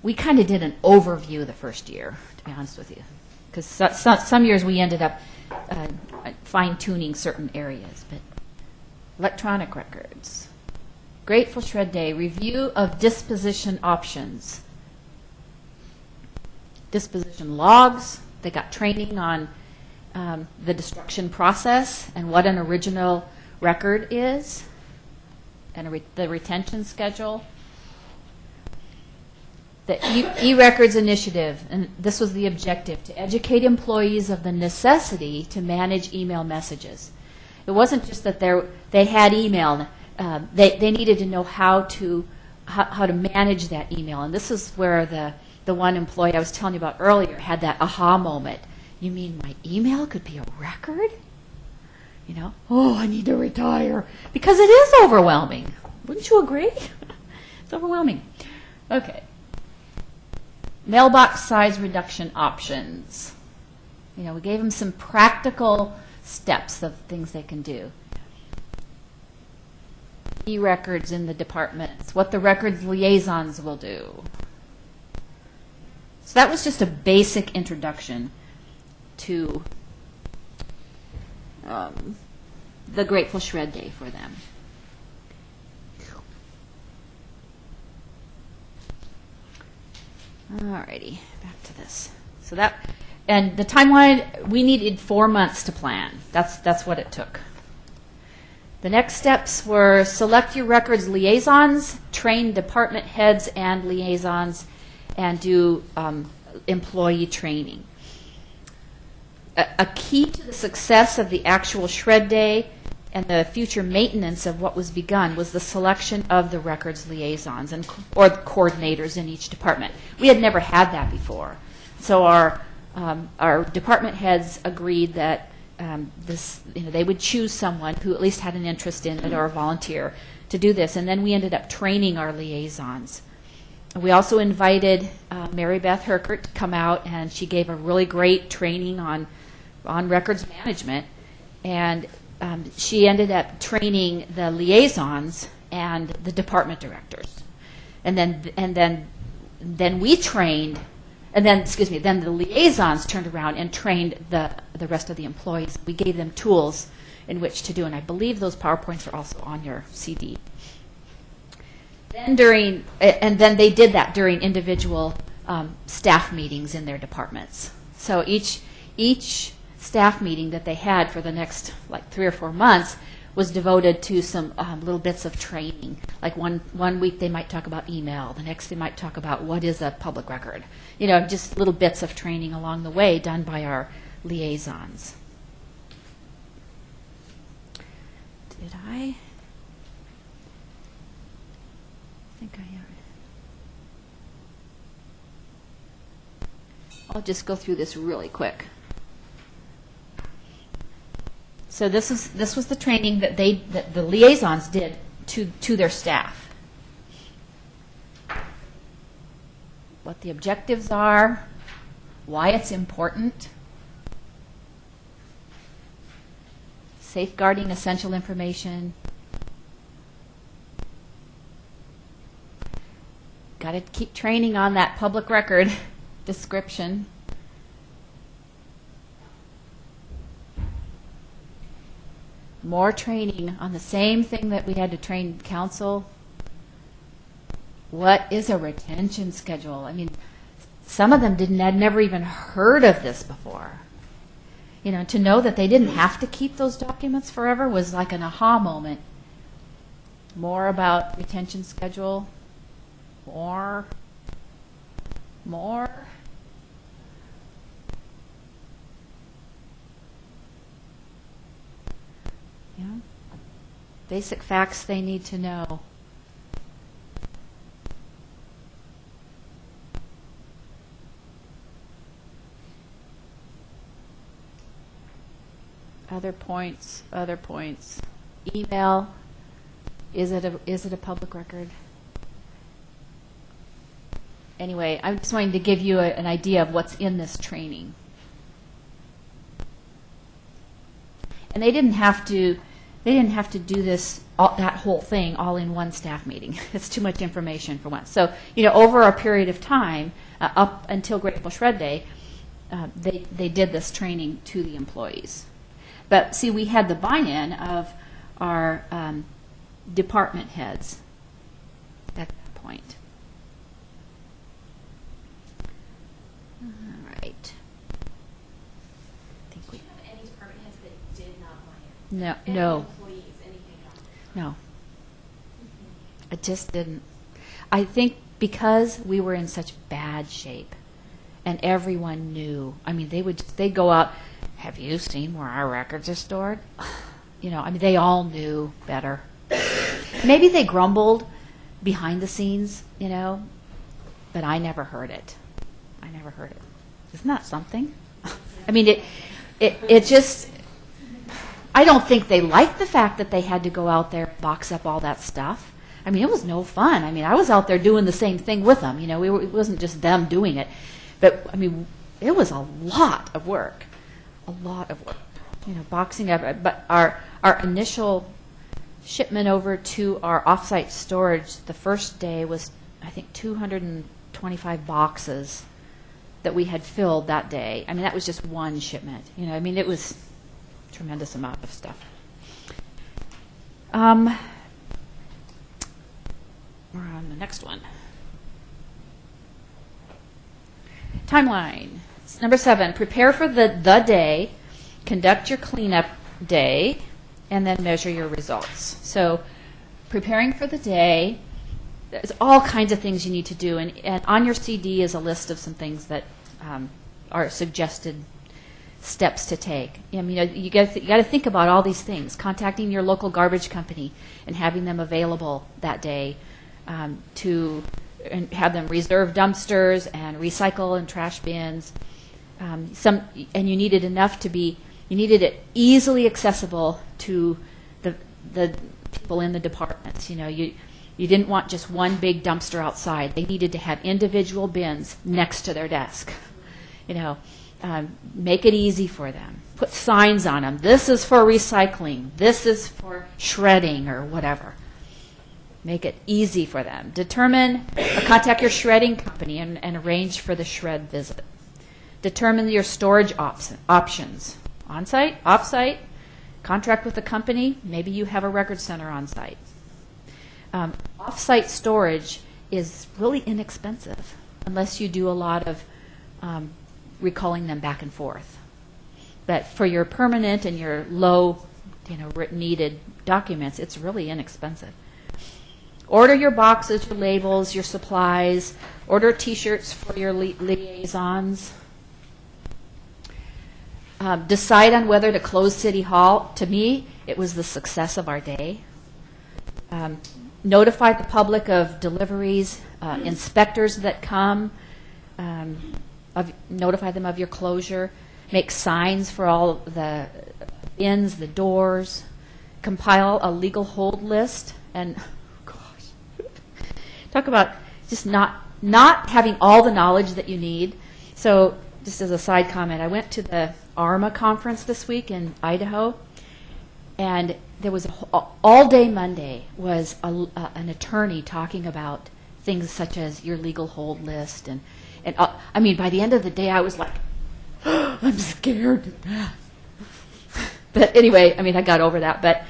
We kind of did an overview the first year, to be honest with you, because some years we ended up fine-tuning certain areas. But electronic records. Grateful Shred Day, review of disposition options. Disposition logs, they got training on the destruction process and what an original record is, and the retention schedule. The e-records initiative, and this was the objective, to educate employees of the necessity to manage email messages. It wasn't just that they had email, they needed to know how to manage that email. And this is where the one employee I was telling you about earlier had that aha moment. You mean my email could be a record? Oh, I need to retire. Because it is overwhelming. Wouldn't you agree? It's overwhelming. Okay. Mailbox size reduction options. We gave them some practical steps of things they can do. E-records in the departments, what the records liaisons will do. So that was just a basic introduction to the Grateful Shred Day for them. Alrighty, back to this. So and the timeline, we needed 4 months to plan. That's what it took. The next steps were select your records liaisons, train department heads and liaisons, and do employee training. A key to the success of the actual Shred Day and the future maintenance of what was begun was the selection of the records liaisons or the coordinators in each department. We had never had that before. So our department heads agreed that they would choose someone who at least had an interest in it or a volunteer to do this. And then we ended up training our liaisons. We also invited Mary Beth Herkert to come out, and she gave a really great training on records management. And she ended up training the liaisons and the department directors. And then we trained, and then the liaisons turned around and trained the rest of the employees. We gave them tools in which to do, and I believe those PowerPoints are also on your CD. Then then they did that during individual staff meetings in their departments. So each staff meeting that they had for the next 3 or 4 months was devoted to some little bits of training. Like one week they might talk about email, the next they might talk about what is a public record. Just little bits of training along the way done by our liaisons. Did I think I'll just go through this really quick. So this was the training that the liaisons did to their staff. What the objectives are, why it's important, safeguarding essential information, got to keep training on that public record description. More training on the same thing that we had to train council. What is a retention schedule? I mean, some of them had never even heard of this before. You know, to know that they didn't have to keep those documents forever was like an aha moment. More about retention schedule. More. Yeah. Basic facts they need to know. Other points. Email. Is it a public record? Anyway, I'm just wanting to give you an idea of what's in this training. And they didn't have to do this that whole thing all in one staff meeting. It's too much information for one. So, you know, over a period of time, up until Grateful Shred Day, they did this training to the employees. But see, we had the buy-in of our department heads at that point. All right. I think we have any department heads that did not buy it? No. Employees, anything at all? No. It just didn't. I think because we were in such bad shape and everyone knew. I mean, they'd go out, have you seen where our records are stored? You know, I mean, they all knew better. Maybe they grumbled behind the scenes, you know, but I never heard it. Isn't that something? I mean, it just, I don't think they liked the fact that they had to go out there and box up all that stuff. I mean, it was no fun. I mean, I was out there doing the same thing with them. You know, it wasn't just them doing it. But, I mean, it was a lot of work. You know, boxing up. But our initial shipment over to our offsite storage, the first day was, I think, 225 boxes that we had filled that day. I mean, that was just one shipment. You know, I mean, it was a tremendous amount of stuff. We're on the next one. Timeline. Number 7, prepare for the day, conduct your cleanup day, and then measure your results. So preparing for the day, there's all kinds of things you need to do. And on your CD is a list of some things that are suggested steps to take. I mean, you got to think about all these things. Contacting your local garbage company and having them available that day and have them reserve dumpsters and recycle and trash bins. And you needed it easily accessible to the people in the departments. You know, you didn't want just one big dumpster outside. They needed to have individual bins next to their desk. You know, make it easy for them. Put signs on them. This is for recycling. This is for shredding or whatever. Make it easy for them. Contact your shredding company and arrange for the shred visit. Determine your storage options. On-site, off-site, contract with the company. Maybe you have a record center on-site. Off-site storage is really inexpensive unless you do a lot of recalling them back and forth. But for your permanent and your low, needed documents, it's really inexpensive. Order your boxes, your labels, your supplies. Order T-shirts for your liaisons. Decide on whether to close City Hall. To me, it was the success of our day. Notify the public of deliveries, inspectors that come. Notify them of your closure. Make signs for all the bins, the doors. Compile a legal hold list. And, talk about just not having all the knowledge that you need. So, just as a side comment, I went to the ARMA conference this week in Idaho, and there was all day Monday was an attorney talking about things such as your legal hold list. And I mean, by the end of the day, I was like, I'm scared to death. But anyway, I mean, I got over that. But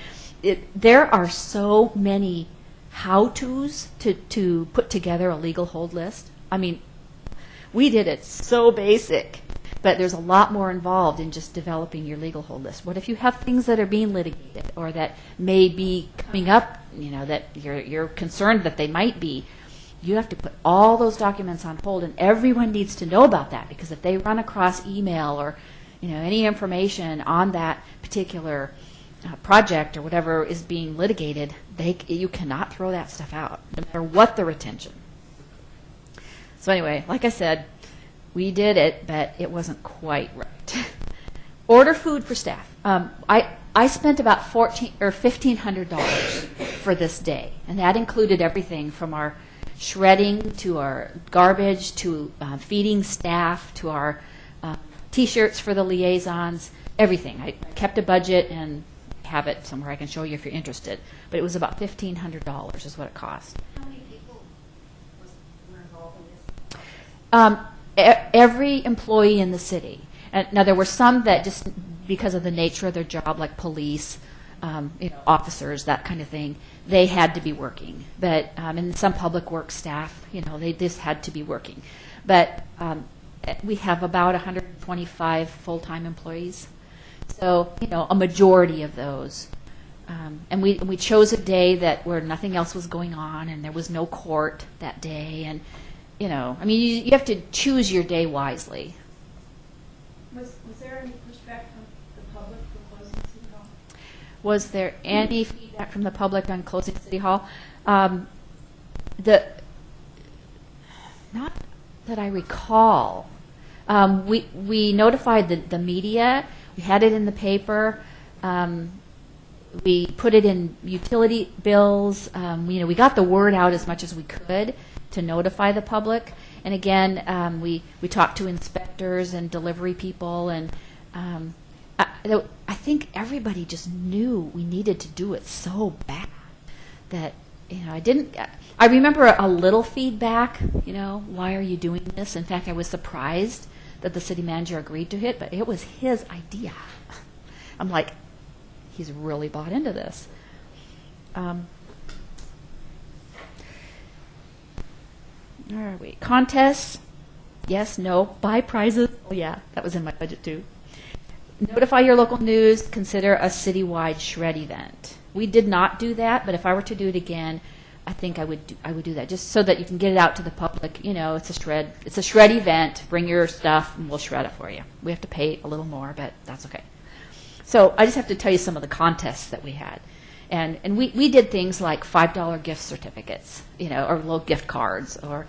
there are so many how-tos to put together a legal hold list. I mean, we did it so basic, but there's a lot more involved in just developing your legal hold list. What if you have things that are being litigated or that may be coming up, that you're concerned that they might be? You have to put all those documents on hold, and everyone needs to know about that, because if they run across email or any information on that particular project or whatever is being litigated, you cannot throw that stuff out, no matter what the retention. So anyway, like I said, we did it, but it wasn't quite right. Order food for staff. I spent about $1,500 for this day, and that included everything from our shredding to our garbage to feeding staff to our T-shirts for the liaisons, everything. I kept a budget and have it somewhere I can show you if you're interested. But it was about $1,500 is what it cost. How many people were involved in this? Every employee in the city. Now, there were some that just because of the nature of their job, like police, officers, that kind of thing, they had to be working. But and some public works staff, they just had to be working. But we have about 125 full-time employees. So, a majority of those. And we chose a day where nothing else was going on and there was no court that day. And, I mean, you have to choose your day wisely. Was there any pushback from the public for closing City Hall? Was there any feedback from the public on closing City Hall? Not that I recall. We notified the media. We had it in the paper. We put it in utility bills. We got the word out as much as we could to notify the public. And again, we talked to inspectors and delivery people, and I think everybody just knew we needed to do it so bad that I remember a little feedback. Why are you doing this? In fact, I was surprised that the city manager agreed to it, but it was his idea. I'm like, he's really bought into this. Where are we? Contests? Yes, no. Buy prizes? Oh, yeah, that was in my budget too. Notify your local news. Consider a citywide shred event. We did not do that, but if I were to do it again, I think I would do that, just so that you can get it out to the public. It's a shred event. Bring your stuff, and we'll shred it for you. We have to pay a little more, but that's okay. So I just have to tell you some of the contests that we had. And we did things like $5 gift certificates, or little gift cards, or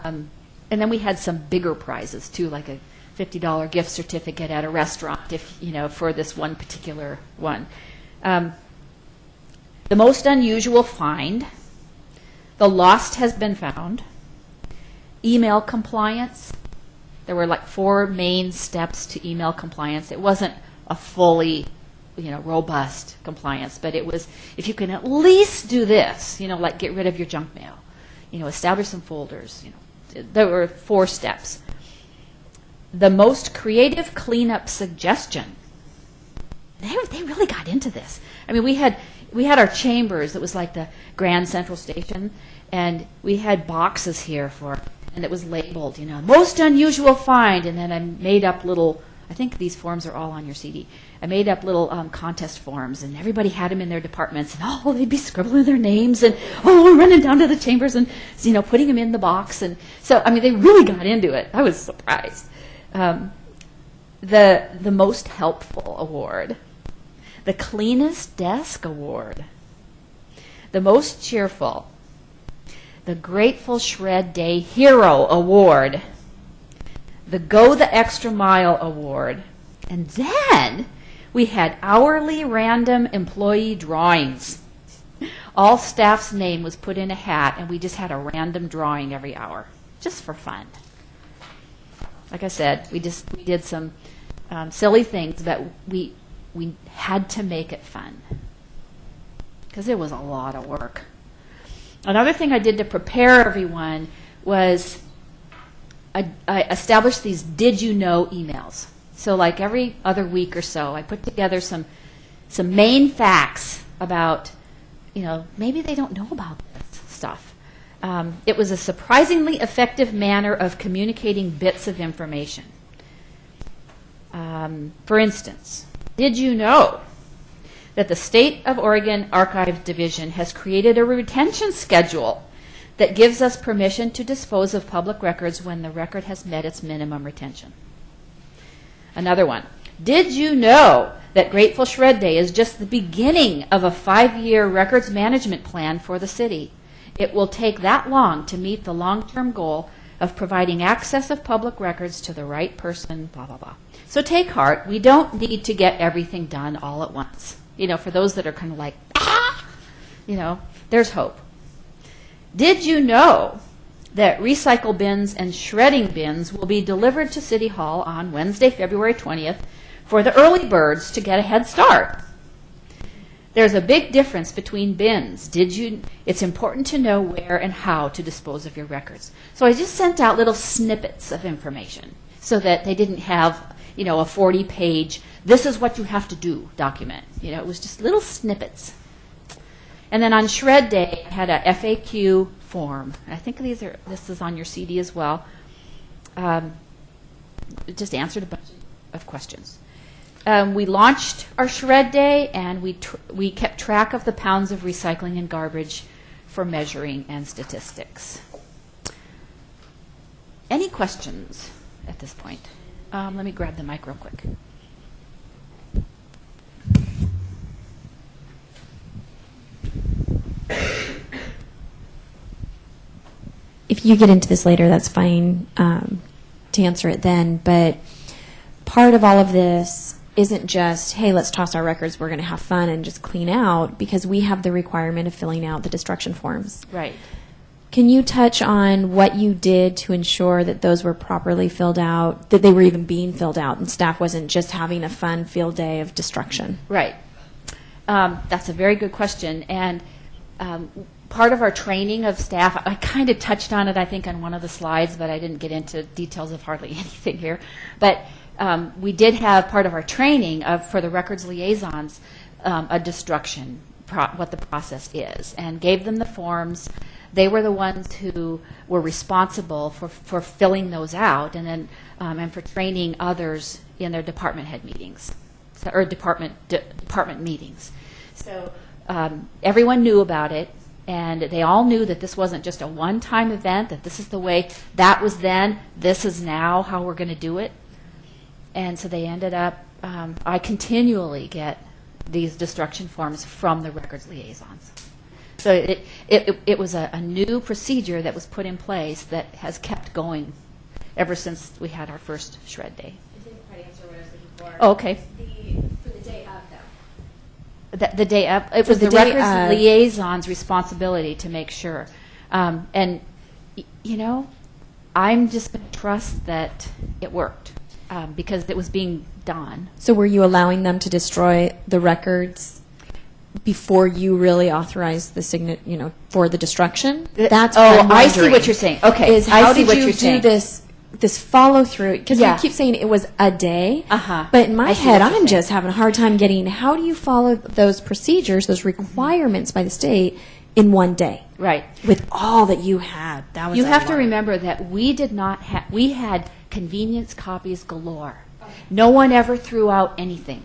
and then we had some bigger prizes too, like a $50 gift certificate at a restaurant, for this one particular one. The most unusual find, the lost has been found, email compliance. There were like 4 main steps to email compliance. It wasn't a fully robust compliance, but it was, if you can at least do this, like get rid of your junk mail, establish some folders, there were 4 steps. The most creative cleanup suggestion. They really got into this. I mean, we had our chambers. It was like the Grand Central Station, and we had boxes here and it was labeled, most unusual find, and then I made up little, I think these forms are all on your CD. I made up little contest forms, and everybody had them in their departments, and they'd be scribbling their names, and running down to the chambers and putting them in the box, and so I mean they really got into it. I was surprised. The most helpful award, the cleanest desk award, the most cheerful, the Grateful Shred Day Hero Award, the Go the Extra Mile Award, and then we had hourly random employee drawings. All staff's name was put in a hat, and we just had a random drawing every hour, just for fun. Like I said, we did some silly things, but we had to make it fun because it was a lot of work. Another thing I did to prepare everyone was I established these did you know emails. So like every other week or so, I put together some main facts about, maybe they don't know about this stuff. It was a surprisingly effective manner of communicating bits of information. For instance, did you know that the State of Oregon Archives Division has created a retention schedule that gives us permission to dispose of public records when the record has met its minimum retention? Another one. Did you know that Grateful Shred Day is just the beginning of a 5-year records management plan for the city? It will take that long to meet the long-term goal of providing access of public records to the right person, blah, blah, blah. So take heart. We don't need to get everything done all at once. For those that are kind of like, there's hope. Did you know that recycle bins and shredding bins will be delivered to City Hall on Wednesday, February 20th for the early birds to get a head start? There's a big difference between bins. It's important to know where and how to dispose of your records. So I just sent out little snippets of information so that they didn't have, a 40-page, this is what you have to do document. It was just little snippets. And then on Shred Day, I had a FAQ form. I think this is on your CD as well. Just answered a bunch of questions. We launched our Shred Day, and we kept track of the pounds of recycling and garbage for measuring and statistics. Any questions at this point? Let me grab the mic real quick. If you get into this later, that's fine to answer it then. But part of all of this isn't just, hey, let's toss our records, we're going to have fun and just clean out, because we have the requirement of filling out the destruction forms. Right. Can you touch on what you did to ensure that those were properly filled out, that they were even being filled out, and staff wasn't just having a fun field day of destruction? Right. That's a very good question. And part of our training of staff, I kind of touched on it, I think, on one of the slides, but I didn't get into details of hardly anything here. But we did have part of our training for the records liaisons, a destruction, what the process is, and gave them the forms. They were the ones who were responsible for filling those out, and then and for training others in their department head meetings, or department meetings. So everyone knew about it, and they all knew that this wasn't just a one-time event, that this is the way, that was then, this is now how we're going to do it. And so they ended up, I continually get these destruction forms from the records liaisons. So it was a new procedure that was put in place that has kept going ever since we had our first Shred Day. I didn't quite answer what I was looking for. Oh, okay. For the day of, though. The day up, it was the records liaison's responsibility to make sure. And, I'm just going to trust that it worked because it was being done. So were you allowing them to destroy the records before you really authorized the for the destruction? That's what I'm I see wondering, what you're saying. Okay, is how I see did what you you're do saying. this follow through? Because Yeah. you keep saying it was a day, Uh-huh. but in my I see head, what you're I'm saying. just having a hard time getting how do you follow those procedures, those requirements by the state in one day? Right. With all that you had, that was You a have to lot. remember that we did not have, we had convenience copies galore. No one ever threw out anything.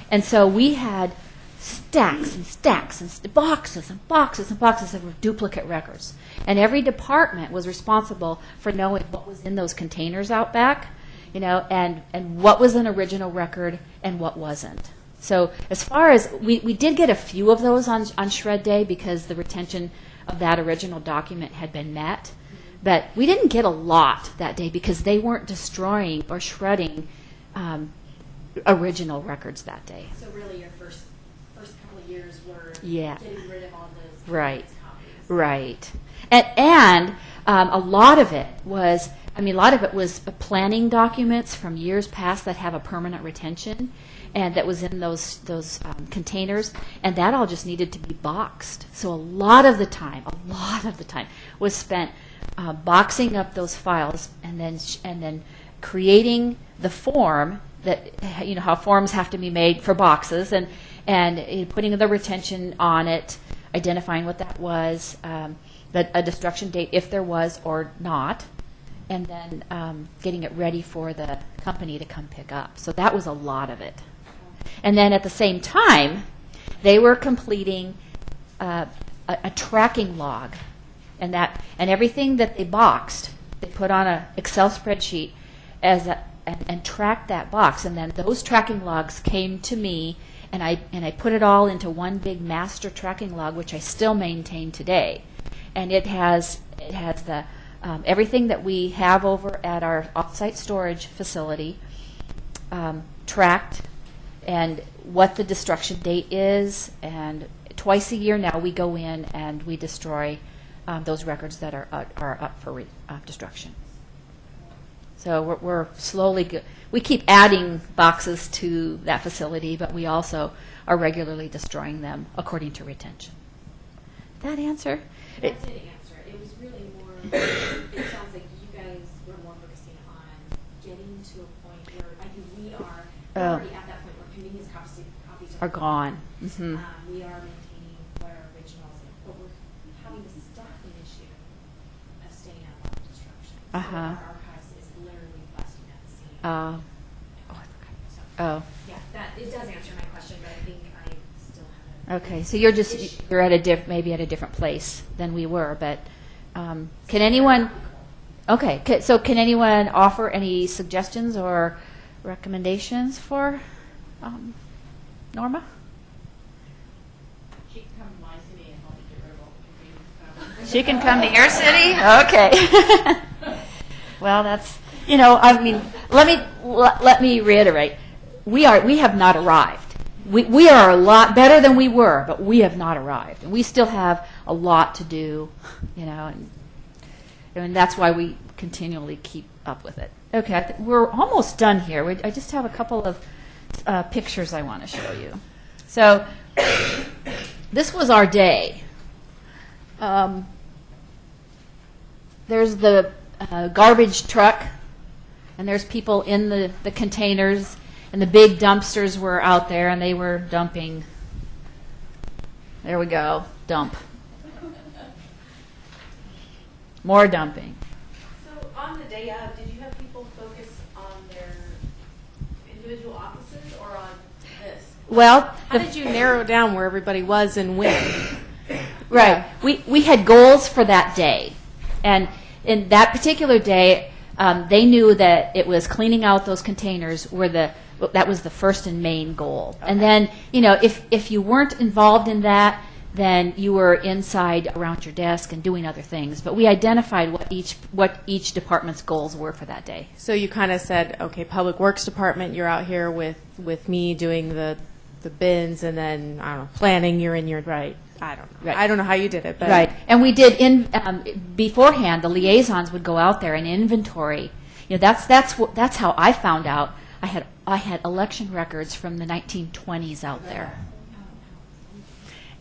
And so we had stacks and stacks and boxes and boxes and boxes of duplicate records. And every department was responsible for knowing what was in those containers out back, and what was an original record and what wasn't. So as far as, we did get a few of those on Shred Day because the retention of that original document had been met. But we didn't get a lot that day because they weren't destroying or shredding original records that day. So really your first couple of years were Yeah. getting rid of all those Right. copies. Right. And a lot of it was I mean, a lot of it was planning documents from years past that have a permanent retention, and that was in those containers, and that all just needed to be boxed. So a lot of the time was spent boxing up those files, and then creating the form that, you know, how forms have to be made for boxes, and putting the retention on it, identifying what that was, a destruction date if there was or not, and then getting it ready for the company to come pick up. So that was a lot of it. And then at the same time, they were completing a tracking log, and everything that they boxed, they put on an Excel spreadsheet and tracked that box. And then those tracking logs came to me, and I put it all into one big master tracking log, which I still maintain today. And it has the everything that we have over at our off-site storage facility tracked, and what the destruction date is. And twice a year now we go in and we destroy those records that are up for destruction. So we're slowly we keep adding boxes to that facility, but we also are regularly destroying them according to retention. Did that answer? That did answer it. It was really more, it sounds like you guys were more focusing on getting to a point where I think we are already at that point where convenience copies Are gone. Mm-hmm. We are maintaining what our originals, but we're having the staffing issue of staying at a lot of destruction. So our archives is literally busting at the seams. Yeah, it does answer my question, but I think I still have Okay, so you're at maybe at a different place than we were, but can anyone? Okay, so can anyone offer any suggestions or recommendations for Norma? She can come to my city and help me get rid of all the convenience. She can come to your city? Okay. Well, that's, you know, I mean, let me reiterate. We have not arrived. We are a lot better than we were, but we have not arrived. And we still have a lot to do, you know, and that's why we continually keep up with it. Okay, we're almost done here. I just have a couple of pictures I want to show you. So this was our day. There's the garbage truck, and there's people in the containers, and the big dumpsters were out there, and they were dumping. There we go, dump. More dumping. So on the day of, did you have people focus on their individual offices or on this? Well, How did you narrow down where everybody was and when? Right. We had goals for that day. And in that particular day, they knew that it was cleaning out those containers that was the first and main goal. Okay. And then, you know, if you weren't involved in that, then you were inside around your desk and doing other things. But we identified what each department's goals were for that day. So you kind of said, okay, Public Works Department, you're out here with me doing the bins, and then, I don't know, planning, you're in your, right, I don't know. Right. I don't know how you did it. But right. And we did, beforehand, the liaisons would go out there and inventory. You know, that's how I found out. I had election records from the 1920s out there.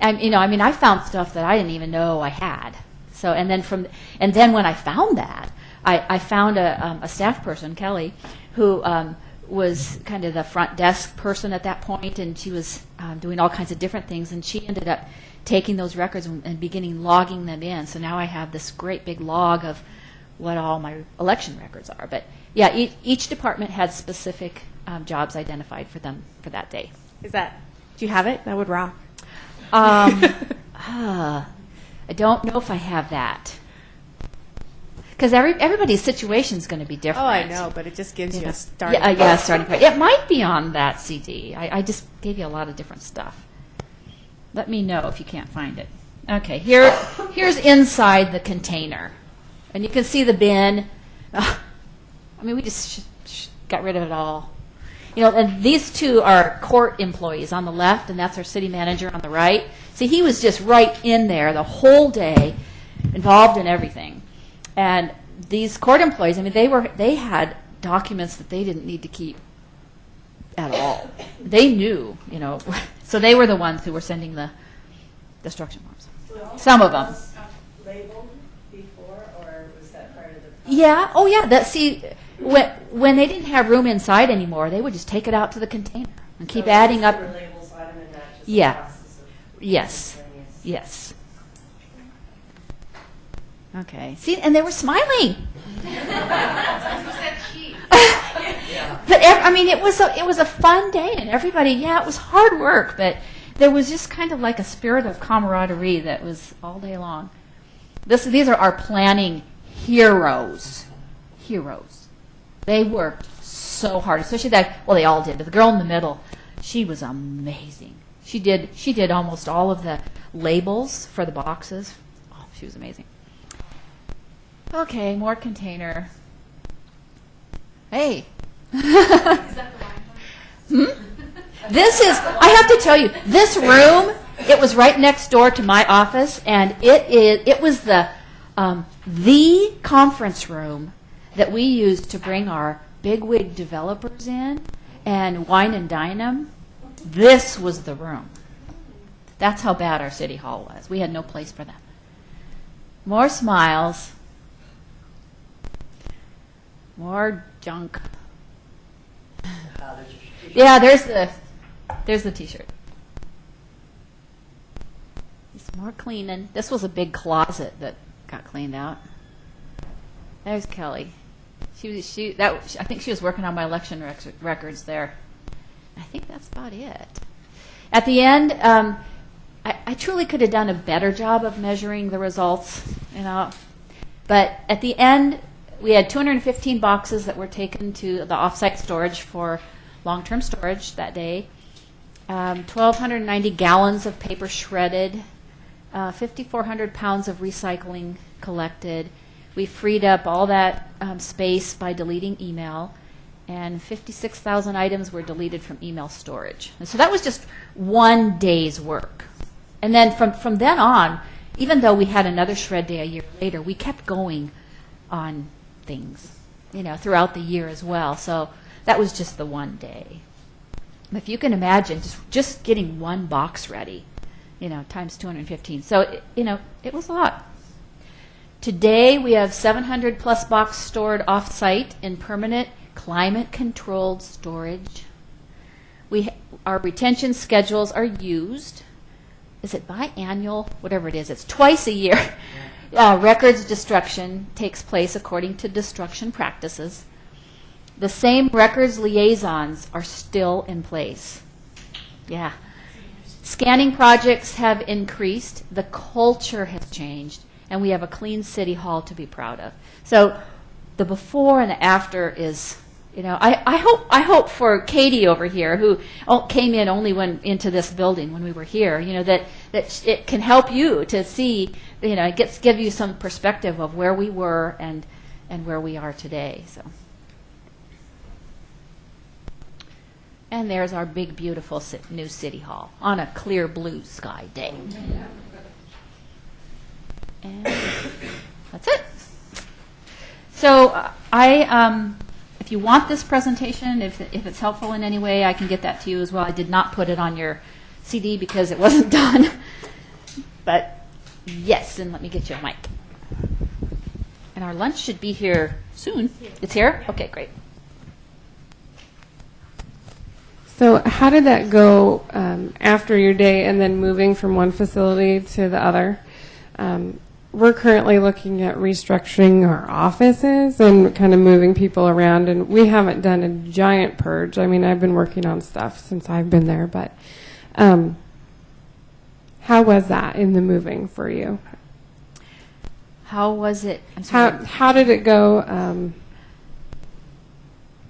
And, you know, I mean, I found stuff that I didn't even know I had. So, and then when I found that, I found a staff person, Kelly, who was kind of the front desk person at that point, and she was doing all kinds of different things, and she ended up taking those records and beginning logging them in. So now I have this great big log of what all my election records are. But yeah, each department had specific jobs identified for them for that day. Do you have it? That would rock. I don't know if I have that. Because everybody's situation is going to be different. Oh, I know, but it just gives you a starting point. Yeah, starting point. It might be on that CD. I just gave you a lot of different stuff. Let me know if you can't find it. Okay, here's inside the container. And you can see the bin. I mean, we just got rid of it all. You know, and these two are court employees on the left, and that's our city manager on the right. See, he was just right in there the whole day, involved in everything. And these court employees, I mean, they had documents that they didn't need to keep at all. They knew, you know, so they were the ones who were sending the destruction forms. Some of them. Labeled before, or was that part of the? Yeah. Oh, yeah. That see, when they didn't have room inside anymore, they would just take it out to the container and keep adding up. Labels on them and not just Yeah. the process of Yes. miscellaneous. Yes. Okay. See, and they were smiling. But I mean, it was a fun day, and everybody. Yeah, it was hard work, but there was just kind of like a spirit of camaraderie that was all day long. These are our planning heroes. Heroes. They worked so hard, especially that. Well, they all did, but the girl in the middle, she was amazing. She did almost all of the labels for the boxes. Oh, she was amazing. Okay, more container. Hey. This is, I have to tell you, this room, it was right next door to my office, and it was the conference room that we used to bring our bigwig developers in and wine and dine them. This was the room. That's how bad our city hall was. We had no place for them. More smiles. More junk. Yeah, there's the T-shirt. Some more cleaning. This was a big closet that got cleaned out. There's Kelly. I think she was working on my election records there. I think that's about it. At the end, I truly could have done a better job of measuring the results, you know. But at the end, we had 215 boxes that were taken to the off-site storage for long-term storage that day. 1,290 gallons of paper shredded. 5,400 pounds of recycling collected. We freed up all that space by deleting email, and 56,000 items were deleted from email storage. And so that was just one day's work. And then from then on, even though we had another shred day a year later, we kept going on things, you know, throughout the year as well. So that was just the one day. If you can imagine just getting one box ready, you know, times 215. So, you know, it was a lot. Today, we have 700 plus boxes stored off-site in permanent climate-controlled storage. Our retention schedules are used. Is it biannual? Whatever it is, it's twice a year. Records destruction takes place according to destruction practices. The same records liaisons are still in place. Yeah. Scanning projects have increased. The culture has changed. And we have a clean city hall to be proud of. So the before and the after is, you know, I hope for Katie over here, who came in only into this building when we were here, you know, that it can help you to see, you know, give you some perspective of where we were and where we are today. So. And there's our big, beautiful new city hall on a clear blue sky day. And that's it. So if you want this presentation, if it's helpful in any way, I can get that to you as well. I did not put it on your CD because it wasn't done. But yes, and let me get you a mic. And our lunch should be here soon. It's here? Okay, great. So how did that go after your day and then moving from one facility to the other? We're currently looking at restructuring our offices and kind of moving people around, and we haven't done a giant purge. I mean, I've been working on stuff since I've been there, but how was that in the moving for you? How was it? I'm sorry. How did it go?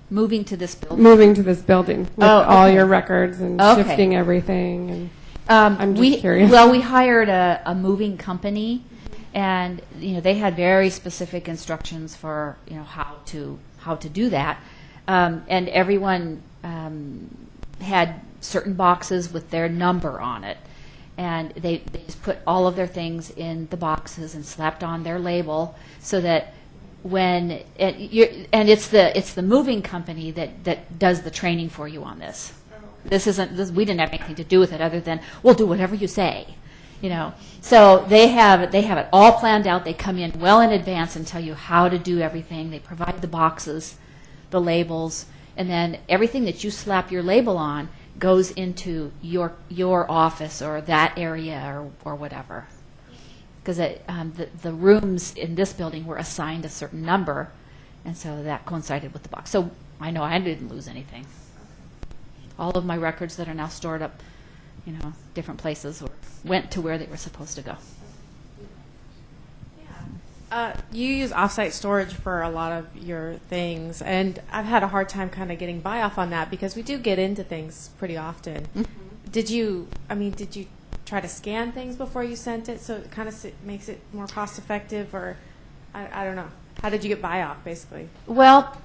Moving to this building. Moving to this building with all your records and Okay. shifting everything, and I'm just curious. Well, we hired a moving company, and you know they had very specific instructions for how to do that, and everyone had certain boxes with their number on it, and they just put all of their things in the boxes and slapped on their label so that when and it's the moving company that does the training for you on this. We didn't have anything to do with it other than we'll do whatever you say, you know. So they have it all planned out. They come in well in advance and tell you how to do everything. They provide the boxes, the labels, and then everything that you slap your label on goes into your office or that area or whatever. Because the rooms in this building were assigned a certain number, and so that coincided with the box. So I know I didn't lose anything. All of my records that are now stored up, you know, different places went to where they were supposed to go. You use offsite storage for a lot of your things, and I've had a hard time kind of getting by off on that because we do get into things pretty often. Mm-hmm. Did you try to scan things before you sent it so it kind of makes it more cost effective, or I don't know. How did you get by off, basically? Well,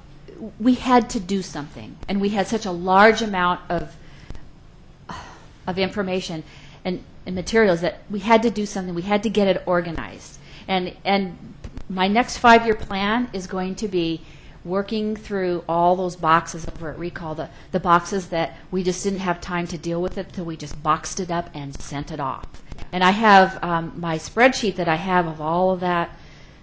we had to do something, and we had such a large amount of information and materials that we had to do something. We had to get it organized. And my next 5-year plan is going to be working through all those boxes over at Recall, the boxes that we just didn't have time to deal with it, so we just boxed it up and sent it off. And I have my spreadsheet that I have of all of that,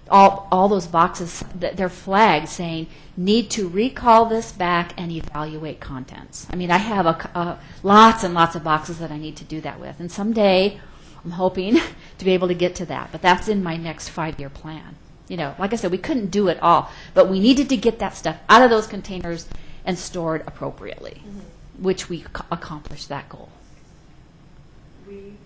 all those boxes, they're flagged saying, need to recall this back and evaluate contents. I mean, I have lots and lots of boxes that I need to do that with. And someday, I'm hoping to be able to get to that. But that's in my next 5-year plan. You know, like I said, we couldn't do it all, but we needed to get that stuff out of those containers and stored appropriately, which we accomplished that goal.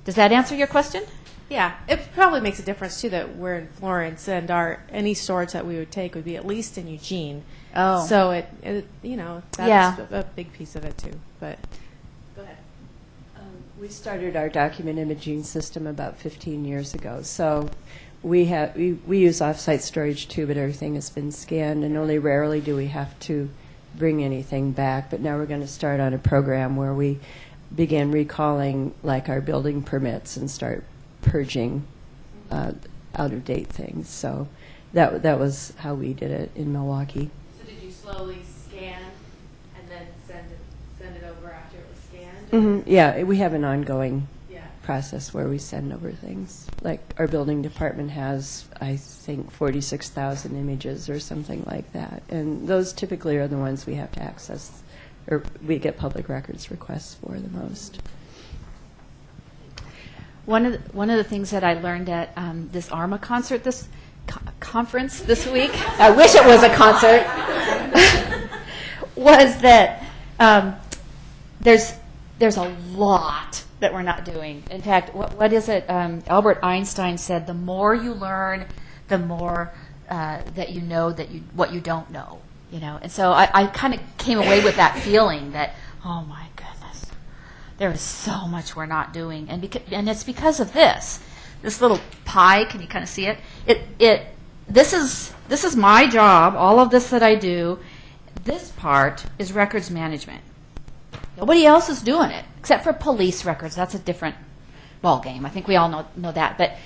Does that answer your question? Yeah, it probably makes a difference too that we're in Florence and any storage that we would take would be at least in Eugene. Oh, so it you know, that's a big piece of it too. But go ahead. We started our document imaging system about 15 years ago. So we use off-site storage too, but everything has been scanned, and only rarely do we have to bring anything back. But now we're going to start on a program where we begin recalling like our building permits and start purging out-of-date things. So that was how we did it in Milwaukee. So did you slowly scan and then send it over after it was scanned? Mm-hmm. Yeah, we have an ongoing process where we send over things. Like our building department has, I think, 46,000 images or something like that. And those typically are the ones we have to access, or we get public records requests for the most. One of the things that I learned at this ARMA concert, this conference this week, I wish it was a concert, was that there's a lot that we're not doing. In fact, what is it? Albert Einstein said, "The more you learn, the more that you know what you don't know." You know, and so I kind of came away with that feeling that, oh my goodness, there is so much we're not doing, and it's because of this little pie. Can you kind of see it? This is my job. All of this that I do, this part is records management. Nobody else is doing it except for police records. That's a different ball game. I think we all know that. But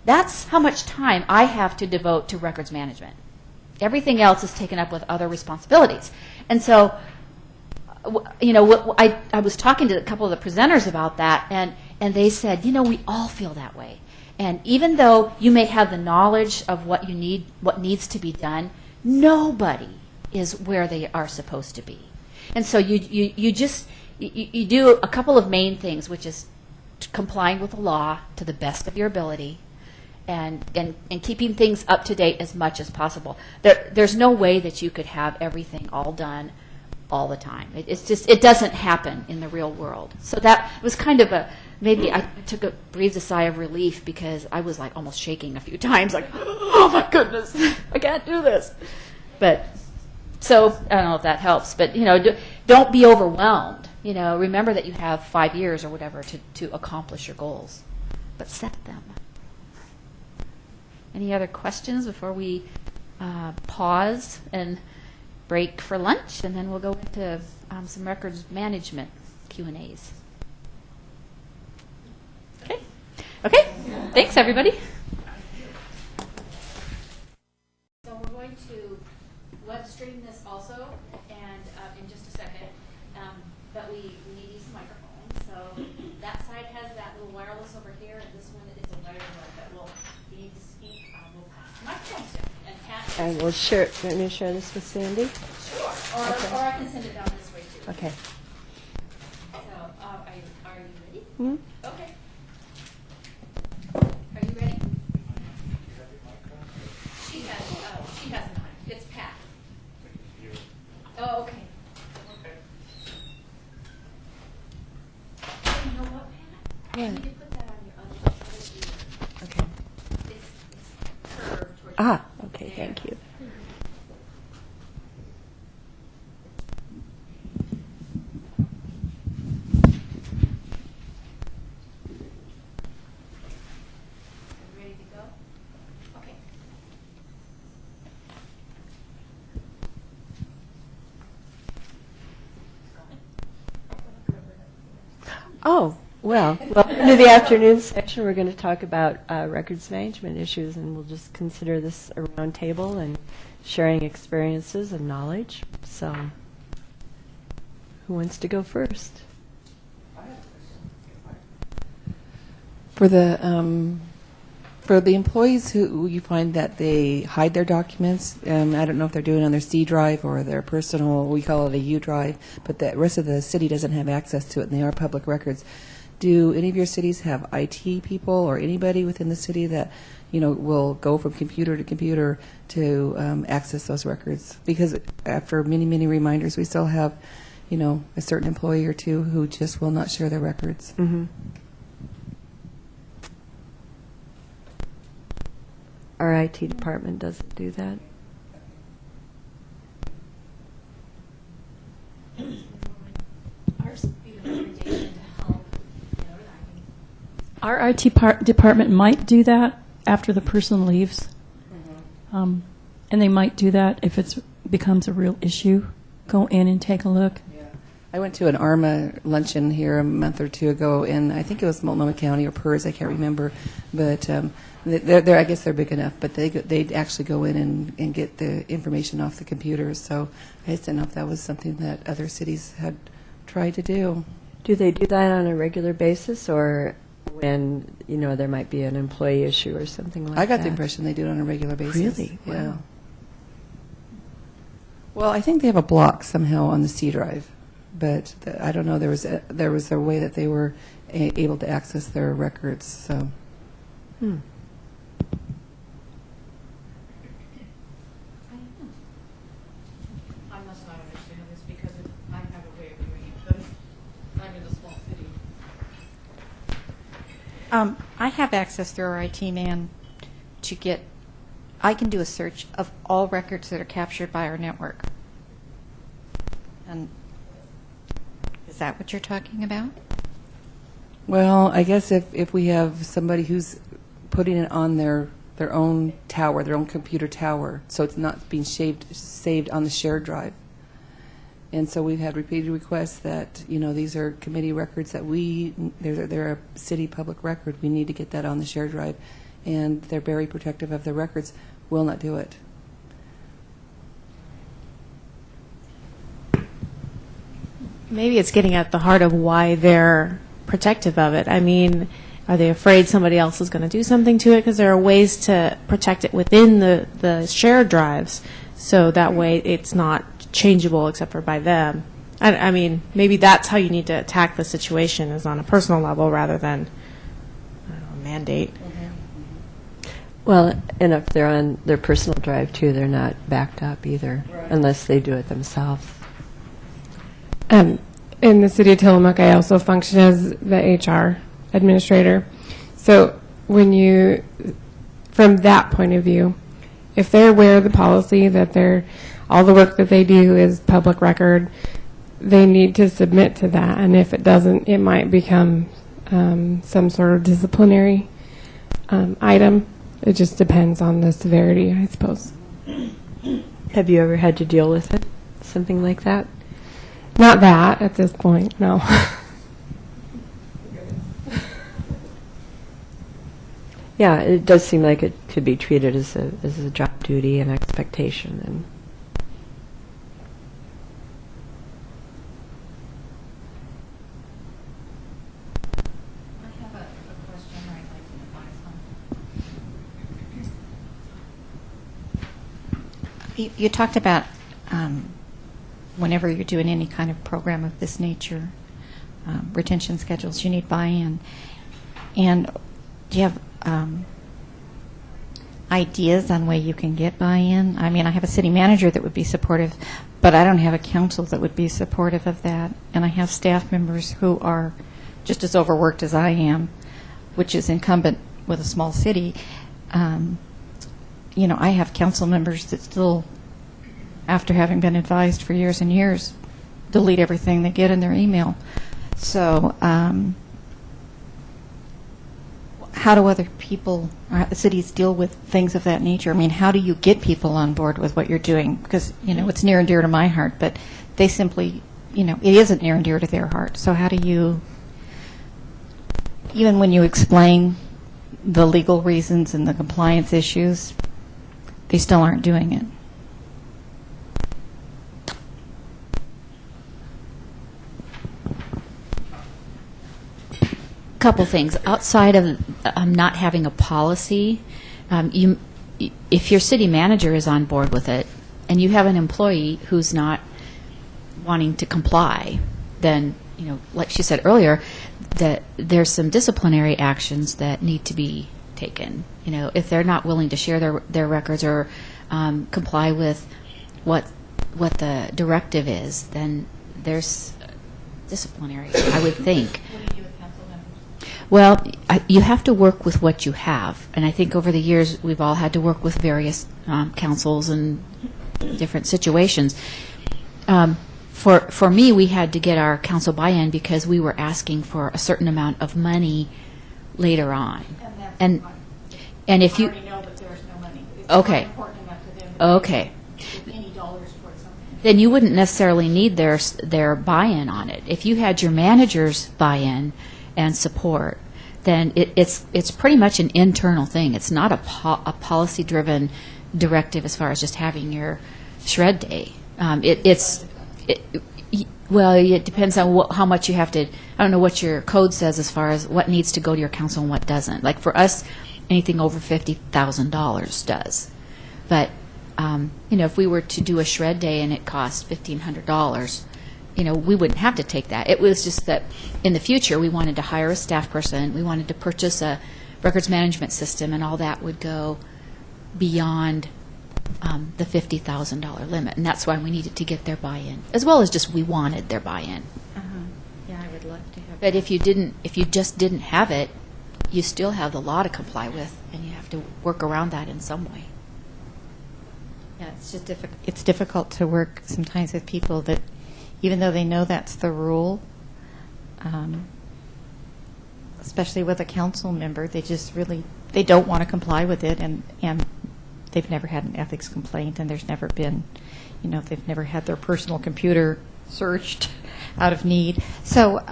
that's how much time I have to devote to records management. Everything else is taken up with other responsibilities. And so, you know, I was talking to a couple of the presenters about that, and they said, you know, we all feel that way. And even though you may have the knowledge of what you need, what needs to be done, nobody is where they are supposed to be. And so you do a couple of main things, which is complying with the law to the best of your ability, and keeping things up to date as much as possible. There's no way that you could have everything all done all the time. It doesn't happen in the real world. So that was kind of maybe I breathed a sigh of relief, because I was like almost shaking a few times, like, oh my goodness, I can't do this. But so I don't know if that helps, but you know, don't be overwhelmed. You know, remember that you have 5 years or whatever to accomplish your goals, but set them. Any other questions before we pause and break for lunch, and then we'll go into some records management Q&As. Okay. Thanks, everybody. stream this also, and in just a second. But we need these microphones. So that side has that little wireless over here, and this one is a wired one. But if you need to speak, we'll pass the microphones down. And Pat. And we'll share. Let me share this with Sandy. Sure. Or I can send it down this way too. Okay. So are you ready? Hmm? Okay. Are you ready? She has a mic. It's Pat. Oh, okay. You know what, Pat? Yeah. You need to put that on your other side. Okay. It's curved towards Okay, there. thank you. Ready to go? Okay. Oh, well, welcome to the afternoon section. We're going to talk about records management issues, and we'll just consider this a round table and sharing experiences and knowledge. So, who wants to go first? For the employees who you find that they hide their documents, I don't know if they're doing it on their C drive or their personal, we call it a U drive, but the rest of the city doesn't have access to it, and they are public records. Do any of your cities have IT people or anybody within the city that, will go from computer to computer to access those records? Because after many, many reminders, we still have, a certain employee or two who just will not share their records. Mm-hmm. Our IT department doesn't do that. Our IT department might do that after the person leaves. And they might do that if it becomes a real issue. Go in and take a look. I went to an ARMA luncheon here a month or two ago, and I think it was Multnomah County or PERS, I can't remember, but they're I guess they're big enough, but they'd actually go in and get the information off the computers, so I just didn't know if that was something that other cities had tried to do. Do they do that on a regular basis, or when, there might be an employee issue or something like that? I got the impression they do it on a regular basis. Really? Yeah. Wow. Well, I think they have a block somehow on the C drive, but I don't know. There was a way that they were able to access their records. So. I must not understand this because I have a way of doing it, but I'm in a small city. I have access through our IT man to get, I can do a search of all records that are captured by our network. And is that what you're talking about? Well, I guess if we have somebody who's putting it on their own tower, their own computer tower, so it's not being saved on the shared drive. And so we've had repeated requests that, these are committee records that they're a city public record. We need to get that on the shared drive. And they're very protective of their records, will not do it. Maybe it's getting at the heart of why they're protective of it. I mean, are they afraid somebody else is going to do something to it? Because there are ways to protect it within the shared drives, so that way it's not changeable except for by them. I mean, maybe that's how you need to attack the situation, is on a personal level rather than a mandate. Well, and if they're on their personal drive, too, they're not backed up either, unless they do it themselves. In the city of Tillamook, I also function as the HR administrator. So from that point of view, if they're aware of the policy that all the work that they do is public record, they need to submit to that. And if it doesn't, it might become some sort of disciplinary item. It just depends on the severity, I suppose. Have you ever had to deal with it? Something like that? Not that at this point, no. Yeah, it does seem like it could be treated as a job duty and expectation. You talked about whenever you're doing any kind of program of this nature, retention schedules, you need buy-in. And do you have ideas on way you can get buy-in? I mean, I have a city manager that would be supportive, but I don't have a council that would be supportive of that. And I have staff members who are just as overworked as I am, which is incumbent with a small city. You know, I have council members that still, after having been advised for years and years, delete everything they get in their email. So how do other people, cities deal with things of that nature? I mean, how do you get people on board with what you're doing? Because, you know, it's near and dear to my heart, but they simply, you know, it isn't near and dear to their heart. So how do you, even when you explain the legal reasons and the compliance issues, they still aren't doing it? Couple things. Outside of not having a policy, if your city manager is on board with it and you have an employee who's not wanting to comply, then, you know, like she said earlier, that there's some disciplinary actions that need to be taken. You know, if they're not willing to share their records or comply with what the directive is, then there's disciplinary, I would think. Well, you have to work with what you have. And I think over the years, we've all had to work with various councils and different situations. For me, we had to get our council buy-in because we were asking for a certain amount of money later on. And if you already know that there's no money. It's okay. Important enough to them okay. Any dollars towards something. Then you wouldn't necessarily need their buy-in on it. If you had your manager's buy-in and support, then it's pretty much an internal thing. It's not a policy-driven directive as far as just having your shred day. Well, it depends on how much you have to. I don't know what your code says as far as what needs to go to your council and what doesn't. Like for us, anything over $50,000 does. But you know, if we were to do a shred day and it cost $1,500. You know, we wouldn't have to take that. It was just that in the future we wanted to hire a staff person, we wanted to purchase a records management system, and all that would go beyond the $50,000 limit. And that's why we needed to get their buy-in, as well as just we wanted their buy-in. Yeah, I would love to have. But if you just didn't have it, you still have the law to comply with, and you have to work around that in some way. Yeah, it's just difficult. It's difficult to work sometimes with people that, even though they know that's the rule, especially with a council member, they just really, they don't want to comply with it, and they've never had an ethics complaint, and there's never been, you know, they've never had their personal computer searched out of need. So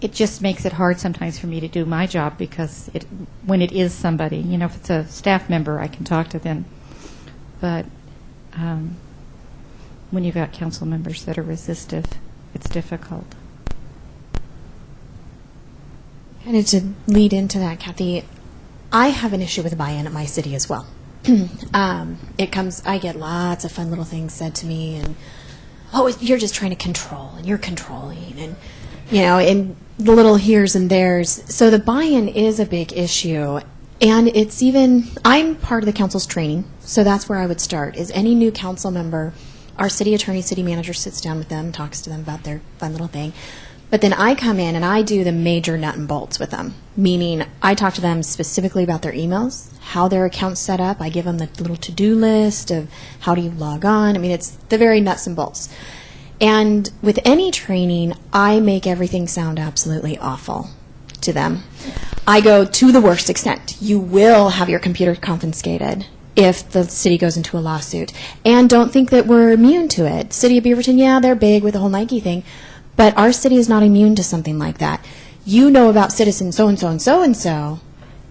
it just makes it hard sometimes for me to do my job, because when it is somebody, you know, if it's a staff member, I can talk to them. But when you've got council members that are resistive, it's difficult. And to lead into that, Kathy, I have an issue with buy-in at my city as well. I get lots of fun little things said to me, and, oh, you're just trying to control, and you're controlling, and, you know, and the little heres and theres. So the buy-in is a big issue. And it's even, I'm part of the council's training, so that's where I would start, is any new council member, our city attorney, city manager sits down with them, talks to them about their fun little thing. But then I come in and I do the major nut and bolts with them, meaning I talk to them specifically about their emails, how their account's set up. I give them the little to-do list of how do you log on. I mean, it's the very nuts and bolts. And with any training, I make everything sound absolutely awful to them. I go to the worst extent. You will have your computer confiscated if the city goes into a lawsuit. And don't think that we're immune to it. City of Beaverton, yeah, they're big with the whole Nike thing, but our city is not immune to something like that. You know about citizen so-and-so and so-and-so,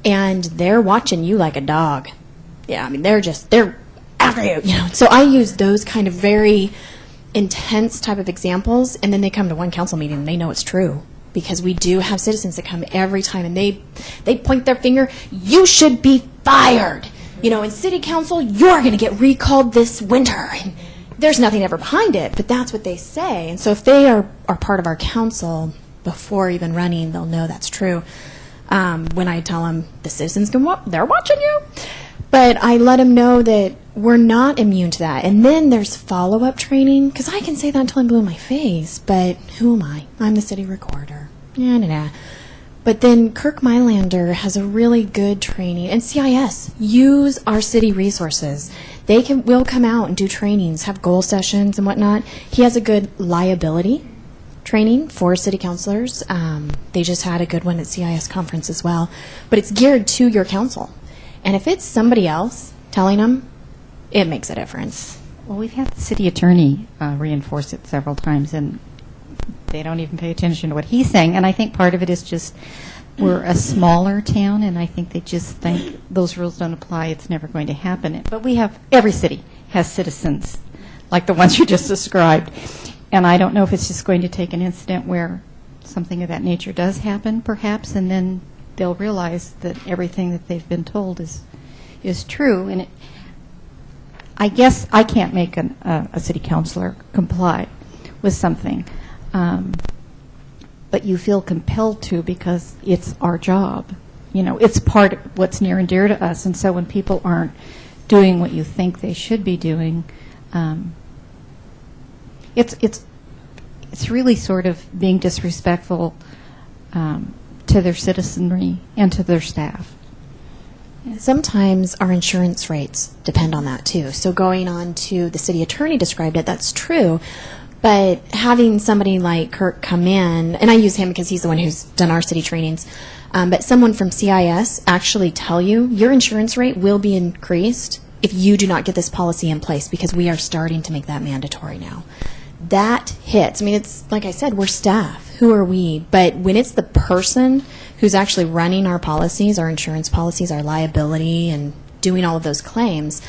and they're watching you like a dog. Yeah, I mean, they're after you, you know. So I use those kind of very intense type of examples, and then they come to one council meeting and they know it's true. Because we do have citizens that come every time and they point their finger, you should be fired. in city council, you're going to get recalled this winter. And there's nothing ever behind it, but that's what they say. And so if they are part of our council before even running, they'll know that's true. When I tell them the citizens they're watching you. But I let them know that we're not immune to that. And then there's follow-up training, because I can say that until I'm blue in my face, but who am I? I'm the city recorder. But then Kirk Mylander has a really good training, and CIS, use our city resources. Will come out and do trainings, have goal sessions and whatnot. He has a good liability training for city councilors. They just had a good one at CIS conference as well. But it's geared to your council. And if it's somebody else telling them, it makes a difference. Well, we've had the city attorney reinforce it several times, and they don't even pay attention to what he's saying. And I think part of it is just we're a smaller town, and I think they just think those rules don't apply. It's never going to happen. But every city has citizens like the ones you just described. And I don't know if it's just going to take an incident where something of that nature does happen, perhaps, and then they'll realize that everything that they've been told is true. And I guess I can't make a city councilor comply with something, but you feel compelled to because it's our job. It's part of what's near and dear to us. And so when people aren't doing what you think they should be doing, it's really sort of being disrespectful to their citizenry and to their staff. Sometimes our insurance rates depend on that too. So going on to the city attorney described it, that's true. But having somebody like Kirk come in, and I use him because he's the one who's done our city trainings, but someone from CIS actually tell you your insurance rate will be increased if you do not get this policy in place, because we are starting to make that mandatory now. That hits. I mean, it's like I said, we're staff. Who are we? But when it's the person who's actually running our policies, our insurance policies, our liability, and doing all of those claims,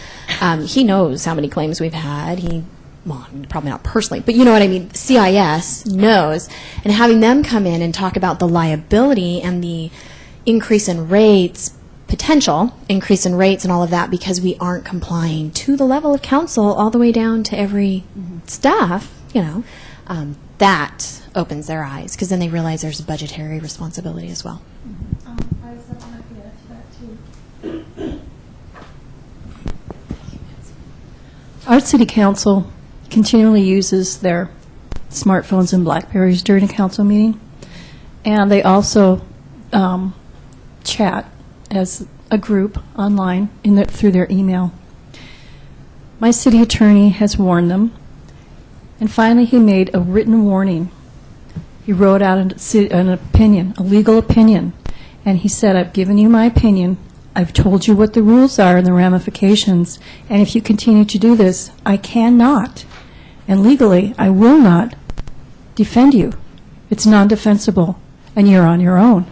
he knows how many claims we've had. Well, probably not personally, but you know what I mean. CIS knows. And having them come in and talk about the liability and the increase in rates, potential increase in rates and all of that, because we aren't complying to the level of council all the way down to every staff, that opens their eyes, because then they realize there's a budgetary responsibility as well. Our city council continually uses their smartphones and BlackBerries during a council meeting, and they also chat as a group online through their email. My city attorney has warned them, and finally he made a written warning. He wrote out an opinion, a legal opinion, and he said, I've given you my opinion, I've told you what the rules are and the ramifications, and if you continue to do this, I cannot, and legally, I will not defend you. It's non-defensible, and you're on your own.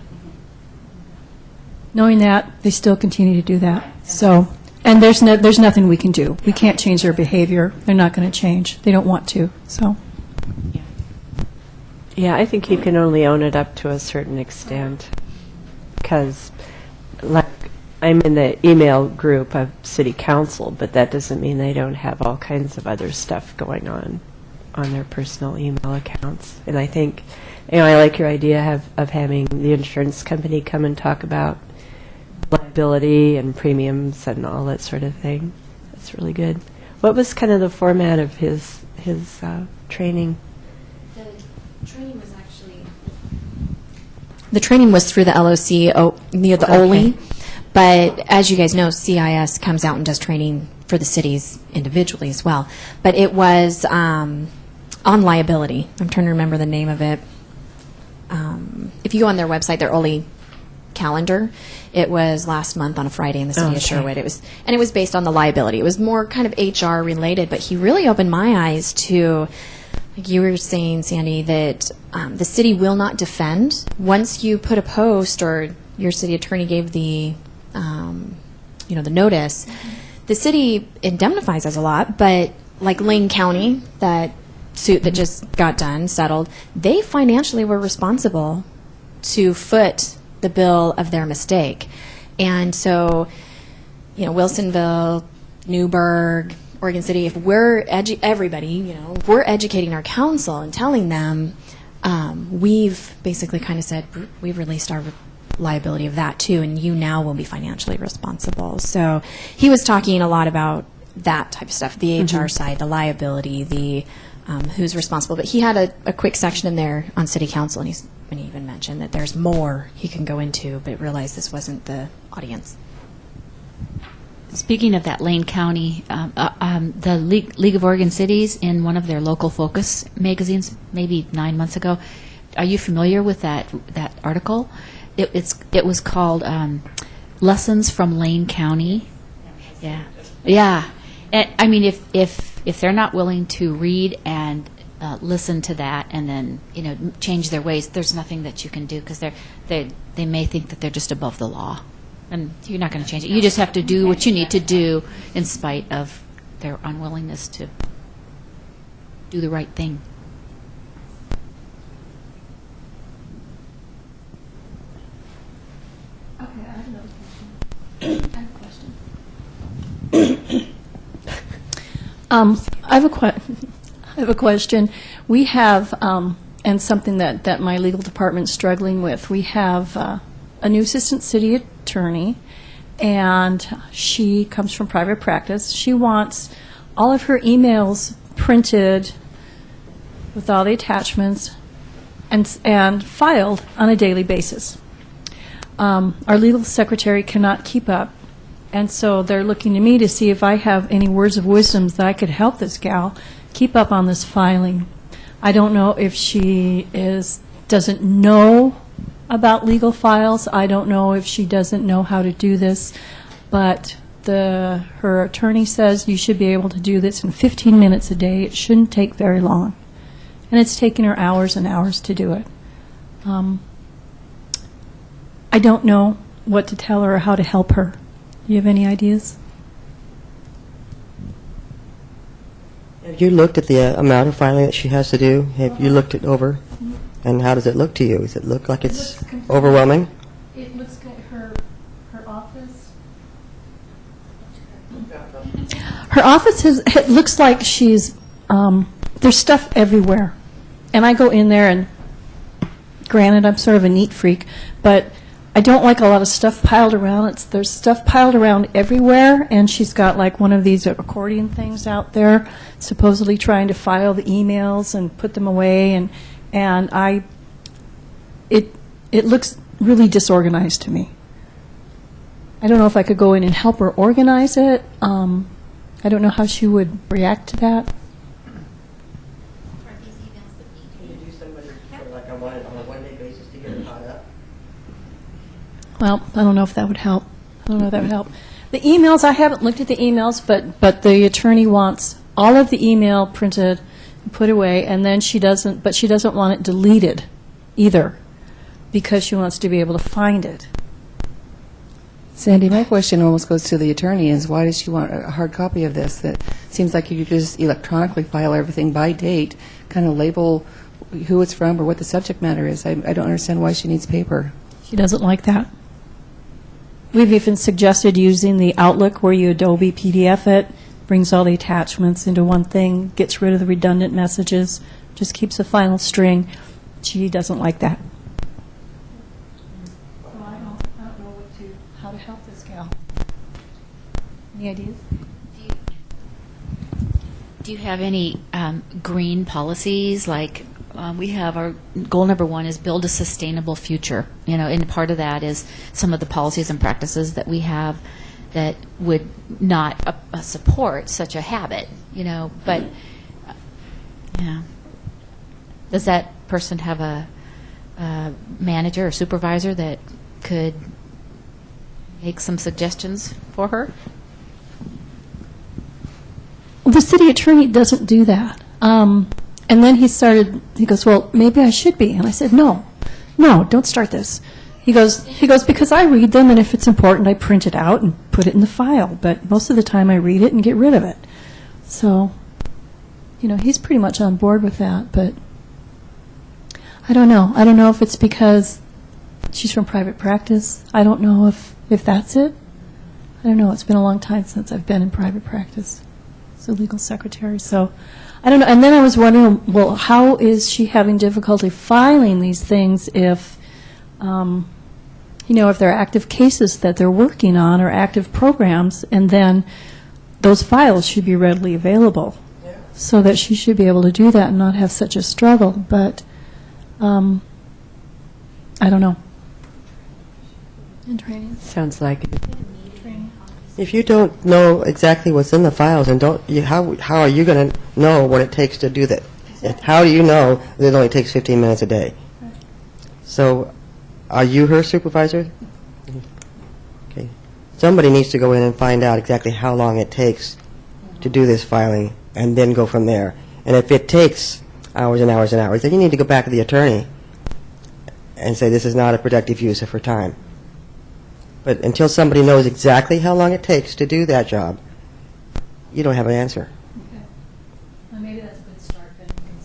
Knowing that, they still continue to do that. So, and there's nothing we can do. We can't change their behavior. They're not going to change. They don't want to. So. Yeah, I think you can only own it up to a certain extent, because, like, I'm in the email group of city council, but that doesn't mean they don't have all kinds of other stuff going on their personal email accounts. And I think, I like your idea of having the insurance company come and talk about liability and premiums and all that sort of thing. That's really good. What was kind of the format of his training? The training was through the LOC, near the OLI. But as you guys know, CIS comes out and does training for the cities individually as well. But it was on liability. I'm trying to remember the name of it. If you go on their website, their OLI calendar, it was last month on a Friday in the city of Sherwood. It was based on the liability. It was more kind of HR related, but he really opened my eyes to, like you were saying, Sandy, that the city will not defend. Once you put a post or your city attorney gave the the notice, the city indemnifies us a lot, but like Lane County, that suit that just got done, settled, they financially were responsible to foot the bill of their mistake. And so Wilsonville, Newburgh, Oregon City, if we're everybody, if we're educating our council and telling them, we've basically kind of said we've released our liability of that too, and you now will be financially responsible. So he was talking a lot about that type of stuff, the HR side, the liability, the who's responsible. But he had a quick section in there on city council, and he even mentioned that there's more he can go into, but realized this wasn't the audience. Speaking of that, Lane County, the League of Oregon Cities, in one of their local focus magazines, maybe 9 months ago, are you familiar with that article? It was called Lessons from Lane County. Yeah. And, I mean, if they're not willing to read and listen to that and then change their ways, there's nothing that you can do, because they may think that they're just above the law. And you're not going to change it. You just have to do what you need to do in spite of their unwillingness to do the right thing. Okay, I have another question. I have a question. We have, and something that my legal department's struggling with, we have a new assistant city attorney, and she comes from private practice. She wants all of her emails printed with all the attachments and filed on a daily basis. Our legal secretary cannot keep up, and so they're looking to me to see if I have any words of wisdom that I could help this gal keep up on this filing. I don't know if she doesn't know about legal files. I don't know if she doesn't know how to do this, but her attorney says you should be able to do this in 15 minutes a day. It shouldn't take very long, and it's taken her hours and hours to do it. I don't know what to tell her or how to help her. Do you have any ideas? Have you looked at the amount of filing that she has to do? Have you looked it over? And how does it look to you? Does it look like it's overwhelming? It looks like her office. Her office it looks like she's, there's stuff everywhere. And I go in there, and granted, I'm sort of a neat freak, but I don't like a lot of stuff piled around. There's stuff piled around everywhere, and she's got like one of these accordion things out there, supposedly trying to file the emails and put them away, and it looks really disorganized to me. I don't know if I could go in and help her organize it. I don't know how she would react to that. Can you do somebody like on a one-day basis to get her caught up? Well, I don't know if that would help. The emails, I haven't looked at the emails, but the attorney wants all of the email printed and put away, and then she doesn't want it deleted either, because she wants to be able to find it. Sandy, my question almost goes to the attorney, is why does she want a hard copy of this? That seems like you could just electronically file everything by date, kind of label who it's from or what the subject matter is. I don't understand why she needs paper. She doesn't like that. We've even suggested using the Outlook, where you Adobe PDF it, brings all the attachments into one thing, gets rid of the redundant messages, just keeps a final string. She doesn't like that. I don't know how to help this gal. Any ideas? Do you have any green policies? Like we have our goal number 1 is build a sustainable future. And part of that is some of the policies and practices that we have that would not support such a habit. But does that person have a manager or supervisor that could make some suggestions for her? Well, the city attorney doesn't do that. And then he goes, well, maybe I should be. And I said, no, don't start this. He goes, because I read them, and if it's important, I print it out and put it in the file. But most of the time, I read it and get rid of it. So, he's pretty much on board with that. But I don't know. I don't know if it's because she's from private practice. I don't know if that's it. I don't know, it's been a long time since I've been in private practice as a legal secretary, so I don't know. And then I was wondering, well, how is she having difficulty filing these things if, if there are active cases that they're working on or active programs, and then those files should be readily available, so that she should be able to do that and not have such a struggle. But I don't know. And training. Sounds like it. If you don't know exactly what's in the files, and how are you going to know what it takes to do that? How do you know that it only takes 15 minutes a day? So, are you her supervisor? Okay. Somebody needs to go in and find out exactly how long it takes to do this filing, and then go from there. And if it takes hours and hours and hours, then you need to go back to the attorney and say this is not a productive use of her time. But until somebody knows exactly how long it takes to do that job, you don't have an answer. Okay. Well, maybe that's a good start, then we can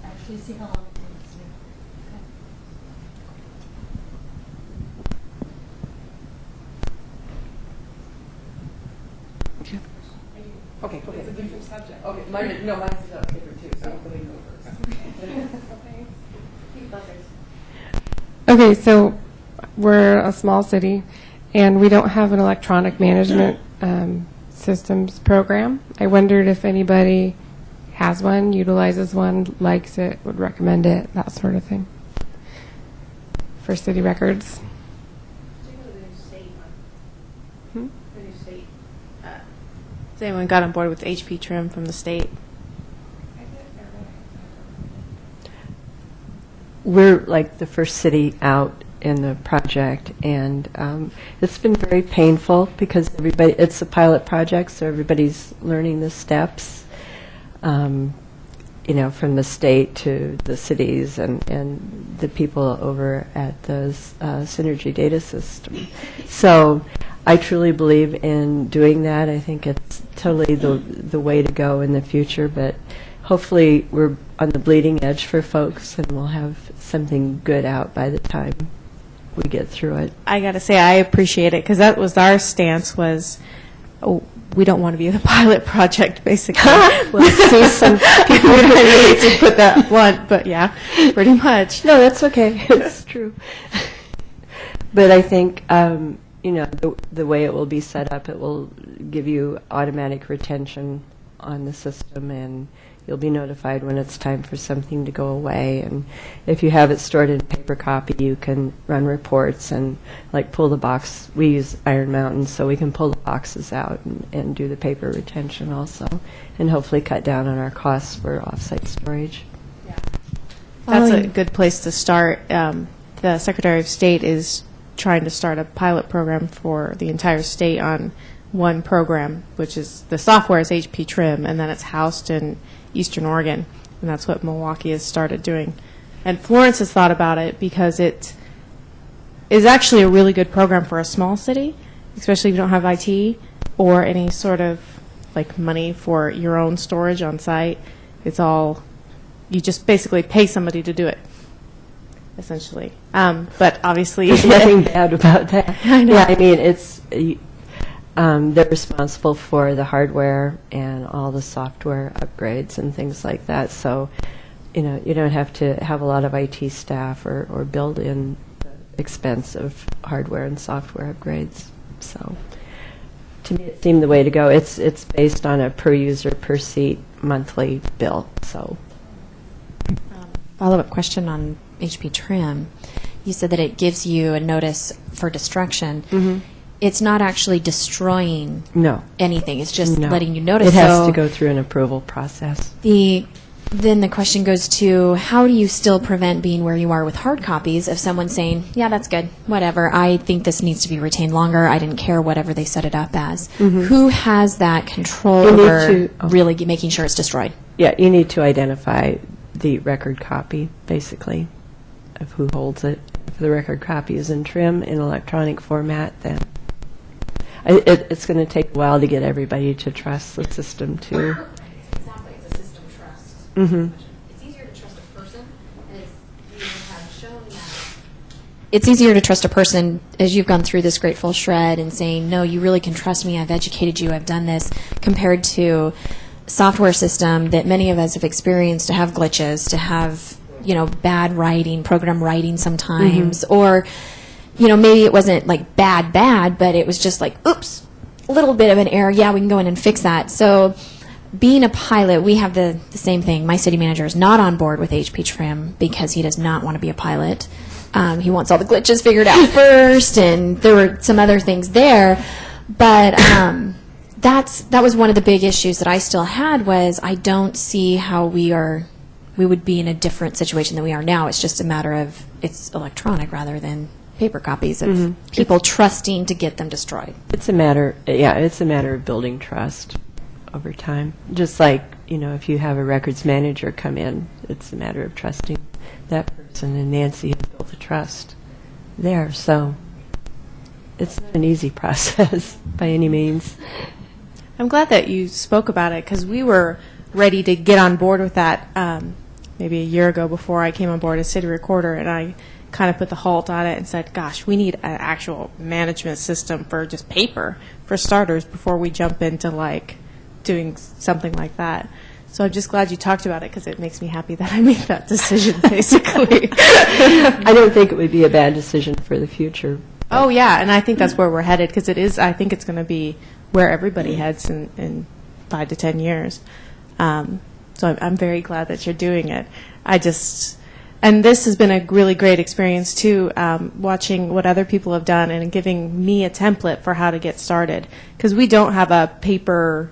actually see how long it takes. Okay, go ahead. It's a different subject. Okay, mine's different too, so let me go first. Okay, so we're a small city, and we don't have an electronic management systems program. I wondered if anybody has one, utilizes one, likes it, would recommend it, that sort of thing, for city records. Has anyone got on board with HP Trim from the state? We're like the first city out in the project, and it's been very painful because it's a pilot project, so everybody's learning the steps, from the state to the cities and the people over at the Synergy Data System. So I truly believe in doing that. I think it's totally the way to go in the future, but hopefully we're on the bleeding edge for folks, and we'll have something good out by the time we get through it. I got to say, I appreciate it, because that was our stance was, we don't want to be the pilot project, basically. We'll see some people. I hate to put that blunt, but yeah, pretty much. No, that's okay. It's true. But I think, the way it will be set up, it will give you automatic retention on the system, and you'll be notified when it's time for something to go away. And if you have it stored in paper copy, you can run reports and pull the box. We use Iron Mountain, so we can pull the boxes out and do the paper retention also, and hopefully cut down on our costs for offsite storage. That's a good place to start. The Secretary of State is trying to start a pilot program for the entire state on one program, which is the software is HP Trim, and then it's housed in Eastern Oregon, and that's what Milwaukee has started doing. And Florence has thought about it because it is actually a really good program for a small city, especially if you don't have IT or any sort of money for your own storage on site. It's all, you just basically pay somebody to do it, essentially. But obviously, there's nothing bad about that. I know. Yeah, I mean, it's they're responsible for the hardware and all the software upgrades and things like that. So, you don't have to have a lot of IT staff or build in the expense of hardware and software upgrades. So, to me, it seemed the way to go. It's based on a per user, per seat monthly bill. So, Follow-up question on HP Trim. You said that it gives you a notice for destruction. Mm-hmm. It's not actually destroying anything. It's just letting you notice. It has to go through an approval process. Then the question goes to, how do you still prevent being where you are with hard copies of someone saying, yeah, that's good, whatever, I think this needs to be retained longer, I didn't care, whatever they set it up as. Mm-hmm. Who has that control over really making sure it's destroyed? Yeah, you need to identify the record copy, basically, of who holds it. If the record copy is in Trim in electronic format, then it's going to take a while to get everybody to trust the system, too. Exactly, it's a system trust. Mm-hmm. It's easier to trust a person, and you have shown that it's easier to trust a person as you've gone through this grateful shred and saying, no, you really can trust me, I've educated you, I've done this, compared to software system that many of us have experienced to have glitches, to have, bad writing, program writing sometimes, or, maybe it wasn't like bad, but it was just like, oops, a little bit of an error. Yeah, we can go in and fix that. So being a pilot, we have the same thing. My city manager is not on board with HP Trim because he does not want to be a pilot. He wants all the glitches figured out first, and there were some other things there. But that was one of the big issues that I still had was I don't see how we would be in a different situation than we are now. It's just a matter of it's electronic rather than paper copies of people trusting to get them destroyed. It's a matter of building trust over time. Just like, if you have a records manager come in, it's a matter of trusting that person, and Nancy has built the trust there. So it's not an easy process by any means. I'm glad that you spoke about it because we were ready to get on board with that maybe a year ago before I came on board as city recorder, and I kind of put the halt on it and said, gosh, we need an actual management system for just paper, for starters, before we jump into like doing something like that. So I'm just glad you talked about it because it makes me happy that I made that decision, basically. I don't think it would be a bad decision for the future. Oh, yeah, and I think that's where we're headed because I think it's going to be where everybody heads in 5 to 10 years. So I'm very glad that you're doing it. And this has been a really great experience, too, watching what other people have done and giving me a template for how to get started. Because we don't have a paper,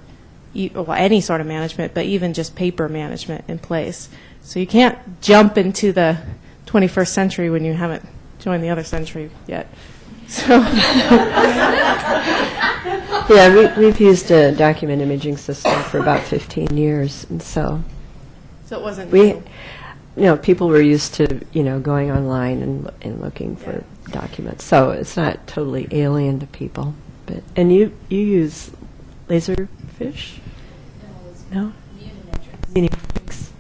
any sort of management, but even just paper management in place. So you can't jump into the 21st century when you haven't joined the other century yet. So yeah, we've used a document imaging system for about 15 years, and so it wasn't new. People were used to going online and looking for documents, so it's not totally alien to people. And you use Laserfish? No. Unimetrics.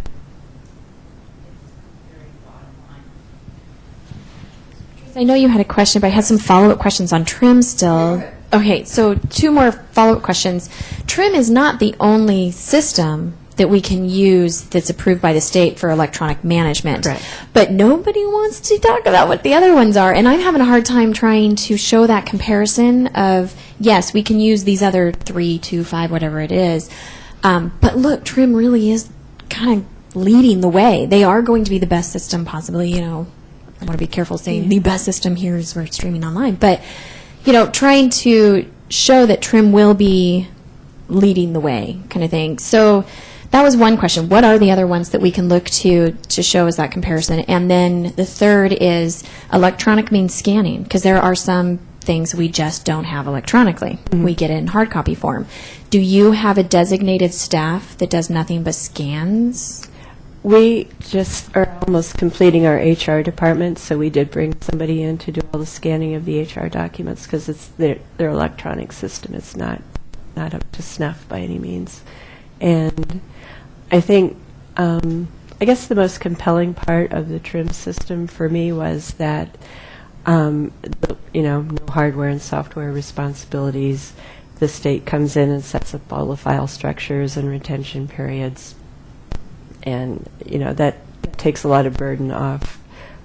I know you had a question, but I had some follow-up questions on Trim still. Okay, so 2 more follow-up questions. Trim is not the only system that we can use that's approved by the state for electronic management. Right. But nobody wants to talk about what the other ones are. And I'm having a hard time trying to show that comparison of, yes, we can use these other 3, 2, 5, whatever it is. But look, Trim really is kind of leading the way. They are going to be the best system possibly, I want to be careful saying the best system here is we're streaming online. But, trying to show that Trim will be leading the way kind of thing. So that was one question. What are the other ones that we can look to show as that comparison? And then the third is electronic means scanning, because there are some things we just don't have electronically. We get it in hard copy form. Do you have a designated staff that does nothing but scans? We just are almost completing our HR department, so we did bring somebody in to do all the scanning of the HR documents because it's their electronic system. It's not up to snuff by any means. And I think, I guess the most compelling part of the Trim system for me was that, no hardware and software responsibilities. The state comes in and sets up all the file structures and retention periods. And, that takes a lot of burden off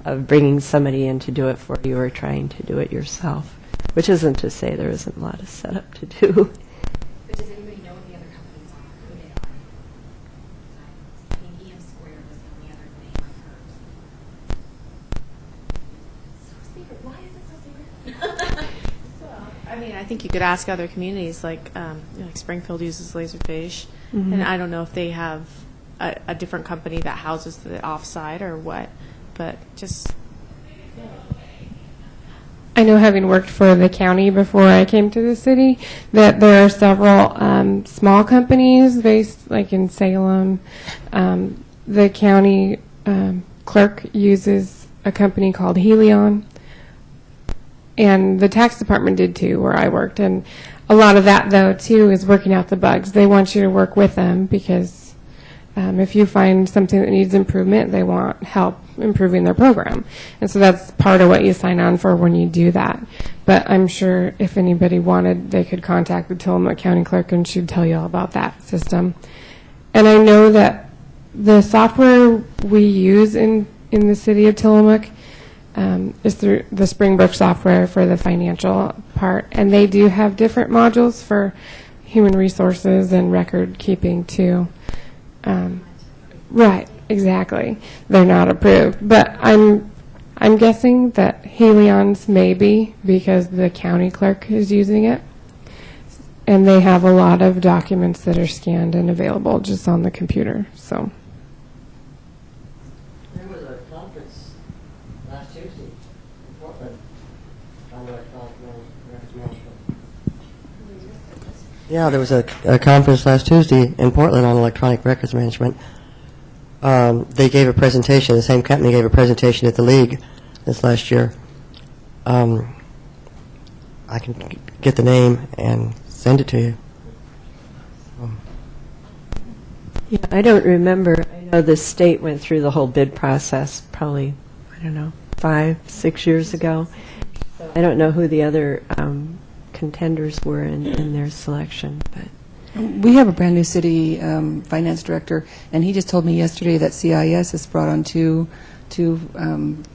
of bringing somebody in to do it for you or trying to do it yourself, which isn't to say there isn't a lot of setup to do. But does anybody know what the other companies are, who they are? I mean, EM Square was the only other name I heard. So secret. Why is it so secret? I mean, I think you could ask other communities, like Springfield uses Laserfish, and I don't know if they have a different company that houses the offsite or what, but just... I know, having worked for the county before I came to the city, that there are several small companies based, like in Salem. The county clerk uses a company called Helion, and the tax department did too, where I worked. And a lot of that, though, too, is working out the bugs. They want you to work with them because If you find something that needs improvement, they want help improving their program. And so that's part of what you sign on for when you do that. But I'm sure if anybody wanted, they could contact the Tillamook County Clerk and she'd tell you all about that system. And I know that the software we use in the city of Tillamook is through the Springbrook software for the financial part. And they do have different modules for human resources and record keeping too. Right, exactly. They're not approved. But I'm guessing that Helion's may be because the county clerk is using it. And they have a lot of documents that are scanned and available just on the computer. So. There was a conference last Tuesday in Portland on electronic records management. Yeah, there was a conference last Tuesday in Portland on electronic records management. They gave a presentation, the same company gave a presentation at the League this last year. I can get the name and send it to you. Yeah, I don't remember. I know the state went through the whole bid process probably, I don't know, 5-6 years ago. I don't know who the other contenders were in their selection, but We have a brand new city finance director, and he just told me yesterday that CIS has brought on two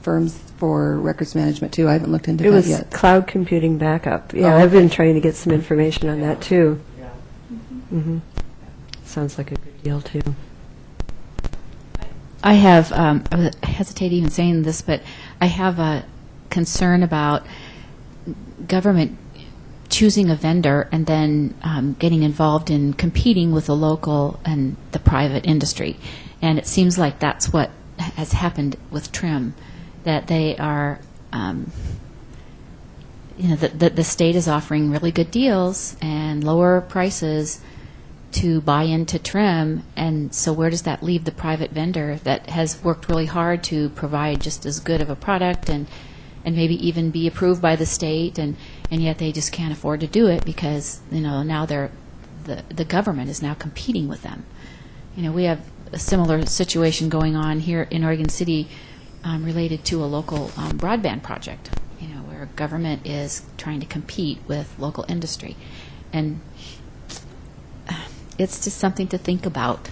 firms for records management too. I haven't looked into it that was yet. cloud computing backup. Yeah, Oh, I've been okay. trying to get some information on that too. Mm-hmm. Sounds like a good deal too. I have, I hesitate even saying this, but I have a concern about government choosing a vendor and then getting involved in competing with the local and the private industry. And it seems like that's what has happened with TRIM, that they are, the state is offering really good deals and lower prices to buy into TRIM, and so where does that leave the private vendor that has worked really hard to provide just as good of a product and maybe even be approved by the state, and yet they just can't afford to do it because now the government is now competing with them. We have a similar situation going on here in Oregon City related to a local broadband project, where government is trying to compete with local industry, and it's just something to think about.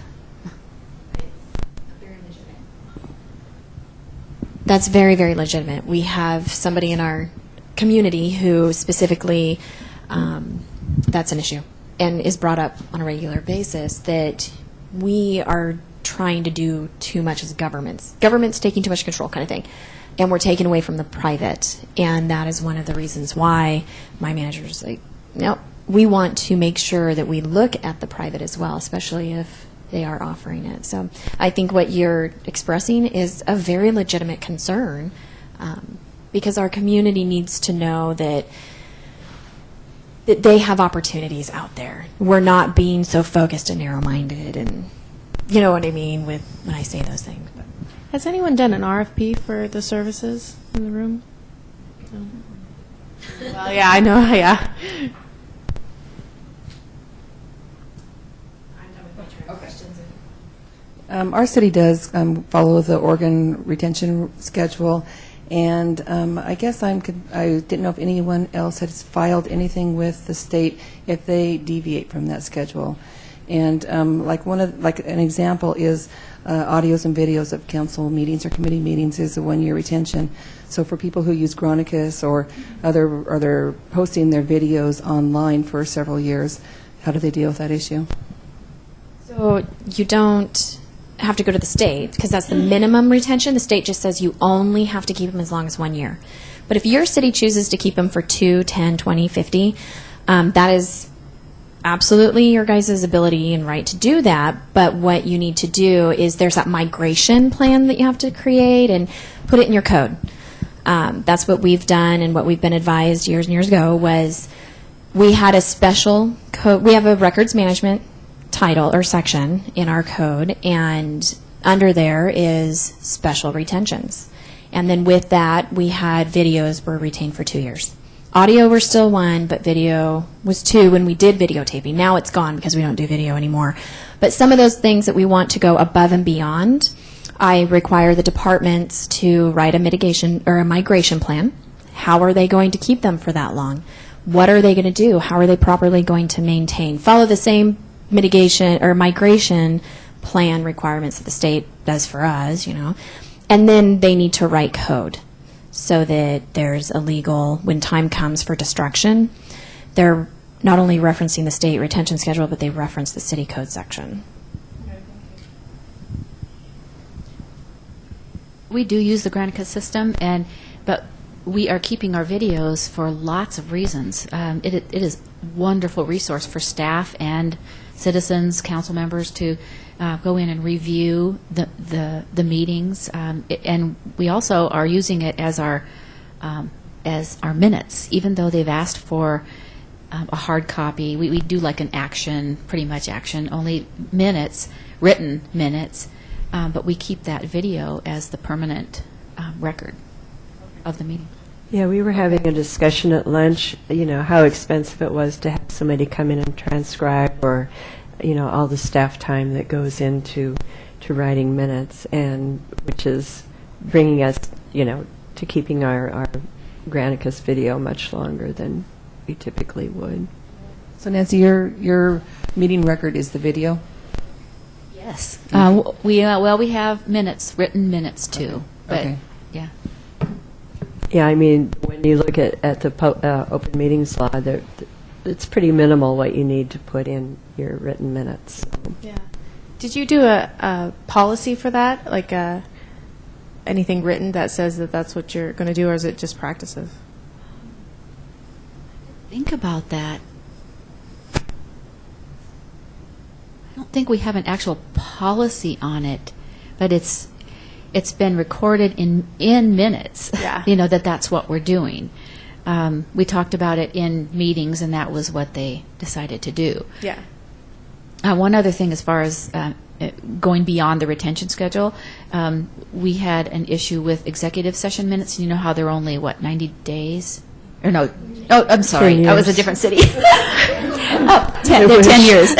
That's very, very legitimate. We have somebody in our community who specifically, that's an issue, and is brought up on a regular basis that we are trying to do too much as governments. Government's taking too much control kind of thing, and we're taking away from the private. And that is one of the reasons why my manager's like, no, we want to make sure that we look at the private as well, especially if they are offering it. So I think what you're expressing is a very legitimate concern, because our community needs to know that they have opportunities out there. We're not being so focused and narrow-minded, and you know what I mean when I say those things. But. Has anyone done an RFP for the services in the room? No. Well, yeah, I know, yeah. Our city does follow the Oregon retention schedule, and I guess I didn't know if anyone else has filed anything with the state if they deviate from that schedule. And like an example is audios and videos of council meetings or committee meetings is a 1-year retention. So for people who use Chronicus or they're posting their videos online for several years, how do they deal with that issue? So you don't have to go to the state because that's the minimum retention. The state just says you only have to keep them as long as 1 year. But if your city chooses to keep them for 2, 10, 20, 50, that is absolutely your guys' ability and right to do that. But what you need to do is there's that migration plan that you have to create and put it in your code. That's what we've done, and what we've been advised years and years ago was we had a special code. We have a records management title or section in our code, and under there is special retentions. And then with that, we had videos were retained for 2 years. audio were still 1, but video was 2 when we did videotaping. Now it's gone because we don't do video anymore. But some of those things that we want to go above and beyond, I require the departments to write a mitigation or a migration plan. How are they going to keep them for that long? What are they going to do? How are they properly going to maintain? Follow the same mitigation or migration plan requirements that the state does for us, you know. And then they need to write code so that there's a legal, when time comes for destruction, they're not only referencing the state retention schedule, but they reference the city code section. We do use the Granicus system, but we are keeping our videos for lots of reasons. It is a wonderful resource for staff and citizens, council members to go in and review the meetings, and we also are using it as our minutes. Even though they've asked for a hard copy, we do like an action, pretty much action, only minutes, written minutes, but we keep that video as the permanent record of the meeting. Yeah, we were having a discussion at lunch, you know, how expensive it was to have somebody come in and transcribe, or, you know, all the staff time that goes into writing minutes, and which is bringing us, you know, to keeping our Granicus video much longer than we typically would. So Nancy, your meeting record is the video? Yes. We have minutes, written minutes too. But Okay. yeah. Yeah, I mean, when you look at the open meetings law, it's pretty minimal what you need to put in your written minutes. Yeah. Did you do a policy for that? Like anything written that says that that's what you're going to do, or is it just practices? Think about that. I don't think we have an actual policy on it, but it's been recorded in minutes. Yeah. You know, that's what we're doing. We talked about it in meetings, and that was what they decided to do. Yeah. One other thing, as far as going beyond the retention schedule, we had an issue with executive session minutes. You know how they're only, 90 days? Or no, I'm sorry, 10 I was a years. different city. 10 years.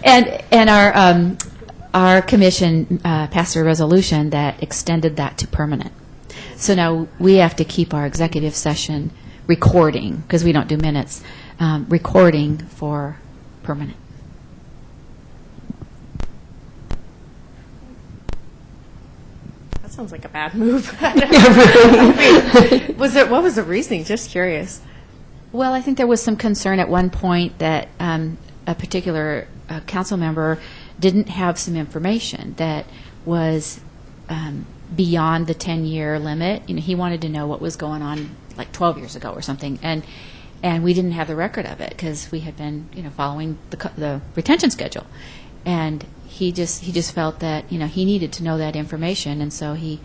And our commission passed a resolution that extended that to permanent. So now we have to keep our executive session recording, because we don't do minutes, recording for permanent. That sounds like a bad move. What was the reasoning? Just curious. Well, I think there was some concern at one point that a particular council member didn't have some information that was beyond the 10-year limit. You know, he wanted to know what was going on like 12 years ago or something, and we didn't have the record of it because we had been, you know, following the retention schedule, and he just felt that, you know, he needed to know that information, and so he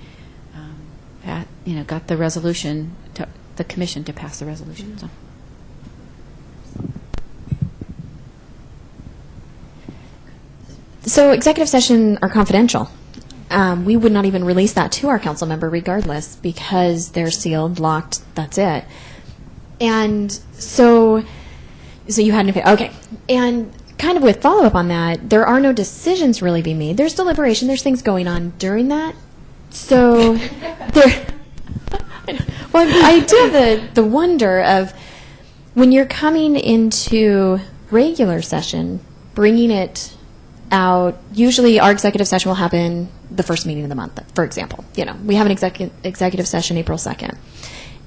got the resolution, the commission to pass the resolution. So. So executive session are confidential. We would not even release that to our council member regardless, because they're sealed, locked, that's it. And so you had an okay. And kind of with follow-up on that, there are no decisions really being made. There's deliberation, there's things going on during that. So I do have the wonder of when you're coming into regular session, bringing it out. Usually our executive session will happen the first meeting of the month, for example. You know, we have an executive session April 2nd.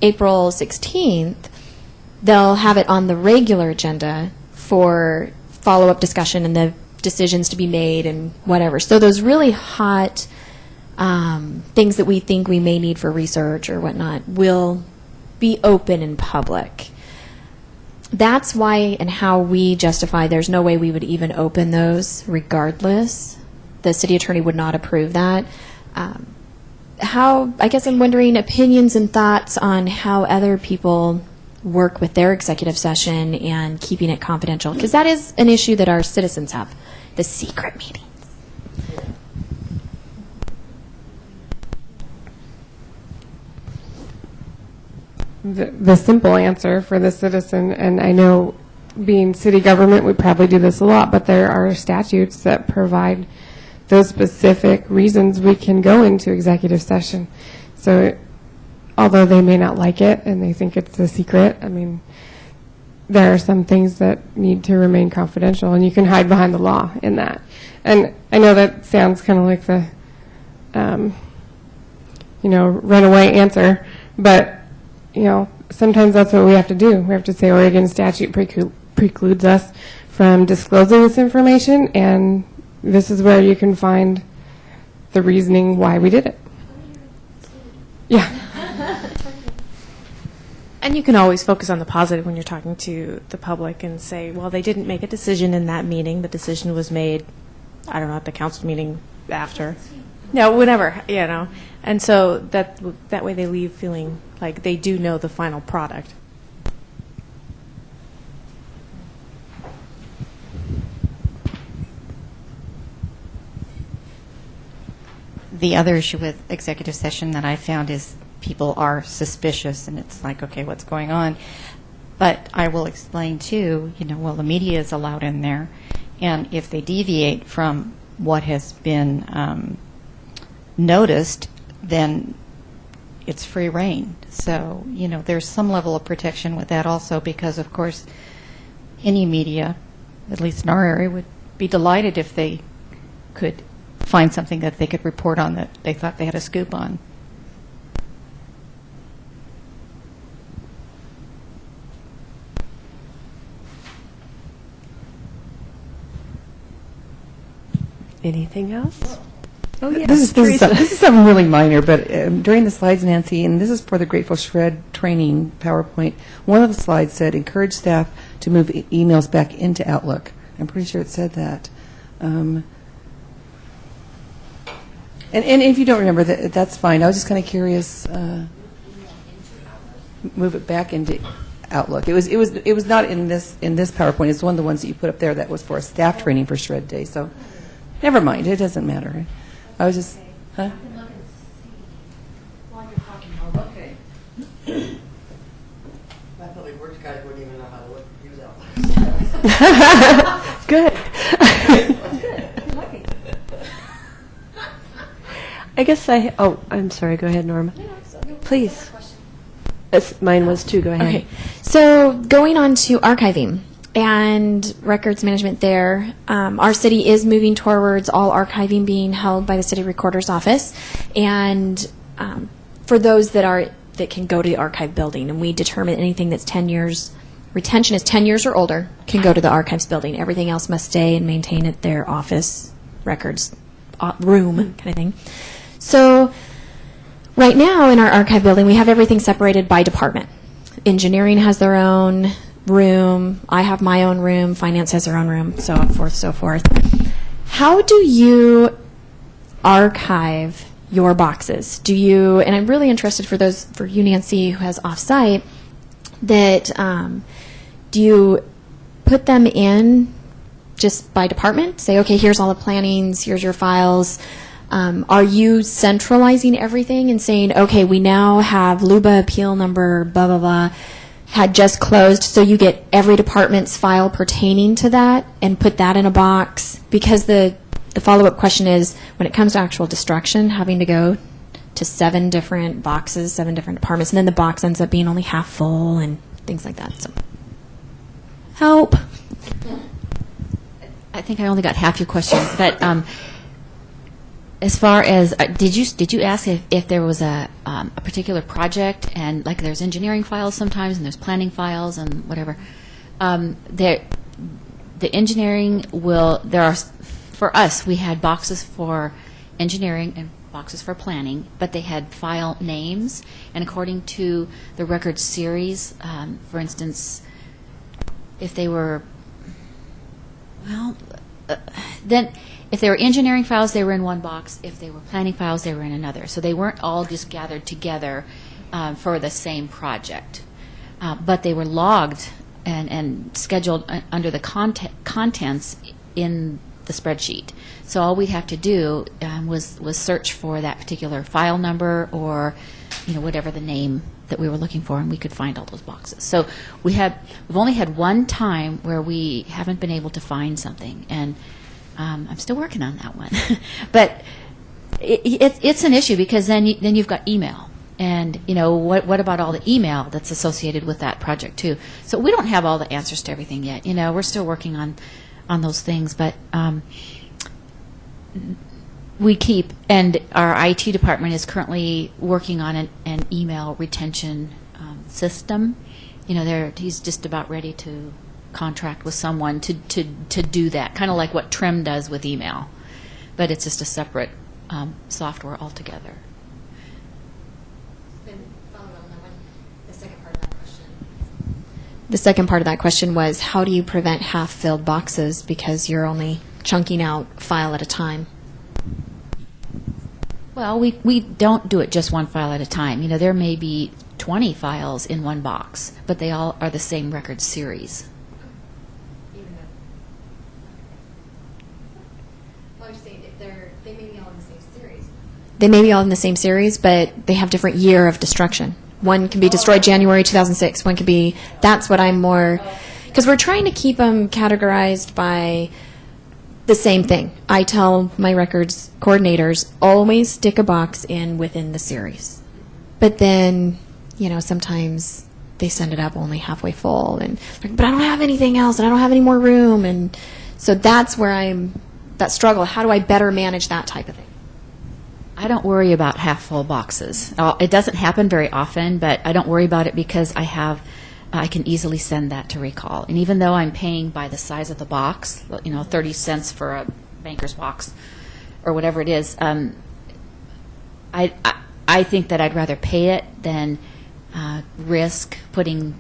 April 16th, they'll have it on the regular agenda for follow-up discussion and the decisions to be made and whatever. So those really hot things that we think we may need for research or whatnot will be open in public. That's why and how we justify there's no way we would even open those regardless. The city attorney would not approve that. I guess I'm wondering opinions and thoughts on how other people work with their executive session and keeping it confidential, because that is an issue that our citizens have, the secret meetings. the simple answer for the citizen. And I know, being city government, we probably do this a lot, but there are statutes that provide those specific reasons we can go into executive session. So although they may not like it and they think it's a secret, I mean, there are some things that need to remain confidential, and you can hide behind the law in that. And I know that sounds kind of like the, runaway answer, but, sometimes that's what we have to do. We have to say Oregon statute precludes us from disclosing this information, and this is where you can find the reasoning why we did it. Yeah. And you can always focus on the positive when you're talking to the public and say, well, they didn't make a decision in that meeting. The decision was made, I don't know, at the council meeting after. No, whatever, And so that way they leave feeling like they do know the final product. The other issue with executive session that I found is people are suspicious, and it's like, okay, what's going on? But I will explain too, the media is allowed in there, and if they deviate from what has been noticed, then it's free reign. So, there's some level of protection with that also, because, of course, any media, at least in our area, would be delighted if they could find something that they could report on that they thought they had a scoop on. Anything else? Oh, yes. This is something really minor, but during the slides, Nancy, and this is for the Grateful Shred training PowerPoint, one of the slides said, encourage staff to move emails back into Outlook. I'm pretty sure it said that. And if you don't remember, that's fine. I was just kind of curious. Move it back into Outlook. It was not in this PowerPoint. It's one of the ones that you put up there that was for a staff training for Shred Day. So never mind. It doesn't matter. I was just, huh? Okay. My public works guys wouldn't even know how to use Outlook. Good. I guess I'm sorry. Go ahead, Norma. Please. Mine was too. Go ahead. Okay. So going on to archiving and records management there, our city is moving towards all archiving being held by the city recorder's office. And for those that can go to the archive building, and we determine anything that's 10 years, retention is 10 years or older, can go to the archives building. Everything else must stay and maintain at their office records room kind of thing. So right now in our archive building, we have everything separated by department. Engineering has their own room. I have my own room. Finance has their own room, so forth, so forth. How do you archive your boxes? Do you, and I'm really interested for you, Nancy, who has off-site, that do you put them in just by department? Say, okay, here's all the plannings, here's your files. Are you centralizing everything and saying, okay, we now have LUBA appeal number, blah, blah, blah, had just closed, so you get every department's file pertaining to that and put that in a box? Because the follow-up question is, when it comes to actual destruction, having to go to 7 different boxes, 7 different departments, and then the box ends up being only half full and things like that. So, help. I think I only got half your question, but as far as did you ask if there was a particular project, and like there's engineering files sometimes and there's planning files and whatever. The engineering for us, we had boxes for engineering and boxes for planning, but they had file names, and according to the record series, for instance, if they were then if they were engineering files, they were in one box. If they were planning files, they were in another. So they weren't all just gathered together for the same project. But they were logged and scheduled under the contents in the spreadsheet. So all we'd have to do was search for that particular file number or, whatever the name that we were looking for, and we could find all those boxes. So we've only had one time where we haven't been able to find something, and I'm still working on that one. But it's an issue because then you've got email. And, what about all the email that's associated with that project, too? So we don't have all the answers to everything yet. We're still working on those things. But we keep, and our IT department is currently working on an email retention system. He's just about ready to contract with someone to do that, kind of like what Trim does with email. But it's just a separate software altogether. The second part of that question was, how do you prevent half-filled boxes because you're only chunking out file at a time? Well, we don't do it just one file at a time. There may be 20 files in one box, but they all are the same record series. They may be all in the same series. They may be all in the same series, but they have different year of destruction. One can be destroyed January 2006. One could be, that's what I'm more, because we're trying to keep them categorized by the same thing. I tell my records coordinators, always stick a box in within the series. But then, sometimes they send it up only halfway full, and but I don't have anything else, and I don't have any more room, and so that's where that struggle. How do I better manage that type of thing? I don't worry about half-full boxes. It doesn't happen very often, but I don't worry about it because I can easily send that to recall. And even though I'm paying by the size of the box, 30 cents for a banker's box or whatever it is, I think that I'd rather pay it than risk putting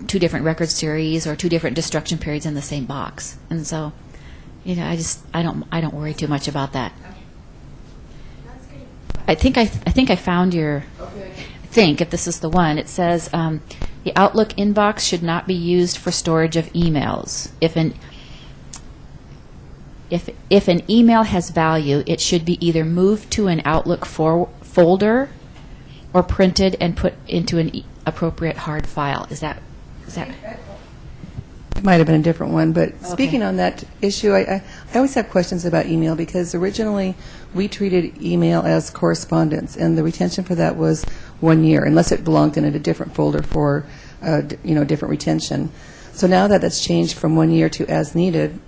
two different record series or two different destruction periods in the same box. And so, I don't worry too much about that. I think I found your. If this is the one, it says the Outlook inbox should not be used for storage of emails. If an email has value, it should be either moved to an Outlook folder or printed and put into an appropriate hard file. Is that? It might have been a different one, but speaking on that issue, I always have questions about email because originally we treated email as correspondence, and the retention for that was 1 year, unless it belonged in a different folder for different retention. So now that that's changed from 1 year to as needed,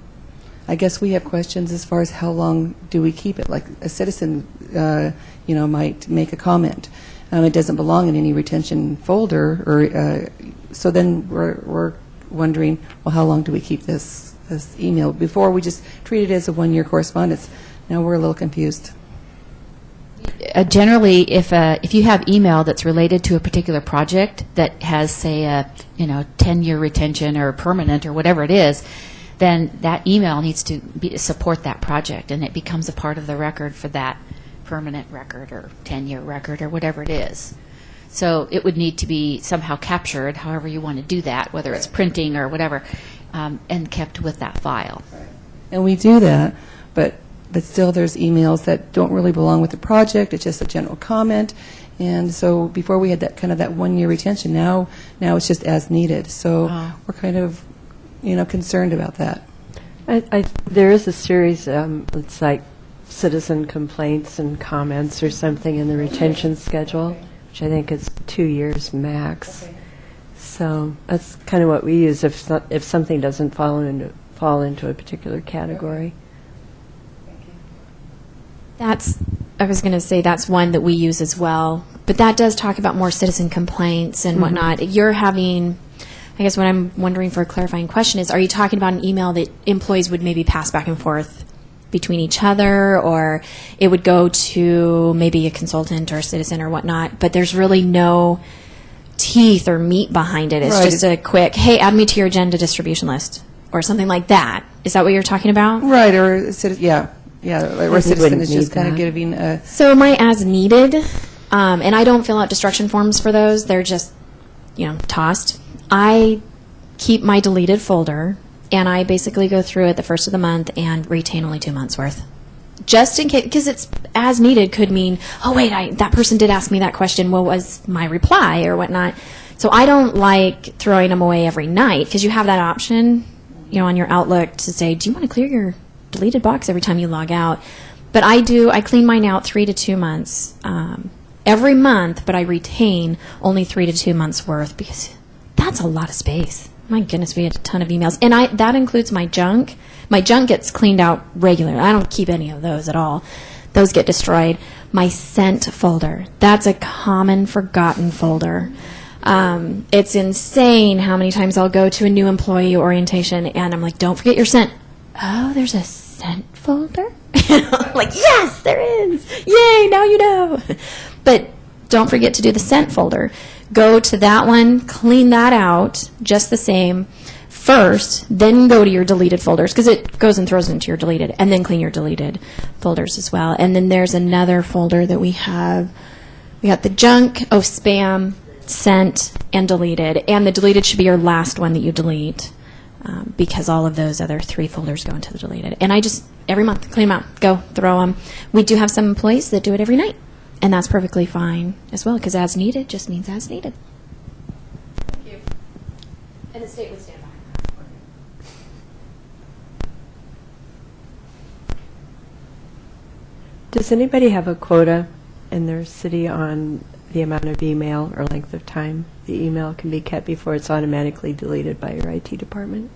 I guess we have questions as far as how long do we keep it. Like a citizen, might make a comment. It doesn't belong in any retention folder, or so then we're wondering, well, how long do we keep this email? Before, we just treated it as a 1 year correspondence. Now we're a little confused. Generally, if you have email that's related to a particular project that has, say, a 10-year retention or permanent or whatever it is, then that email needs to support that project, and it becomes a part of the record for that permanent record or 10-year record or whatever it is. So it would need to be somehow captured, however you want to do that, whether it's printing or whatever, and kept with that file. And we do that, but still there's emails that don't really belong with the project. It's just a general comment. And so before we had that 1 year retention, now it's just as needed. So we're kind of, concerned about that. There is a series, it's like citizen complaints and comments or something in the retention schedule, which I think is 2 years max. Okay. So that's kind of what we use if something doesn't fall into a particular category. I was going to say that's one that we use as well, but that does talk about more citizen complaints and whatnot. You're having, I guess what I'm wondering for a clarifying question is, are you talking about an email that employees would maybe pass back and forth between each other, or it would go to maybe a consultant or a citizen or whatnot, but there's really no teeth or meat behind it? It's Right. just a quick, hey, add me to your agenda distribution list, or something like that. Is that what you're talking about? Right, or a citizen, or a citizen wouldn't is just need kind of that. giving a... So my as needed, and I don't fill out destruction forms for those. They're just, tossed. I keep my deleted folder and I basically go through it the first of the month and retain only 2 months worth. Just in case, because it's as needed could mean, oh wait, that person did ask me that question. What was my reply or whatnot? So I don't like throwing them away every night because you have that option, on your Outlook to say, do you want to clear your deleted box every time you log out? But I clean mine out 3 to 2 months every month, but I retain only 3 to 2 months worth because that's a lot of space. My goodness, we had a ton of emails. And that includes my junk. My junk gets cleaned out regularly. I don't keep any of those at all. Those get destroyed. My sent folder, that's a common forgotten folder. It's insane how many times I'll go to a new employee orientation and I'm like, don't forget your sent. Oh, there's a sent folder? I'm like, yes, there is. Yay, now you know. But don't forget to do the sent folder. Go to that one, clean that out just the same first, then go to your deleted folders because it goes and throws into your deleted, and then clean your deleted folders as well. And then there's another folder that we have. We got the junk, spam, sent, and deleted. And the deleted should be your last one that you delete because all of those other 3 folders go into the deleted. And I just, every month, clean them out, go, throw them. We do have some employees that do it every night. And that's perfectly fine as well, because as needed just means as needed. Thank you. And the state would stand behind that. Does anybody have a quota in their city on the amount of email or length of time the email can be kept before it's automatically deleted by your IT department?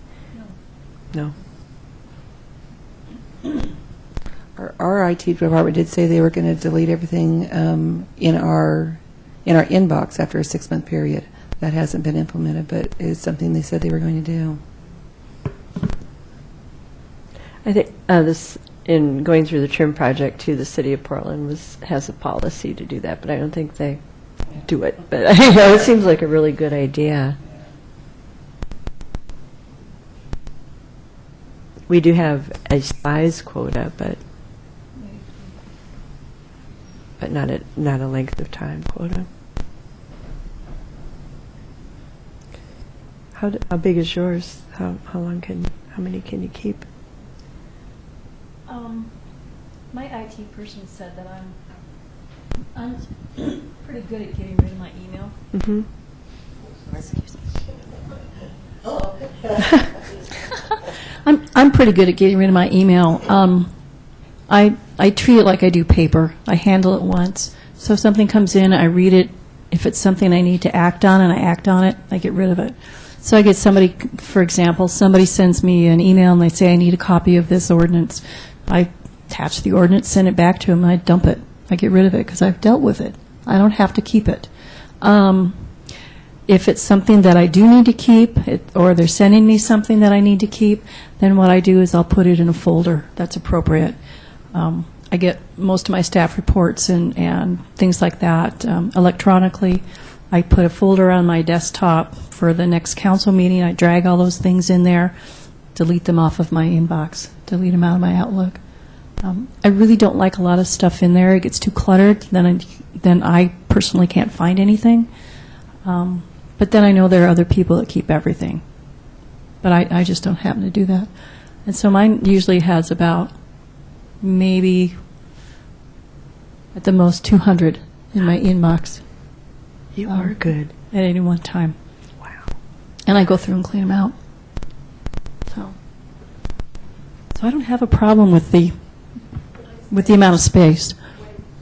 No. Our IT department did say they were going to delete everything in our inbox after a 6-month period. That hasn't been implemented, but it's something they said they were going to do. I think this, in going through the TRIM project too, the city of Portland has a policy to do that, but I don't think they do it. But it seems like a really good idea. We do have a size quota, but not a length of time quota. How big is yours? How many can you keep? My IT person said that I'm pretty good at getting rid of my email. Mm-hmm. I'm pretty good at getting rid of my email. I treat it like I do paper. I handle it once. So if something comes in, I read it. If it's something I need to act on and I act on it, I get rid of it. So I get somebody, for example, somebody sends me an email and they say I need a copy of this ordinance. I attach the ordinance, send it back to them, and I dump it. I get rid of it because I've dealt with it. I don't have to keep it. If it's something that I do need to keep, or they're sending me something that I need to keep, then what I do is I'll put it in a folder that's appropriate. I get most of my staff reports and things like that electronically. I put a folder on my desktop for the next council meeting. I drag all those things in there, delete them off of my inbox, delete them out of my Outlook. I really don't like a lot of stuff in there. It gets too cluttered. Then I personally can't find anything. But then I know there are other people that keep everything. But I just don't happen to do that. And so mine usually has about maybe at the most 200 in my inbox. You are good. At any one time. Wow. And I go through and clean them out. So I don't have a problem with the amount of space.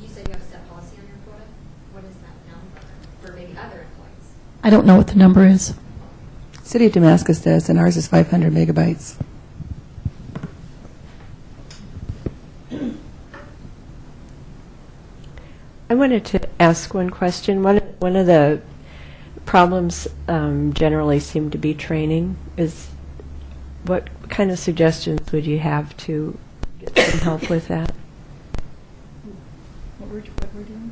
You said you have a set policy on your quota. What is that number for maybe other employees? I don't know what the number is. City of Damascus does, and ours is 500 megabytes. I wanted to ask one question. One of the problems generally seem to be training. What kind of suggestions would you have to get some help with that? What we're doing?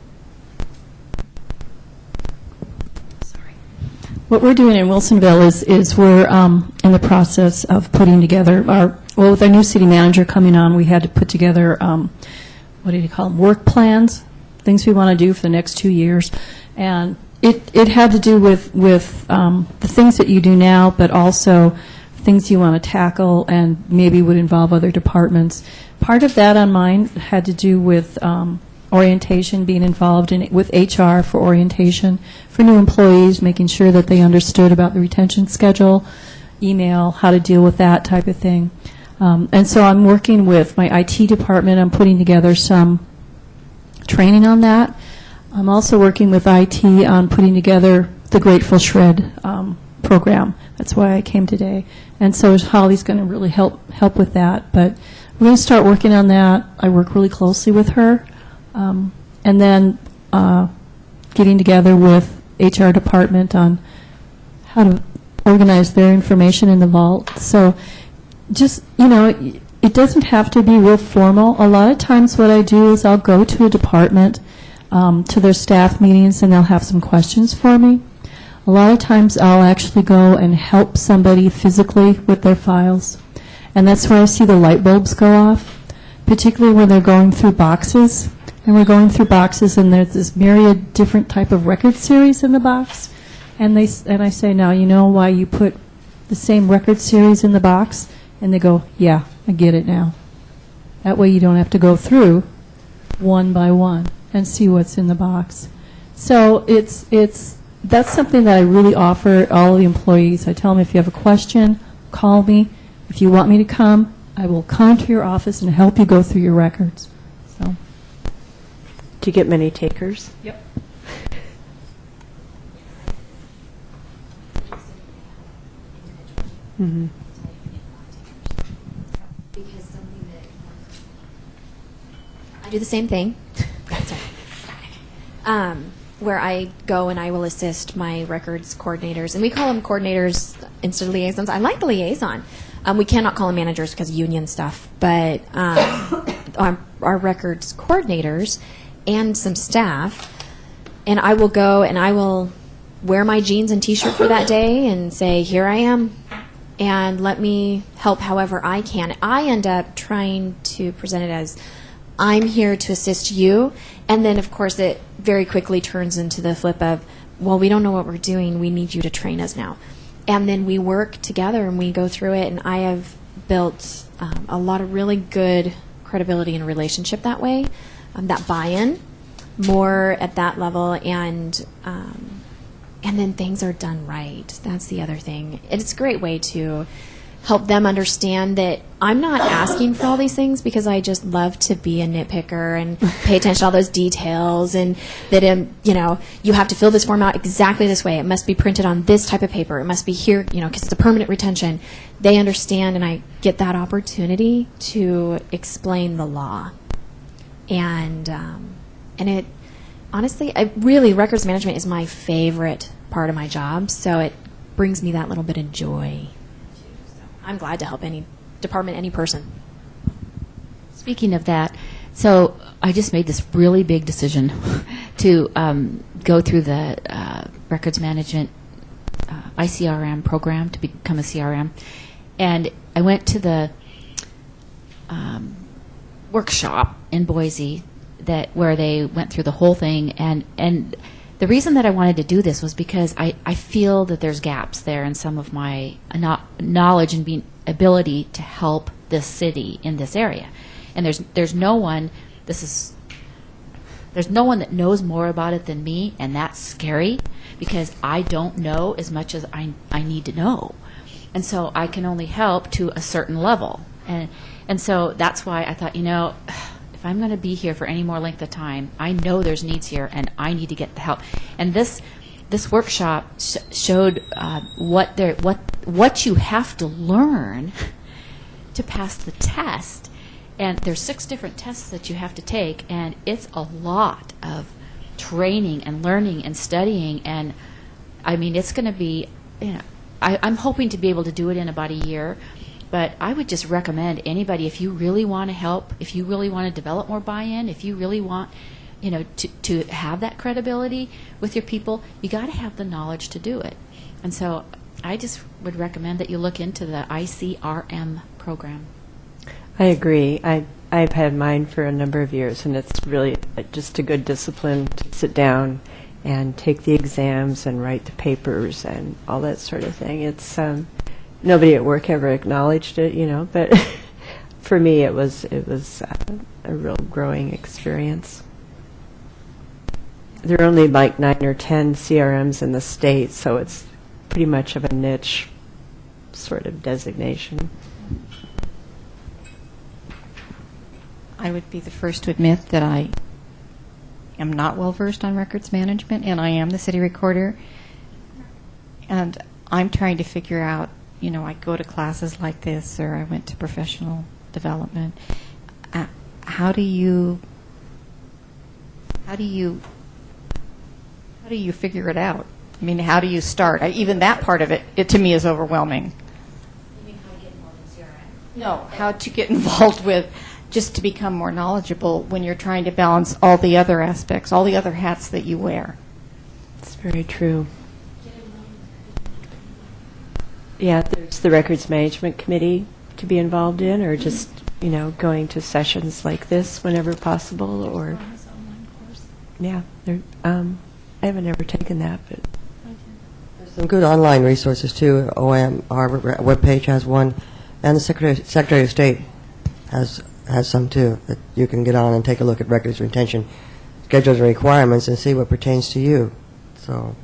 Sorry. What we're doing in Wilsonville is we're in the process of putting together with our new city manager coming on, we had to put together, what do you call them, work plans, things we want to do for the next 2 years. And it had to do with the things that you do now, but also things you want to tackle and maybe would involve other departments. Part of that on mine had to do with orientation, being involved with HR for orientation for new employees, making sure that they understood about the retention schedule, email, how to deal with that type of thing. And so I'm working with my IT department. I'm putting together some training on that. I'm also working with IT on putting together the Grateful Shred program. That's why I came today. And so Holly's going to really help with that. But we're going to start working on that. I work really closely with her. And then getting together with HR department on how to organize their information in the vault. So just, it doesn't have to be real formal. A lot of times what I do is I'll go to a department, to their staff meetings, and they'll have some questions for me. A lot of times I'll actually go and help somebody physically with their files. And that's where I see the light bulbs go off, particularly when they're going through boxes. And we're going through boxes, and there's this myriad different type of record series in the box. And I say, now, you know why you put the same record series in the box? And they go, yeah, I get it now. That way you don't have to go through one by one and see what's in the box. So that's something that I really offer all the employees. I tell them, if you have a question, call me. If you want me to come, I will come to your office and help you go through your records. So. Do you get many takers? Yep. Mm-hmm. Because something that I do the same thing. Where I go and I will assist my records coordinators, and we call them coordinators instead of liaisons. I like the liaison. We cannot call them managers because of union stuff, but our records coordinators and some staff, and I will go and I will wear my jeans and T-shirt for that day and say, here I am, and let me help however I can. I end up trying to present it as, I'm here to assist you, and then of course it very quickly turns into the flip of, well, we don't know what we're doing, we need you to train us now. And then we work together and we go through it, and I have built a lot of really good credibility and relationship that way, that buy-in more at that level, and then things are done right. That's the other thing. It's a great way to help them understand that I'm not asking for all these things because I just love to be a nitpicker and pay attention to all those details, and that, you have to fill this form out exactly this way. It must be printed on this type of paper. It must be here, because it's a permanent retention. They understand, and I get that opportunity to explain the law. And it, honestly, records management is my favorite part of my job, so it brings me that little bit of joy. I'm glad to help any department, any person. Speaking of that, so I just made this really big decision to go through the records management ICRM program to become a CRM. And I went to the workshop in Boise where they went through the whole thing. And the reason that I wanted to do this was because I feel that there's gaps there in some of my knowledge and ability to help this city in this area. And there's no one that knows more about it than me, and that's scary because I don't know as much as I need to know. And so I can only help to a certain level. And so that's why I thought, if I'm going to be here for any more length of time, I know there's needs here, and I need to get the help. And this workshop showed what you have to learn to pass the test. And there's 6 different tests that you have to take, and it's a lot of training and learning and studying. And I mean, it's going to be, I'm hoping to be able to do it in about a year. But I would just recommend anybody, if you really want to help, if you really want to develop more buy-in, if you really want, to have that credibility with your people, you got to have the knowledge to do it. And so I just would recommend that you look into the ICRM program. I agree. I've had mine for a number of years, and it's really just a good discipline to sit down and take the exams and write the papers and all that sort of thing. nobody at work ever acknowledged it, but for me it was a real growing experience. There are only like 9 or 10 CRMs in the state, so it's pretty much of a niche sort of designation. I would be the first to admit that I am not well versed on records management, and I am the city recorder. And I'm trying to figure out, I go to classes like this, or I went to professional development. How do you figure it out? I mean, how do you start? Even that part of it to me is overwhelming. You mean how to get involved in CRM? No, how to get involved with, just to become more knowledgeable when you're trying to balance all the other aspects, all the other hats that you wear. It's very true. Yeah, there's the Records Management Committee to be involved in, or just, going to sessions like this whenever possible, or... Yeah, I haven't ever taken that, but... There's some good online resources, too. OM, our webpage has one, and the Secretary of State has some, too, that you can get on and take a look at records retention schedules and requirements and see what pertains to you. So...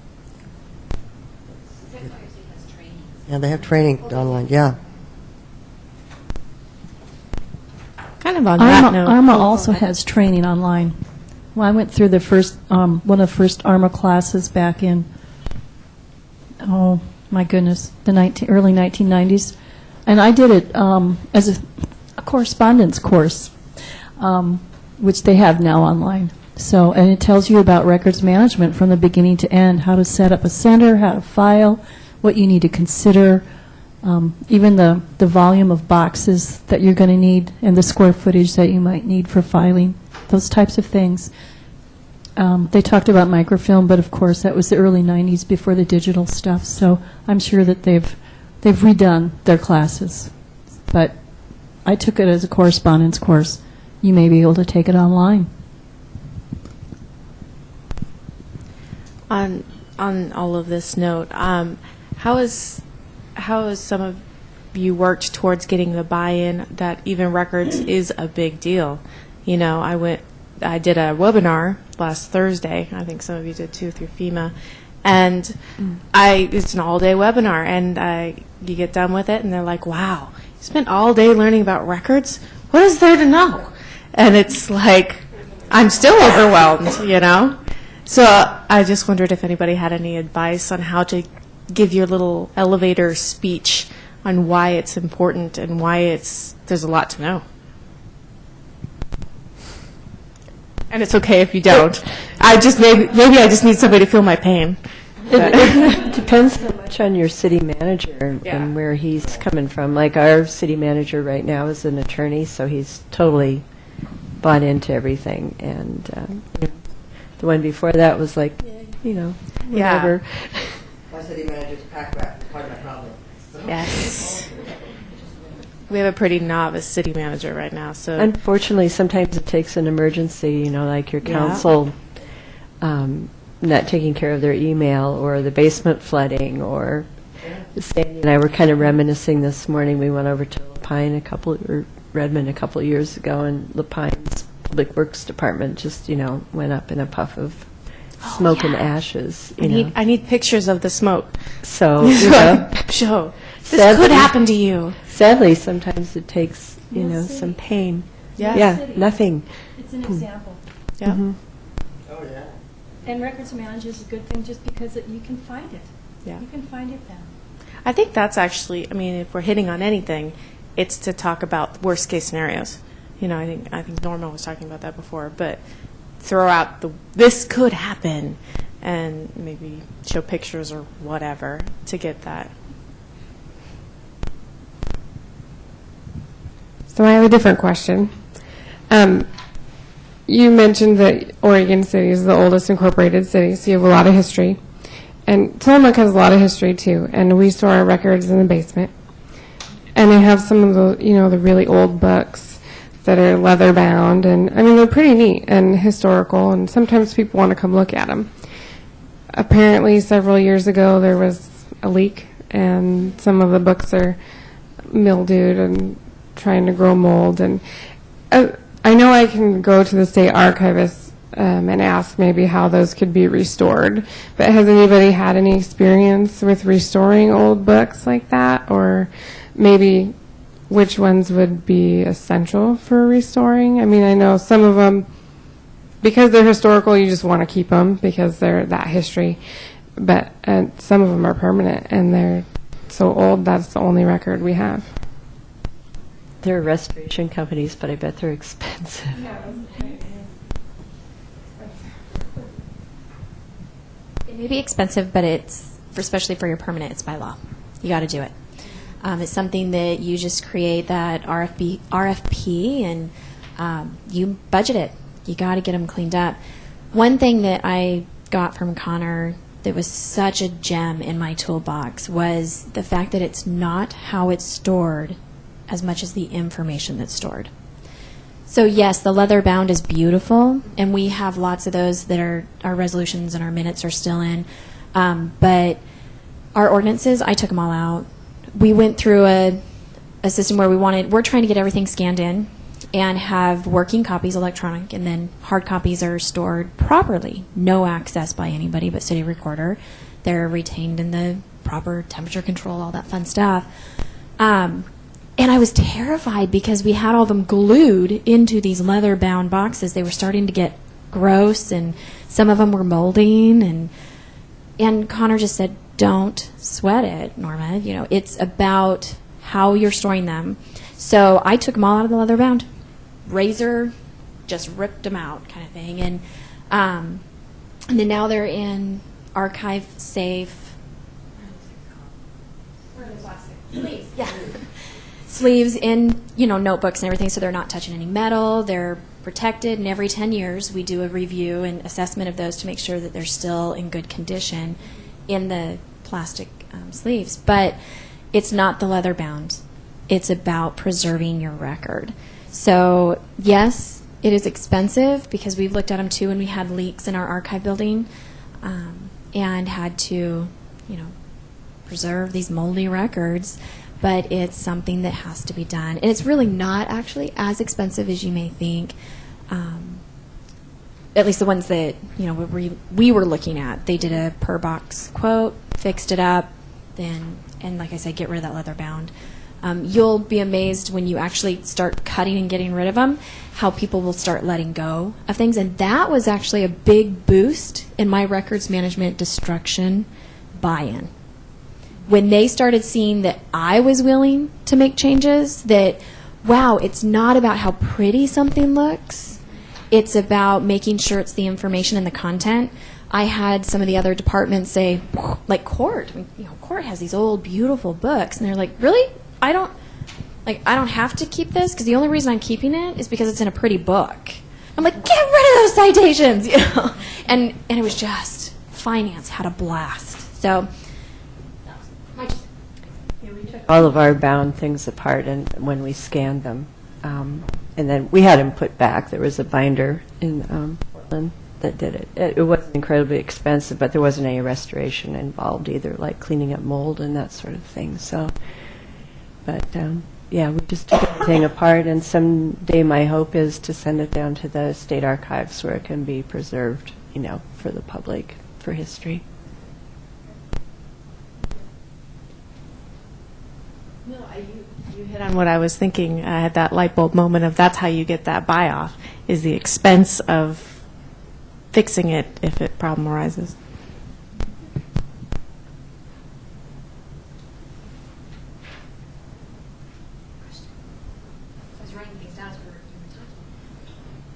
Yeah, they have training online, yeah. Kind of on that note. ARMA also has training online. Well, I went through the first one of the first ARMA classes back in, oh my goodness, the early 1990s, and I did it as a correspondence course, which they have now online. So, and it tells you about records management from the beginning to end, how to set up a center, how to file, what you need to consider, even the volume of boxes that you're going to need and the square footage that you might need for filing, those types of things. They talked about microfilm, but of course that was the early 90s before the digital stuff, so I'm sure that they've redone their classes. But I took it as a correspondence course. You may be able to take it online. On all of this note, how has some of you worked towards getting the buy-in that even records is a big deal? I did a webinar last Thursday. I think some of you did too through FEMA, and it's an all-day webinar, and you get done with it, and they're like, "Wow, you spent all day learning about records. What is there to know?" And it's like, I'm still overwhelmed, So I just wondered if anybody had any advice on how to give your little elevator speech on why it's important and why there's a lot to know. And it's okay if you don't. Maybe I just need somebody to feel my pain. It depends so much on your city manager and where he's coming from. Like our city manager right now is an attorney, so he's totally bought into everything. And the one before that was like, whatever. My city manager's a pack rat. It's part of my problem. Yes. We have a pretty novice city manager right now, so... Unfortunately, sometimes it takes an emergency, like your council not taking care of their email, or the basement flooding, or Sandy and I were kind of reminiscing this morning. We went over to Redmond a couple of years ago, and Lapine's Public Works Department just, went up in a puff of smoke and ashes. I need pictures of the smoke. So, show. This could happen to you. Sadly, sometimes it takes, some pain. Yeah, nothing. It's an example. Yeah. Mm-hmm. Oh, yeah. And records manager is a good thing just because you can find it. Yeah. You can find it then. I think that's actually, if we're hitting on anything, it's to talk about worst case scenarios. I think Norma was talking about that before, but throw out this could happen, and maybe show pictures or whatever to get that. So I have a different question. You mentioned that Oregon City is the oldest incorporated city, so you have a lot of history. And Tillamook has a lot of history, too, and we store our records in the basement. And they have some of the, the really old books that are leather-bound, and, they're pretty neat and historical, and sometimes people want to come look at them. Apparently, several years ago, there was a leak and some of the books are mildewed and trying to grow mold. And I know I can go to the state archivist and ask maybe how those could be restored, but has anybody had any experience with restoring old books like that, or maybe which ones would be essential for restoring? I mean, I know some of them, because they're historical, you just want to keep them because they're that history, but some of them are permanent and they're so old that's the only record we have. There are restoration companies, but I bet they're expensive. It may be expensive, but it's, especially for your permanent, it's by law. You got to do it. It's something that you just create that RFP and you budget it. You got to get them cleaned up. One thing that I got from Connor that was such a gem in my toolbox was the fact that it's not how it's stored as much as the information that's stored. So yes, the leather bound is beautiful, and we have lots of those that are our resolutions and our minutes are still in. But our ordinances, I took them all out. We went through a system where we're trying to get everything scanned in and have working copies electronic, and then hard copies are stored properly. No access by anybody but city recorder. They're retained in the proper temperature control, all that fun stuff. And I was terrified because we had all of them glued into these leather-bound boxes. They were starting to get gross, and some of them were molding. And Connor just said, "Don't sweat it, Norma. You know, it's about how you're storing them." So I took them all out of the leather-bound. Razor, just ripped them out, kind of thing. And then now they're in archive safe. What are the plastic? Sleeves. Yeah. Sleeves in, notebooks and everything, so they're not touching any metal. They're protected, and every 10 years we do a review and assessment of those to make sure that they're still in good condition in the plastic sleeves. But it's not the leather bound. It's about preserving your record. So yes, it is expensive because we've looked at them too, and we had leaks in our archive building and had to, preserve these moldy records. But it's something that has to be done. And it's really not actually as expensive as you may think. At least the ones that, we were looking at. They did a per box quote, fixed it up, and like I said, get rid of that leather bound. You'll be amazed when you actually start cutting and getting rid of them, how people will start letting go of things. And that was actually a big boost in my records management destruction buy-in. When they started seeing that I was willing to make changes, that, wow, it's not about how pretty something looks. It's about making sure it's the information and the content. I had some of the other departments say, like Court, Court has these old, beautiful books. And they're like, really? I don't have to keep this because the only reason I'm keeping it is because it's in a pretty book. I'm like, get rid of those citations, And it was just, finance had a blast. So, all of our bound things apart and when we scanned them. And then we had them put back. There was a binder in Portland that did it. It wasn't incredibly expensive, but there wasn't any restoration involved either, like cleaning up mold and that sort of thing. So, but yeah, we just took everything apart, and someday my hope is to send it down to the state archives where it can be preserved, for the public, for history. No, you hit on what I was thinking. I had that light bulb moment of that's how you get that buy-off, is the expense of fixing it if a problem arises.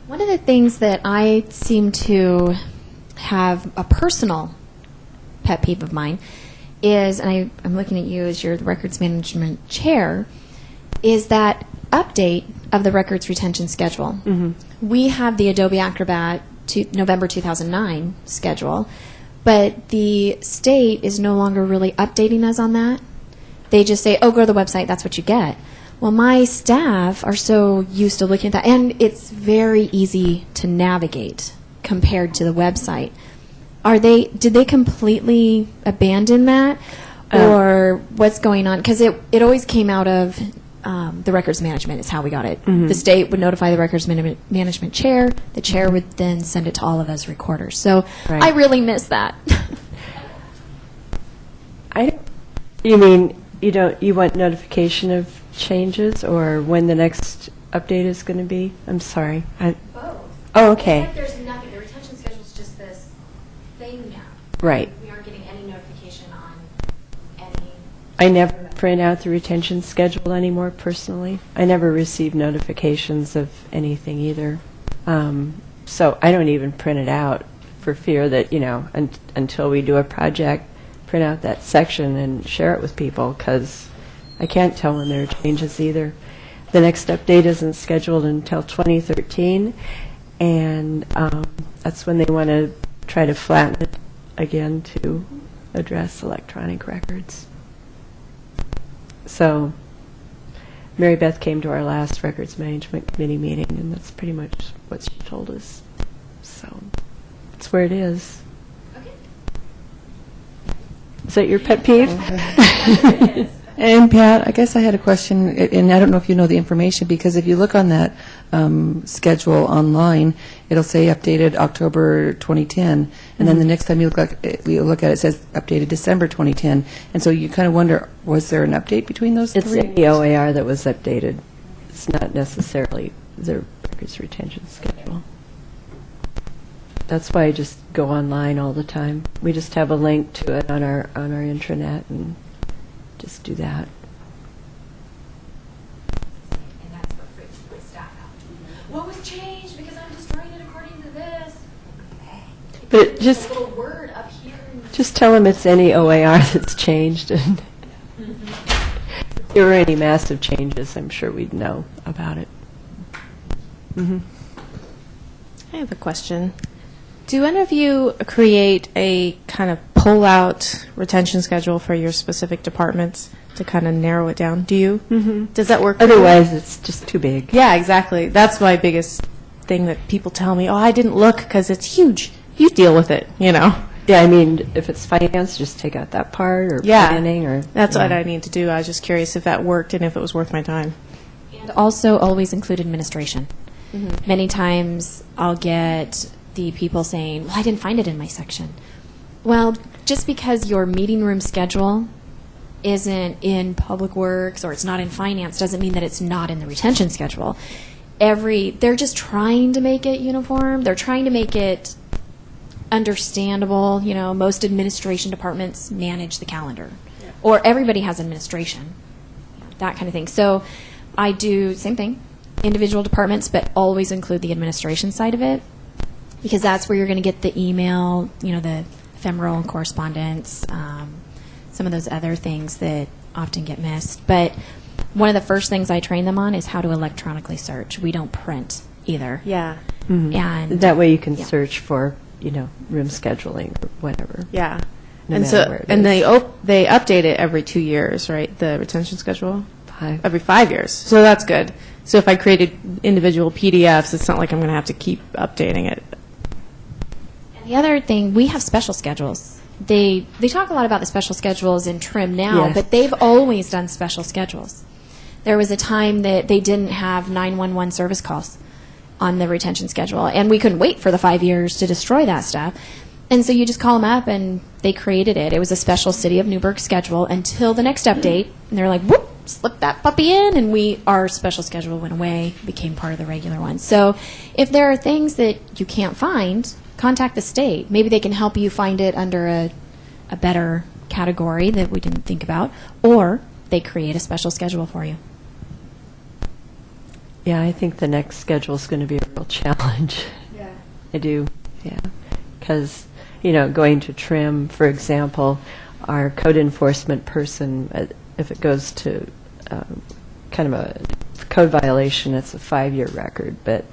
One of the things that I seem to have a personal pet peeve of mine is, and I'm looking at you as your records management chair, is that update of the records retention schedule. Mm-hmm. We have the Adobe Acrobat November 2009 schedule, but the state is no longer really updating us on that. They just say, oh, go to the website, that's what you get. Well, my staff are so used to looking at that, and it's very easy to navigate compared to the website. Did they completely abandon that? or what's going on? Because it always came out of the records management is how we got it. Mhm. The state would notify the records management chair. The chair would then send it to all of us recorders. So Right. I really miss that. You mean you want notification of changes or when the next update is going to be? I'm sorry. Both. Oh, okay. There's nothing. The retention schedule is just this thing now. Right. We aren't getting any notification on any. I never print out the retention schedule anymore personally. I never receive notifications of anything either. So I don't even print it out for fear that, until we do a project, print out that section and share it with people because I can't tell when there are changes either. The next update isn't scheduled until 2013, and that's when they want to try to flatten it again to address electronic records. So Mary Beth came to our last Records Management Committee meeting, and that's pretty much what she told us. So that's where it is. Is that your pet peeve? And Pat, I guess I had a question, and I don't know if you know the information, because if you look on that schedule online, it'll say updated October 2010, and then the next time you look at it, it says updated December 2010. And so you kind of wonder, was there an update between those It's three? in the OAR that was updated. It's not necessarily the records retention schedule. That's why I just go online all the time. We just have a link to it on our intranet and just do that. And that's what freaks my staff out. What was changed because I'm destroying it according to this? But just A little word up here. just tell them it's any OAR that's changed, and if there were any massive changes, I'm sure we'd know about it. I have a question. Do any of you create a kind of pull-out retention schedule for your specific departments to kind of narrow it down? Do you? Mm-hmm. Does that work? for you? Otherwise, it's just too big. Yeah, exactly. That's my biggest thing that people tell me, oh, I didn't look because it's huge. You deal with it, Yeah, I mean, if it's finance, just take out that part, or Yeah. planning, or... That's what yeah. I need to do. I was just curious if that worked and if it was worth my time. And also always include administration. Many times I'll get the people saying, well, I didn't find it in my section. Well, just because your meeting room schedule isn't in Public Works or it's not in finance doesn't mean that it's not in the retention schedule. They're just trying to make it uniform. They're trying to make it understandable. Most administration departments manage the calendar. Or everybody has administration, that kind of thing. So I do same thing, individual departments, but always include the administration side of it, because that's where you're going to get the email, the ephemeral correspondence, some of those other things that often get missed. But one of the first things I train them on is how to electronically search. We don't print either. Yeah. Mhm. And that way you can yeah. search for, room scheduling or whatever. Yeah. No and matter so where it and is. they update it every 2 years, right? The retention schedule? 5. Every 5 years. So that's good. So if I created individual PDFs, it's not like I'm going to have to keep updating it. And the other thing, we have special schedules. They talk a lot about the special schedules in TRIM now, Yes. but they've always done special schedules. There was a time that they didn't have 911 service calls on the retention schedule, and we couldn't wait for the 5 years to destroy that stuff. And so you just call them up, and they created it. It was a special City of Newburgh schedule until the next update, and they're like, whoop, slip that puppy in, and our special schedule went away, became part of the regular one. So if there are things that you can't find, contact the state. Maybe they can help you find it under a better category that we didn't think about, or they create a special schedule for you. Yeah, I think the next schedule is going to be a real challenge. Yeah. I do, yeah. Because, going to TRIM, for example, our code enforcement person, if it goes to kind of a code violation, it's a 5-year record. But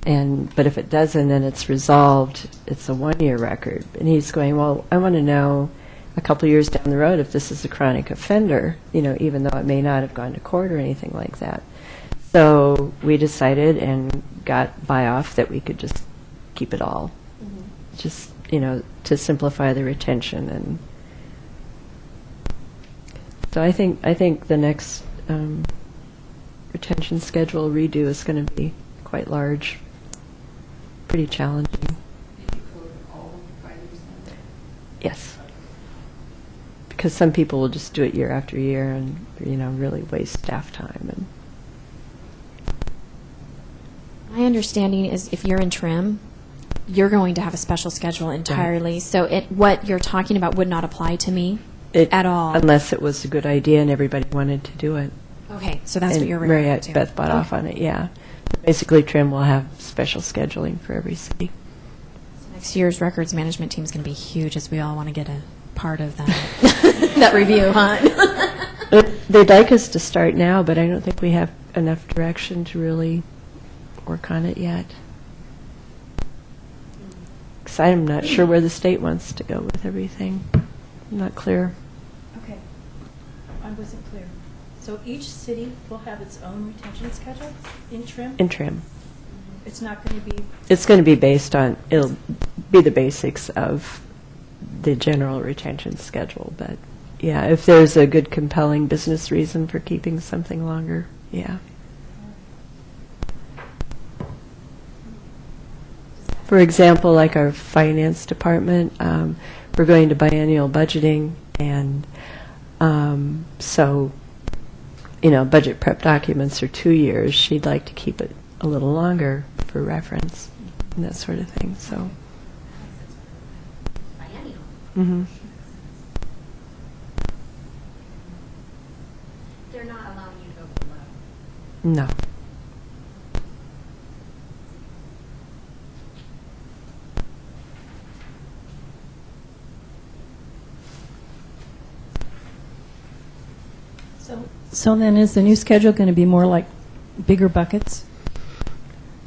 if it doesn't and it's resolved, it's a 1-year record. And he's going, well, I want to know a couple of years down the road if this is a chronic offender, even though it may not have gone to court or anything like that. So we decided and got buy-off that we could just keep it all, just, to simplify the retention. So I think the next retention schedule redo is going to be quite large, pretty challenging. Yes. Because some people will just do it year after year and, really waste staff time. And My understanding is if you're in trim, you're going to have a special schedule entirely. So what you're talking about would not apply to me at all. Unless it was a good idea and everybody wanted to do it. Okay, so that's And what you're referring Mariette to. Beth bought off on it, yeah. Basically, trim will have special scheduling for every city. Next year's records management team is going to be huge, as we all want to get a part of that that review, huh? They'd like us to start now, but I don't think we have enough direction to really work on it yet. 'Cause I'm not sure where the state wants to go with everything. I'm not clear. Okay. I wasn't clear. So each city will have its own retention schedule in trim? In trim. It's not going to be... It's going to be based on, it'll be the basics of the general retention schedule. But, yeah, if there's a good compelling business reason for keeping something longer, yeah. For example, like our finance department, we're going to biennial budgeting, and so, budget prep documents are 2 years. She'd like to keep it a little longer for reference and that sort of thing. So, mm-hmm. They're not allowing you to go below. No. So then is the new schedule going to be more like bigger buckets?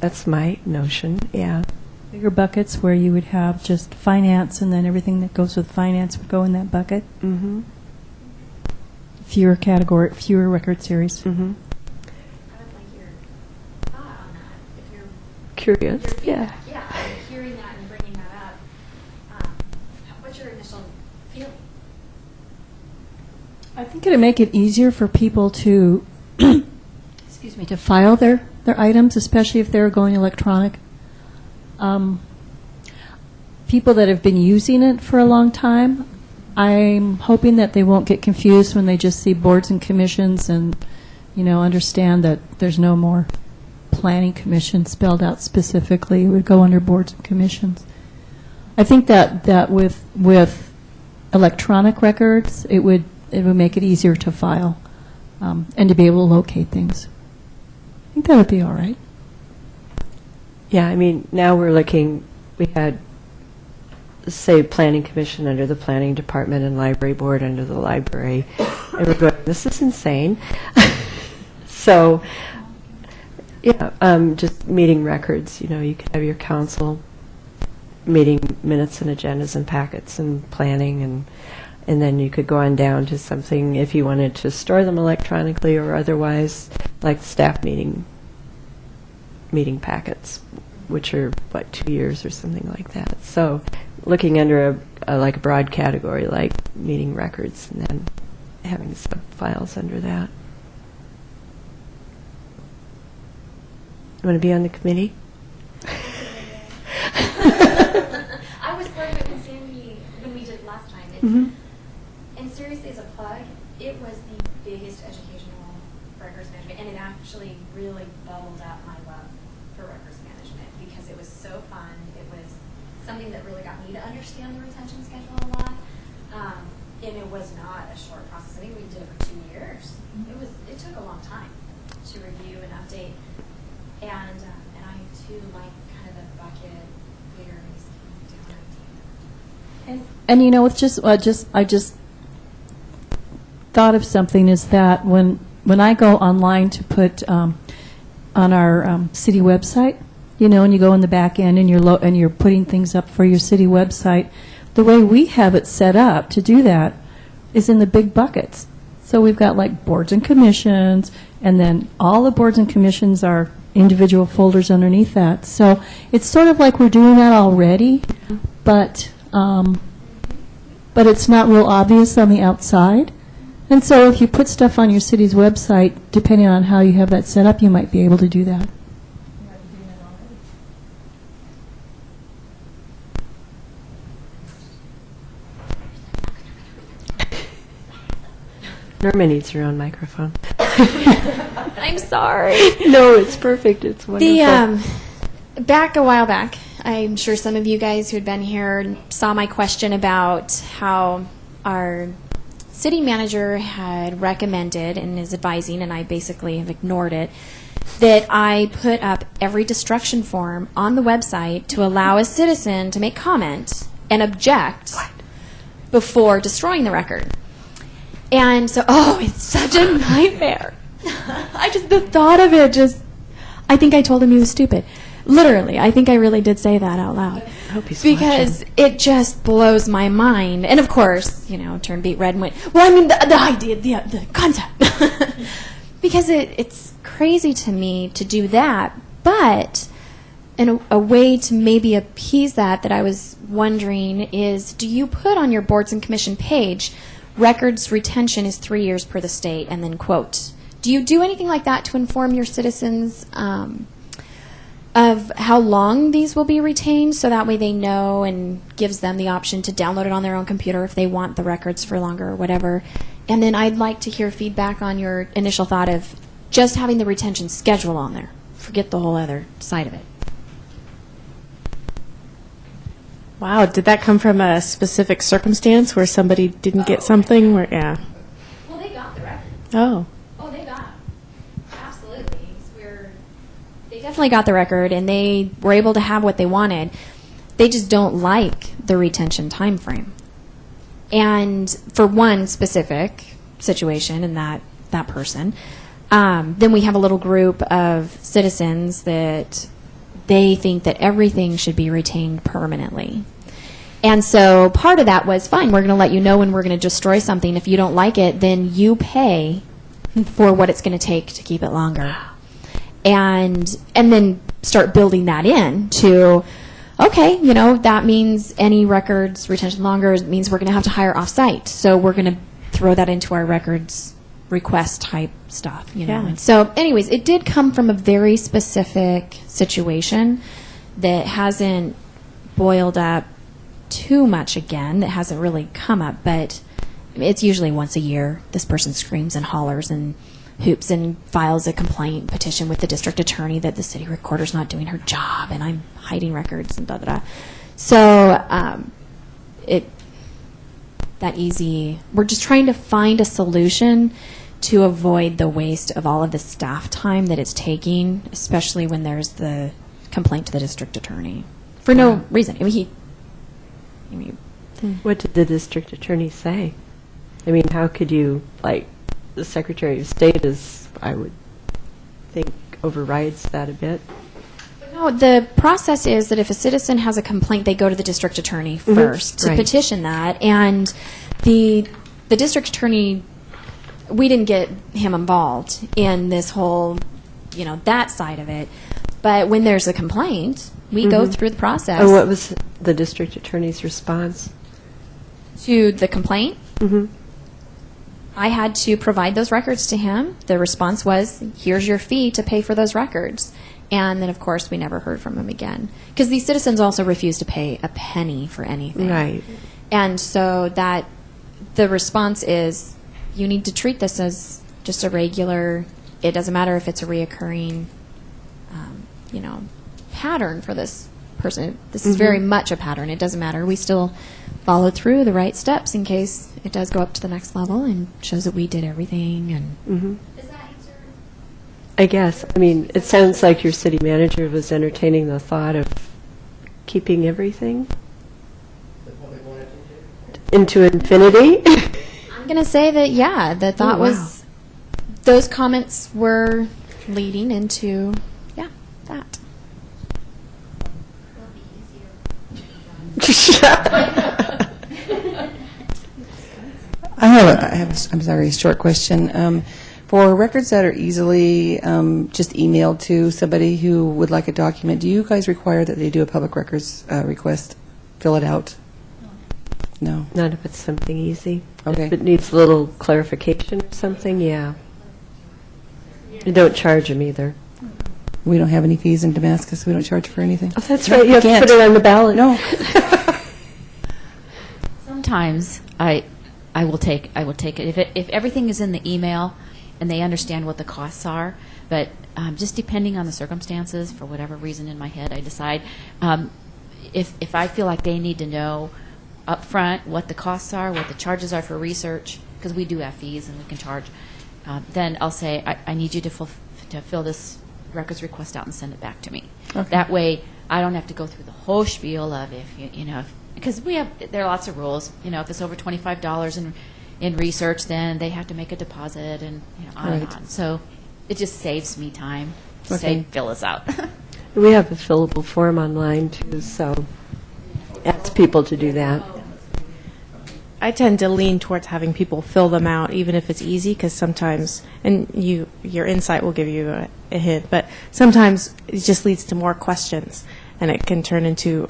That's my notion, yeah. Bigger buckets where you would have just finance and then everything that goes with finance would go in that bucket? Mm-hmm. Fewer record series? Mm-hmm. I would like your thought on that. If you're Curious, your yeah. feedback. Yeah, I'm hearing that and bringing that up. What's your initial feeling? I think it'd make it easier for people to, excuse me, to file their items, especially if they're going electronic. People that have been using it for a long time, I'm hoping that they won't get confused when they just see boards and commissions and, understand that there's no more planning commission spelled out specifically. It would go under boards and commissions. I think that with electronic records, it would make it easier to file and to be able to locate things. I think that would be all right. Yeah, I mean, now we're looking, we had, say, Planning Commission under the Planning Department and Library Board under the Library, and we're going, this is insane. So, yeah, just meeting records, you could have your council meeting minutes and agendas and packets and planning, and then you could go on down to something if you wanted to store them electronically or otherwise, like staff meeting packets, which are, 2 years or something like that. So looking under a broad category like meeting records and then having some files under that. You want to be on the committee? I was part of it with Sandy when we did it last time. Mm-hmm. And seriously, as a plug, it was the biggest educational records management, and it actually really bubbled up my love for records management because it was so fun. It was something that really got me to understand the retention schedule a lot, and it was not a short process. I think we did it for 2 years. It took a long time to review and update, and I too like kind of the bucket clearance down. And I just thought of something is that when I go online to put on our city website, and you go in the back end and you're putting things up for your city website, the way we have it set up to do that is in the big buckets. So we've got like boards and commissions, and then all the boards and commissions are individual folders underneath that. So it's sort of like we're doing that already, but it's not real obvious on the outside. And so if you put stuff on your city's website, depending on how you have that set up, you might be able to do that. Norma needs her own microphone. I'm sorry. No, it's perfect. It's wonderful. Back a while back, I'm sure some of you guys who had been here saw my question about how our city manager had recommended and is advising, and I basically have ignored it, that I put up every destruction form on the website to allow a citizen to make comment and object before destroying the record. And so, it's such a nightmare. The thought of it I think I told him he was stupid. Literally, I think I really did say that out loud. I hope he's because watching. it just blows my mind. And of course, turned beet red and went, well, I mean, the idea, the concept. Because it's crazy to me to do that. But a way to maybe appease that I was wondering is, do you put on your boards and commission page, records retention is 3 years per the state, and then quote? Do you do anything like that to inform your citizens of how long these will be retained, so that way they know, and gives them the option to download it on their own computer if they want the records for longer or whatever? And then I'd like to hear feedback on your initial thought of just having the retention schedule on there. Forget the whole other side of it. Wow, did that come from a specific circumstance where somebody didn't get something? Yeah. Well, they got the record. Oh. Oh, they got it. Absolutely. They definitely got the record, and they were able to have what they wanted. They just don't like the retention time frame. And for one specific situation, and that person, then we have a little group of citizens that they think that everything should be retained permanently. And so part of that was, fine, we're going to let you know when we're going to destroy something. If you don't like it, then you pay for what it's going to take to keep it longer. And then start building that in to, okay, that means any records retention longer means we're going to have to hire off-site. So we're going to throw that into our records request type stuff, Yeah. And so anyways, it did come from a very specific situation that hasn't boiled up too much again, that hasn't really come up, but it's usually once a year this person screams and hollers and hoops and files a complaint petition with the district attorney that the city recorder's not doing her job and I'm hiding records and da-da-da. So we're just trying to find a solution to avoid the waste of all of the staff time that it's taking, especially when there's the complaint to the district attorney for no reason. What did the district attorney say? I mean, how could you, the Secretary of State is, I would think, overrides that a bit. No, the process is that if a citizen has a complaint, they go to the district attorney first to petition that. And the district attorney, we didn't get him involved in this whole, that side of it. But when there's a complaint, we go through the process. Oh, what was the district attorney's response? To the complaint? I had to provide those records to him. The response was, here's your fee to pay for those records. And then, of course, we never heard from him again. Because these citizens also refused to pay a penny for anything. Right. And so the response is, you need to treat this as just a regular, it doesn't matter if it's a reoccurring, pattern for this person. This is very much a pattern. It doesn't matter. We still followed through the right steps in case it does go up to the next level and shows that we did everything. And Does that answer? I guess. I mean, it sounds like your city manager was entertaining the thought of keeping everything into infinity. I'm going to say that, yeah, the thought was those comments were leading into, that. I have a short question. For records that are easily just emailed to somebody who would like a document, do you guys require that they do a public records request, fill it out? No. Not if it's something easy. Okay. If it needs a little clarification or something, yeah. You don't charge them either. We don't have any fees in Damascus. We don't charge for anything. Oh, that's No, right. You have can't. to put it on the ballot. No. Sometimes I will take it if everything is in the email and they understand what the costs are. But just depending on the circumstances, for whatever reason in my head, I decide if I feel like they need to know up front what the costs are, what the charges are for research, because we do have fees and we can charge. Then I'll say I need you to fill this records request out and send it back to me. Okay. That way, I don't have to go through the whole spiel of because there are lots of rules. If it's over $25 in research, then they have to make a deposit and on and Right. on. So it just saves me time to Okay. say fill this out. We have a fillable form online, too, so ask people to do that. I tend to lean towards having people fill them out, even if it's easy, because sometimes, and your insight will give you a hint, but sometimes it just leads to more questions, and it can turn into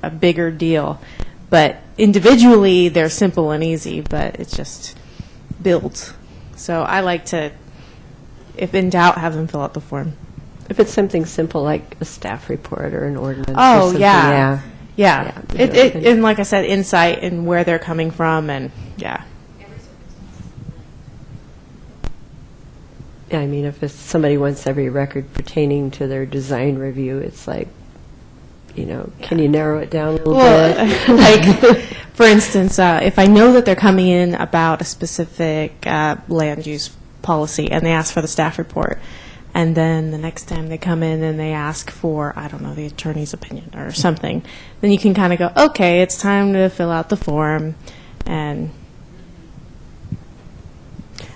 a bigger deal. But individually, they're simple and easy, but it just builds. So I like to, if in doubt, have them fill out the form. If it's something simple like a staff report or an ordinance or Oh, something, yeah. Yeah. Yeah, And like I said, insight and where they're coming from, and yeah. Yeah, I mean, if it's somebody wants every record pertaining to their design review, it's like, can you narrow it down a little bit? Like, for instance, if I know that they're coming in about a specific land use policy and they ask for the staff report, and then the next time they come in and they ask for, I don't know, the attorney's opinion or something, then you can kind of go, okay, it's time to fill out the form. And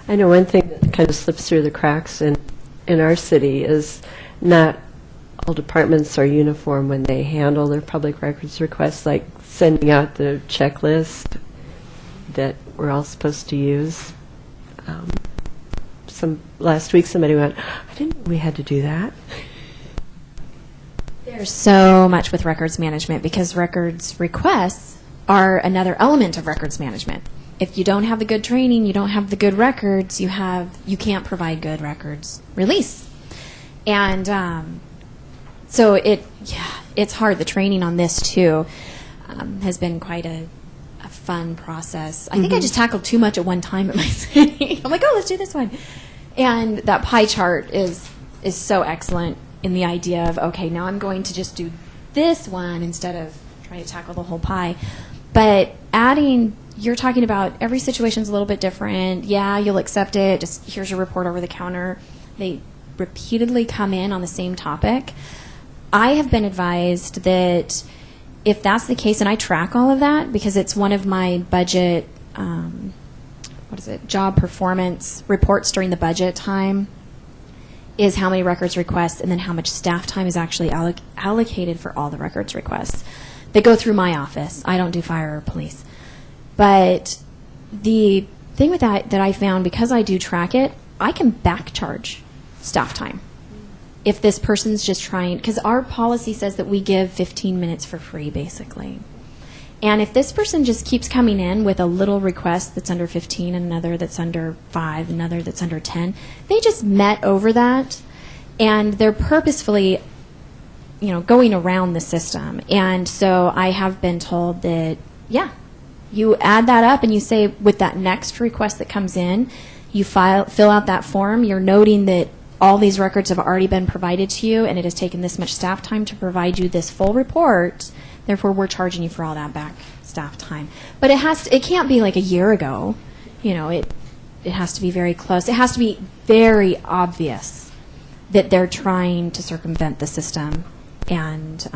I know one thing that kind of slips through the cracks in our city is not all departments are uniform when they handle their public records requests, like sending out the checklist that we're all supposed to use. Last week somebody went, I didn't know we had to do that. There's so much with records management because records requests are another element of records management. If you don't have the good training, you don't have the good records, you can't provide good records release. And so it's hard. The training on this too has been quite a fun process. I think I just tackled too much at one time at my city. I'm like, oh, let's do this one. And that pie chart is so excellent in the idea of, okay, now I'm going to just do this one instead of trying to tackle the whole pie. But you're talking about every situation's a little bit different. Yeah, you'll accept it. Just here's your report over the counter. They repeatedly come in on the same topic. I have been advised that if that's the case, and I track all of that because it's one of my budget, job performance reports during the budget time, is how many records requests and then how much staff time is actually allocated for all the records requests. They go through my office. I don't do fire or police. But the thing with that I found, because I do track it, I can back charge staff time. If this person's just trying, because our policy says that we give 15 minutes for free, basically. And if this person just keeps coming in with a little request that's under 15, another that's under 5, another that's under 10, they just met over that, and they're purposefully, going around the system. And so I have been told that, you add that up and you say with that next request that comes in, you fill out that form, you're noting that all these records have already been provided to you, and it has taken this much staff time to provide you this full report. Therefore, we're charging you for all that back staff time. But it can't be like a year ago. It has to be very close. It has to be very obvious that they're trying to circumvent the system, and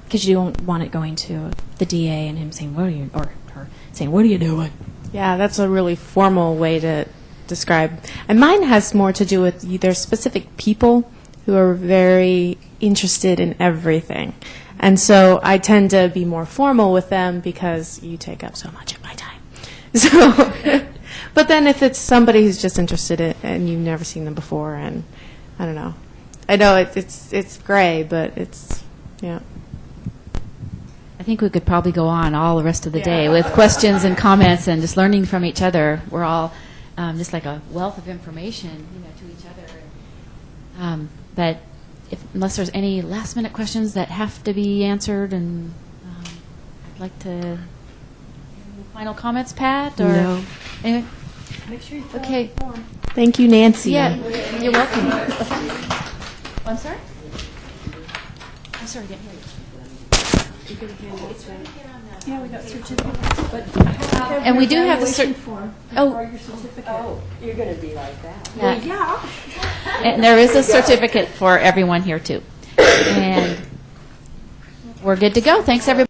because you don't want it going to the DA and him saying, "What are you?" or her saying, "What are you doing?" Yeah, that's a really formal way to describe. And mine has more to do with there's specific people who are very interested in everything. And so I tend to be more formal with them because you take up so much of my time. So, but then if it's somebody who's just interested in and you've never seen them before, and I don't know. I know it's gray, but it's, yeah. I think we could probably go on all the rest of the day with questions and comments and just learning from each other. We're all just like a wealth of information, to each other. But unless there's any last-minute questions that have to be answered, and I'd like to. Any final comments, Pat? Or No. Anyway? Make sure you Okay. Thank you, Nancy. Yeah, you're welcome. I'm sorry? I'm sorry, I didn't hear you. Yeah, we got certificates. And we do have the form Oh. for your certificate. You're going to be like that. Yeah. And there is a certificate for everyone here, too. And we're good to go. Thanks, everybody.